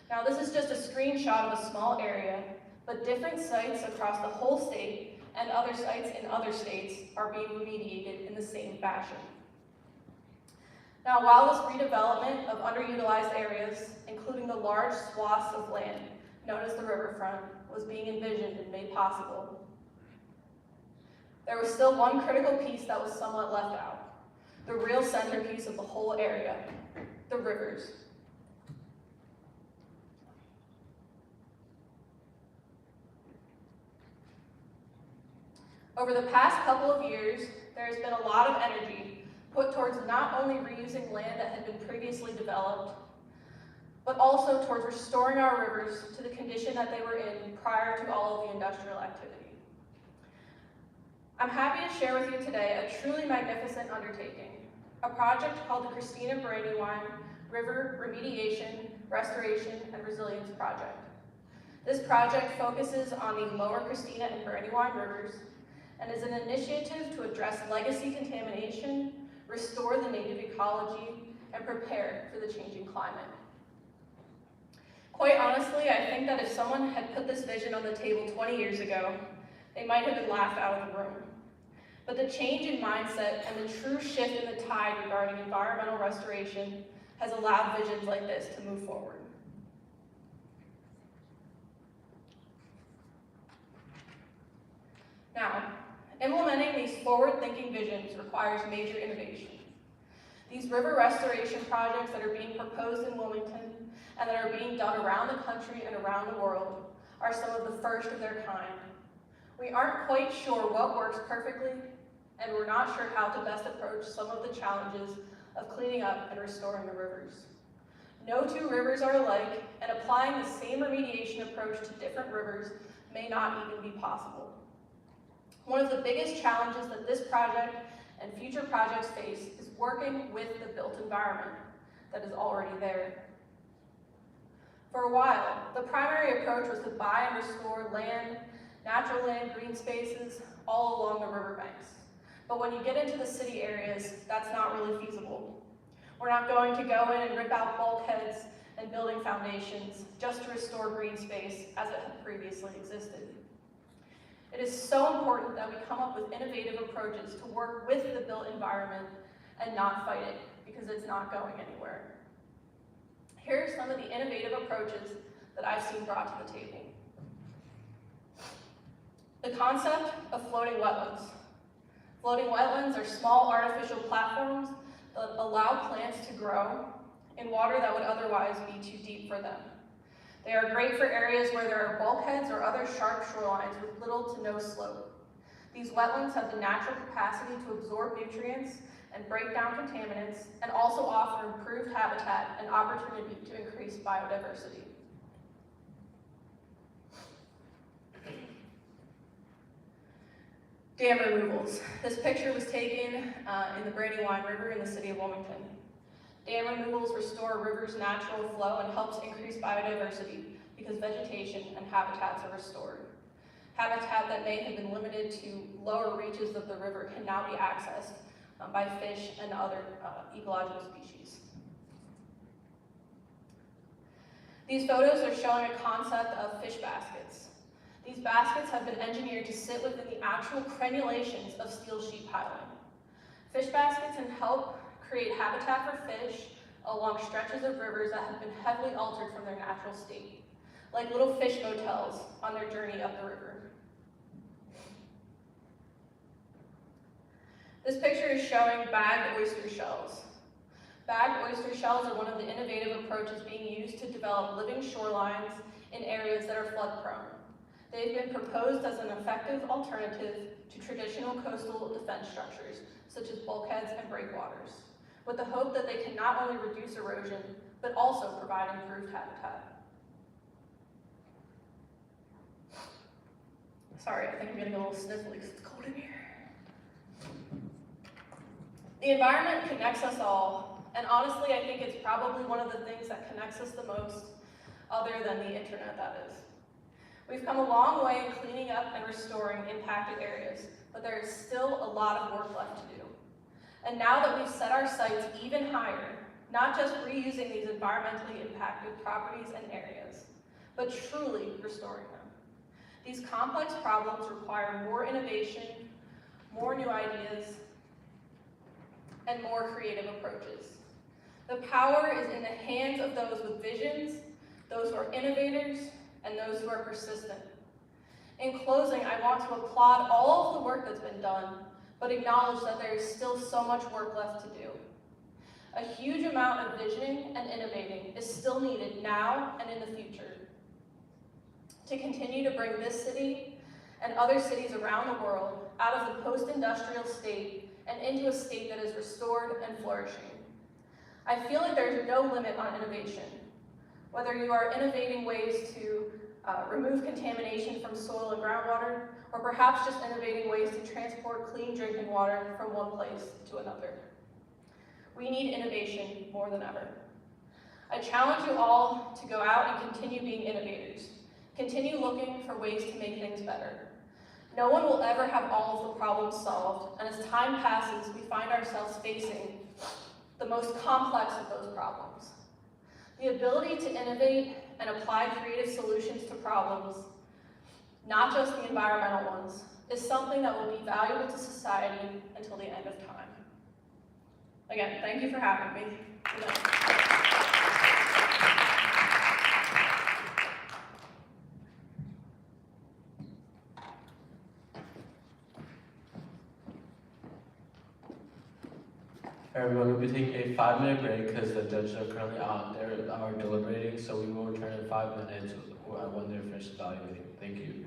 Now, this is just a screenshot of a small area, but different sites across the whole state and other sites in other states are being remediated in the same fashion. Now, while this redevelopment of underutilized areas, including the large swaths of land known as the riverfront, was being envisioned and made possible, there was still one critical piece that was somewhat left out, the real centerpiece of the whole area, the rivers. Over the past couple of years, there has been a lot of energy put towards not only reusing land that had been previously developed, but also towards restoring our rivers to the condition that they were in prior to all of the industrial activity. I'm happy to share with you today a truly magnificent undertaking, a project called the Christina Brandywine River Remediation, Restoration, and Resilience Project. This project focuses on the lower Christina and Brandywine rivers and is an initiative to address legacy contamination, restore the native ecology, and prepare for the changing climate. Quite honestly, I think that if someone had put this vision on the table 20 years ago, they might have been laughed out of the room. But the change in mindset and the true shift in the tide regarding environmental restoration has allowed visions like this to move forward. Now, implementing these forward-thinking visions requires major innovation. These river restoration projects that are being proposed in Wilmington and that are being done around the country and around the world are some of the first of their kind. We aren't quite sure what works perfectly, and we're not sure how to best approach some of the challenges of cleaning up and restoring the rivers. No two rivers are alike, and applying the same remediation approach to different rivers may not even be possible. One of the biggest challenges that this project and future projects face is working with the built environment that is already there. For a while, the primary approach was to buy and restore land, natural land, green spaces, all along the riverbanks. But when you get into the city areas, that's not really feasible. We're not going to go in and rip out bulkheads and building foundations just to restore green space as it had previously existed. It is so important that we come up with innovative approaches to work with the built environment and not fight it, because it's not going anywhere. Here are some of the innovative approaches that I've seen brought to the table. The concept of floating wetlands. Floating wetlands are small artificial platforms that allow plants to grow in water that would otherwise be too deep for them. They are great for areas where there are bulkheads or other sharp shorelines with little to no slope. These wetlands have the natural capacity to absorb nutrients and break down contaminants, and also offer improved habitat and opportunity to increase biodiversity. Dam removals. This picture was taken in the Brandywine River in the city of Wilmington. Dam removals restore a river's natural flow and helps increase biodiversity because vegetation and habitats are restored. Habitat that may have been limited to lower reaches of the river can now be accessed by fish and other ecological species. These photos are showing a concept of fish baskets. These baskets have been engineered to sit within the actual crenulations of steel sheet piling. Fish baskets can help create habitat for fish along stretches of rivers that have been heavily altered from their natural state, like little fish motels on their journey up the river. This picture is showing bagged oyster shells. Bagged oyster shells are one of the innovative approaches being used to develop living shorelines in areas that are flood prone. They've been proposed as an effective alternative to traditional coastal defense structures, such as bulkheads and breakwaters, with the hope that they can not only reduce erosion, but also provide improved habitat. Sorry, I think I'm getting a little sniffly because it's cold in here. The environment connects us all, and honestly, I think it's probably one of the things that connects us the most, other than the internet, that is. We've come a long way in cleaning up and restoring impacted areas, but there is still a lot of work left to do. And now that we've set our sights even higher, not just reusing these environmentally impacted properties and areas, but truly restoring them. These complex problems require more innovation, more new ideas, and more creative approaches. The power is in the hands of those with visions, those who are innovators, and those who are persistent. In closing, I want to applaud all of the work that's been done, but acknowledge that there is still so much work left to do. A huge amount of visioning and innovating is still needed now and in the future to continue to bring this city and other cities around the world out of the post-industrial state and into a state that is restored and flourishing. I feel like there's no limit on innovation. Whether you are innovating ways to remove contamination from soil and groundwater, or perhaps just innovating ways to transport clean drinking water from one place to another. We need innovation more than ever. I challenge you all to go out and continue being innovators. Continue looking for ways to make things better. No one will ever have all of the problems solved, and as time passes, we find ourselves facing the most complex of those problems. The ability to innovate and apply creative solutions to problems, not just the environmental ones, is something that will be valuable to society until the end of time. Again, thank you for having me. Good night. Everyone will be taking a 5-minute break because the judges are currently out there are deliberating, so we will return in 5 minutes when they're finished evaluating. Thank you.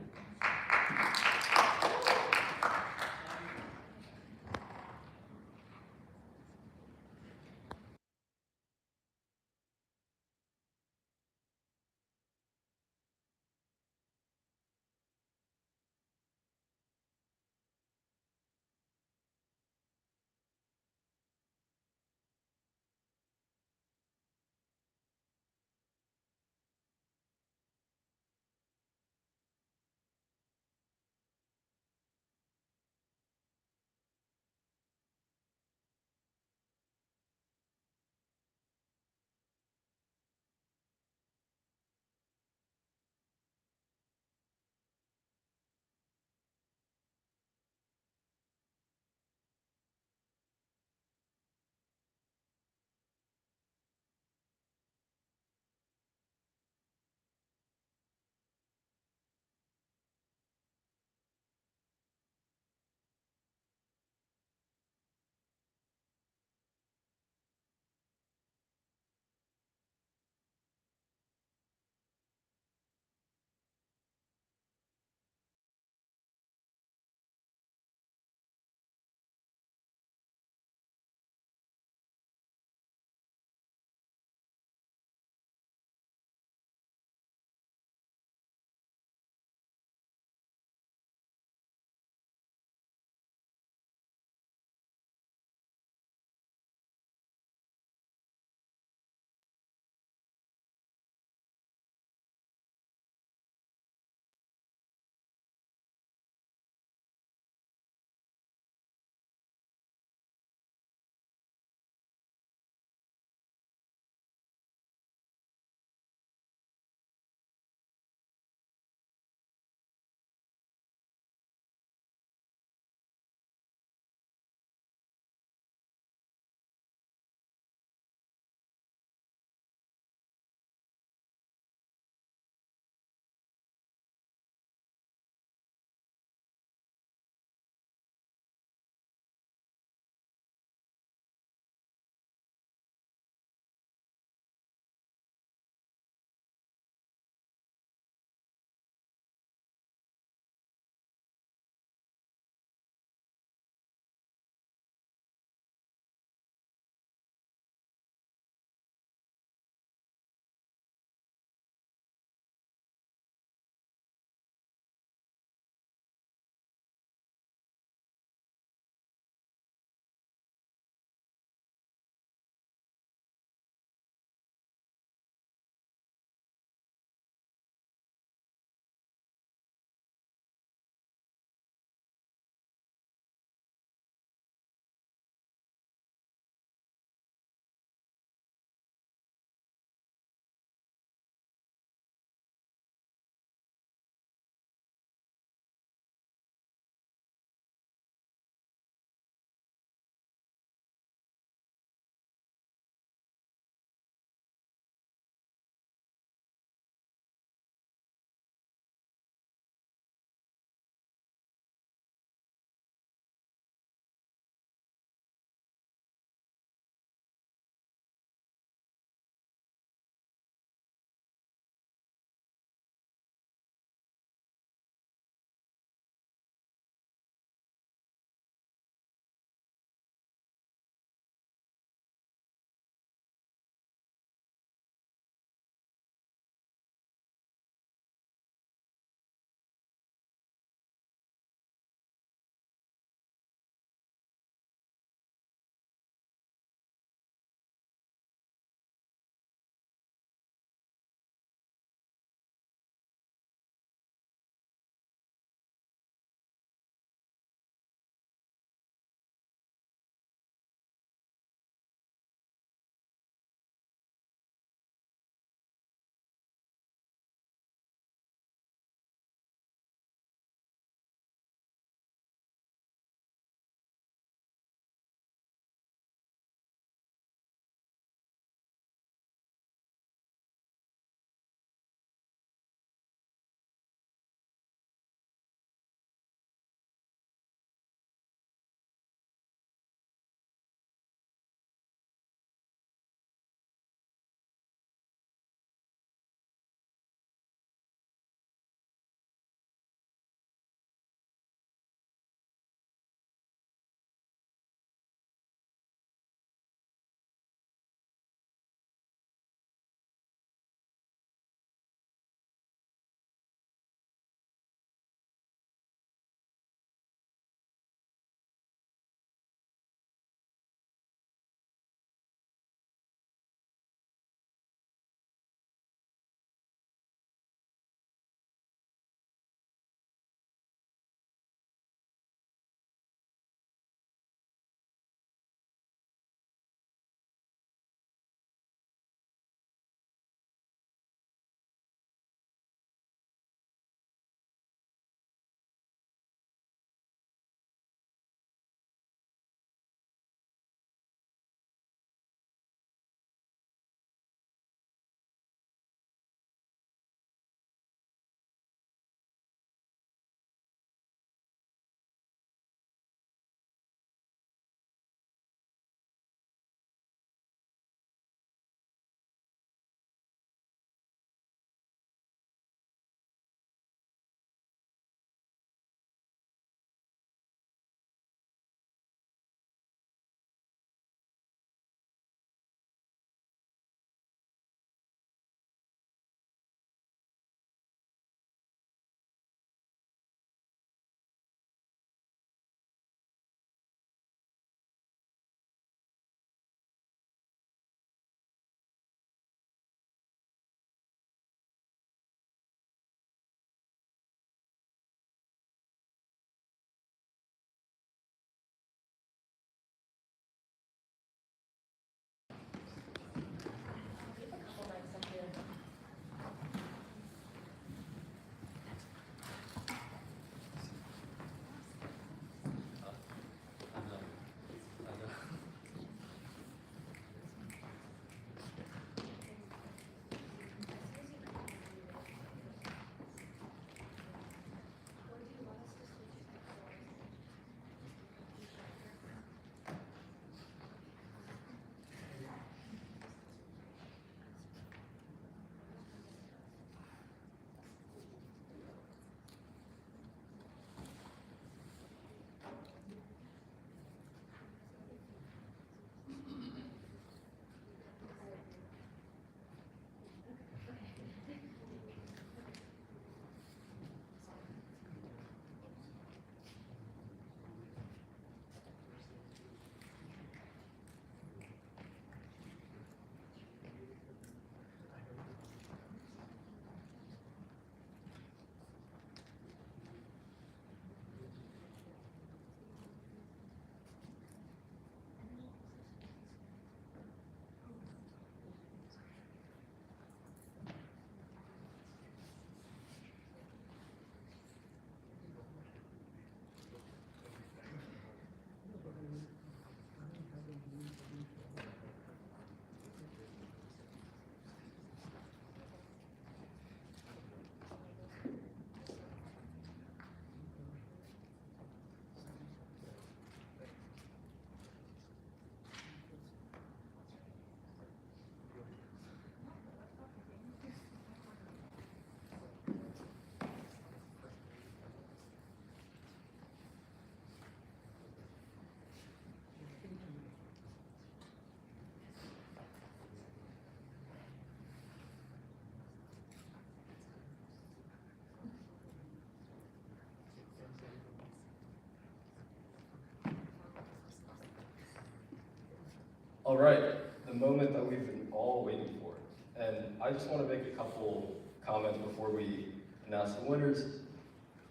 All right, the moment that we've been all waiting for. And I just want to make a couple comments before we announce the winners.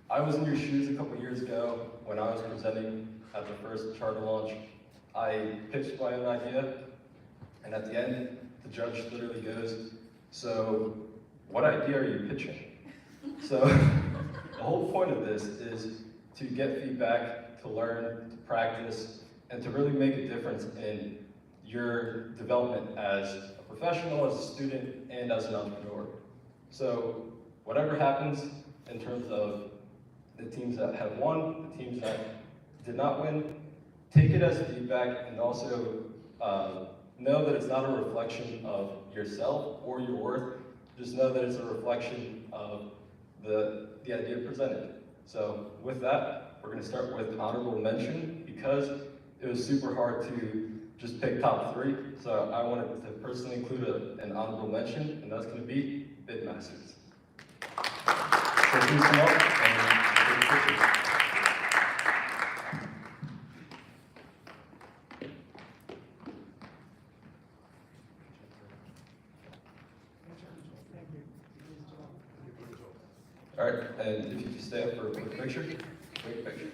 I was in your shoes a couple years ago when I was presenting at the first charter launch. I pitched my own idea, and at the end, the judge literally goes, "So, what idea are you pitching?" So, the whole point of this is to get feedback, to learn, to practice, and to really make a difference in your development as a professional, as a student, and as an entrepreneur. So, whatever happens in terms of the teams that have won, the teams that did not win, take it as feedback, and also know that it's not a reflection of yourself or your worth. Just know that it's a reflection of the idea presented. So with that, we're going to start with honorable mention because it was super hard to just pick top 3. So I wanted to personally include an honorable mention, and that's going to be Bitmasters. So please come up and take pictures. All right, and if you just stay up for a quick picture, quick picture.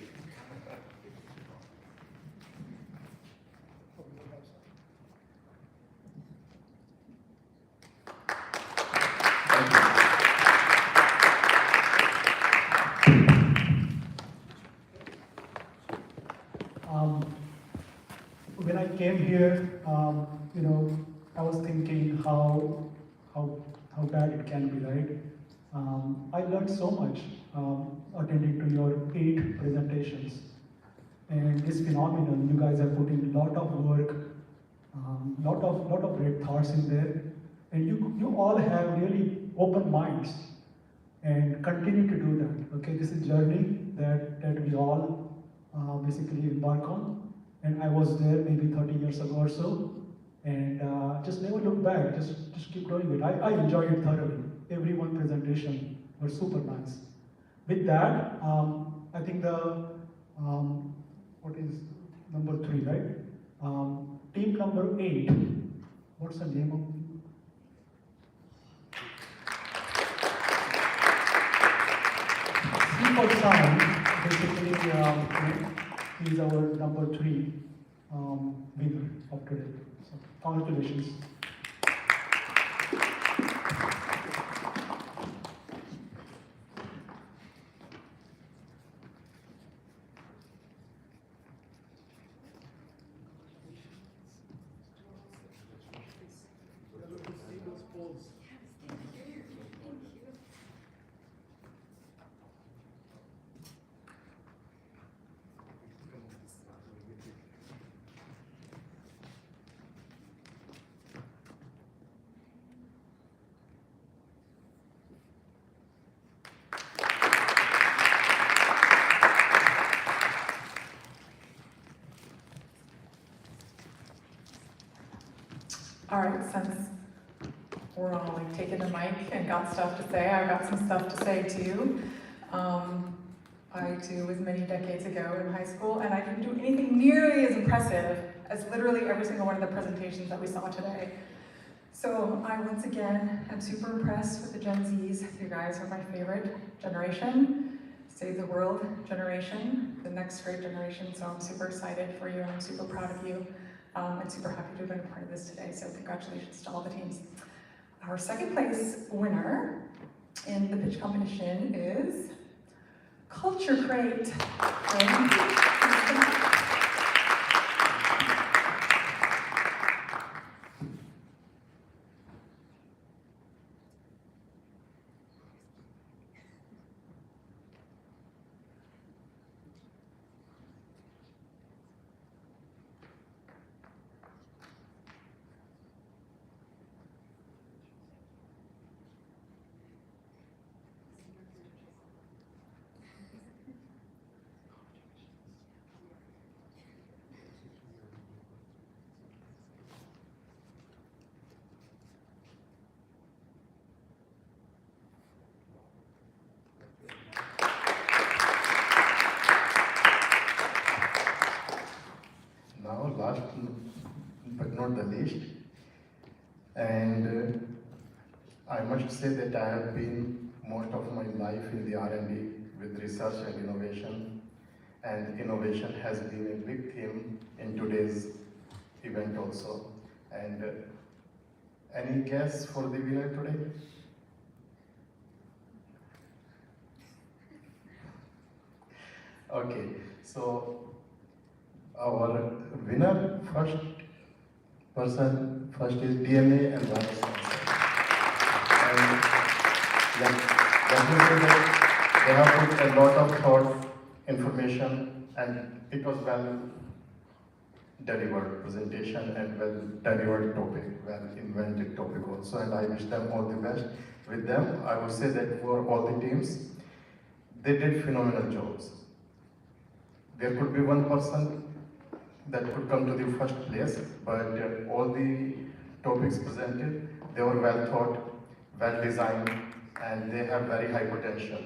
When I came here, I was thinking how bad it can be, right? I learned so much attending to your 8 presentations, and it's phenomenal. You guys have put in a lot of work, lot of great thoughts in there, and you all have really open minds, and continue to do that. Okay, this is a journey that we all basically embark on, and I was there maybe 30 years ago or so, and just never look back. Just keep doing it. I enjoyed it thoroughly. Every one presentation was super nice. With that, I think the what is number 3, right? Team number 8. What's the name of? C for sound. Basically, he's our number 3 winner of today. So congratulations. All right, since we're all like taking the mic and got stuff to say, I've got some stuff to say too. I too was many decades ago in high school, and I didn't do anything nearly as impressive as literally every single one of the presentations that we saw today. So I once again am super impressed with the Gen Zs. You guys are my favorite generation, save the world generation, the next great generation. So I'm super excited for you, and I'm super proud of you. And super happy to have been a part of this today, so congratulations to all the teams. Our second place winner in the pitch competition is Culture Crate. last but not the least, and I must say that I have been most of my life in the R&D with research and innovation has been a big theme in today's event also. And any guess for the winner today? Okay, so our winner, first is DNA and virus cancer. And let me say that they have put a lot of thought, information, and it was well delivered presentation and well delivered topic, well invented topic also, and I wish them all the best. With them, I would say that for all the teams, they did phenomenal jobs. There could be one person that could come to the first place, but all the topics presented, they were well thought, well designed, and they have very high potential.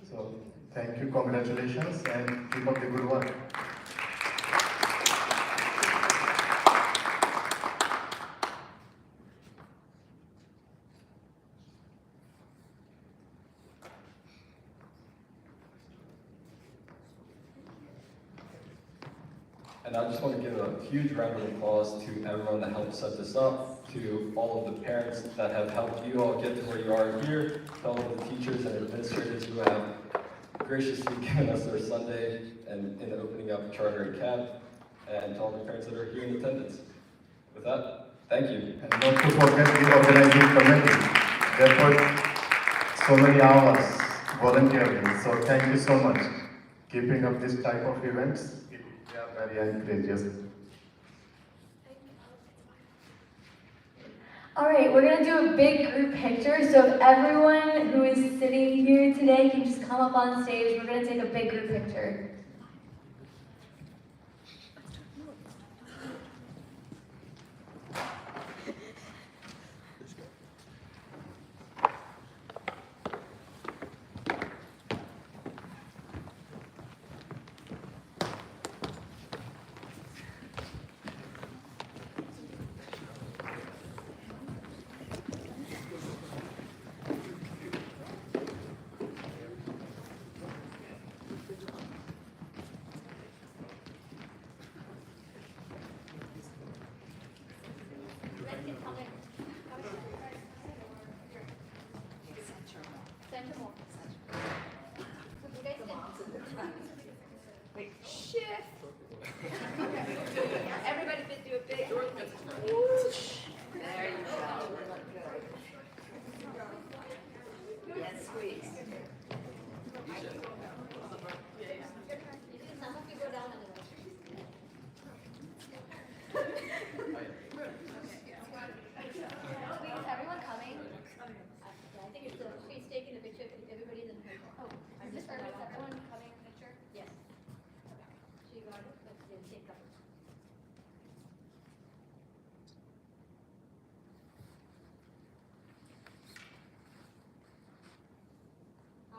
So, thank you, congratulations, and keep up the good work. And I just want to give a huge round of applause to everyone that helped set this up, to all of the parents that have helped you all get to where you are here, to all of the teachers and administrators who have graciously given us their Sunday and in opening up Charter Camp, and to all the parents that are here in attendance. With that, thank you. And not to forget the organizing committee. They put so many hours volunteering, so thank you so much. Keeping up this type of events, they are very encouraging. All right, we're gonna do a big group picture. So if everyone who is sitting here today can just come up on stage, we're gonna take a big group picture. Wait, shift. Everybody did do a big whoosh. There you go. Good. Yes, squeeze. Is everyone coming? I think it's she's taking a picture. Everybody's in her. Oh, is everyone coming in the picture? Yes. She got it. Let's take a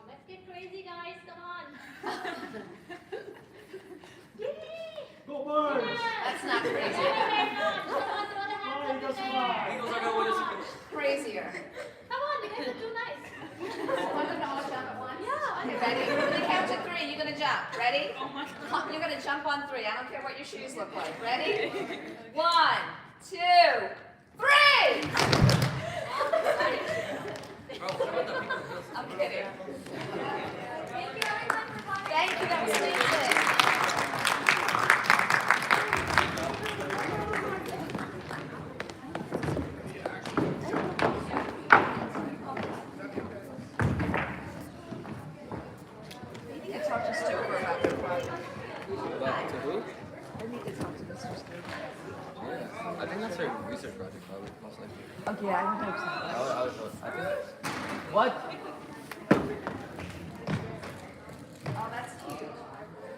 let's get crazy, guys. Come on. Go Birds! That's not crazy. Crazier. Come on, you guys are too nice. Want them to all jump at once? Yeah. Okay, ready? We're gonna count to three. You're gonna jump. Ready? Oh my God. You're gonna jump on three. I don't care what your shoes look like. Ready? 1, 2, 3! I'm kidding. Thank you, everyone, for coming. Thank you. That was amazing. I think that's her research project, probably, most likely. Okay, I don't think so. I think. What?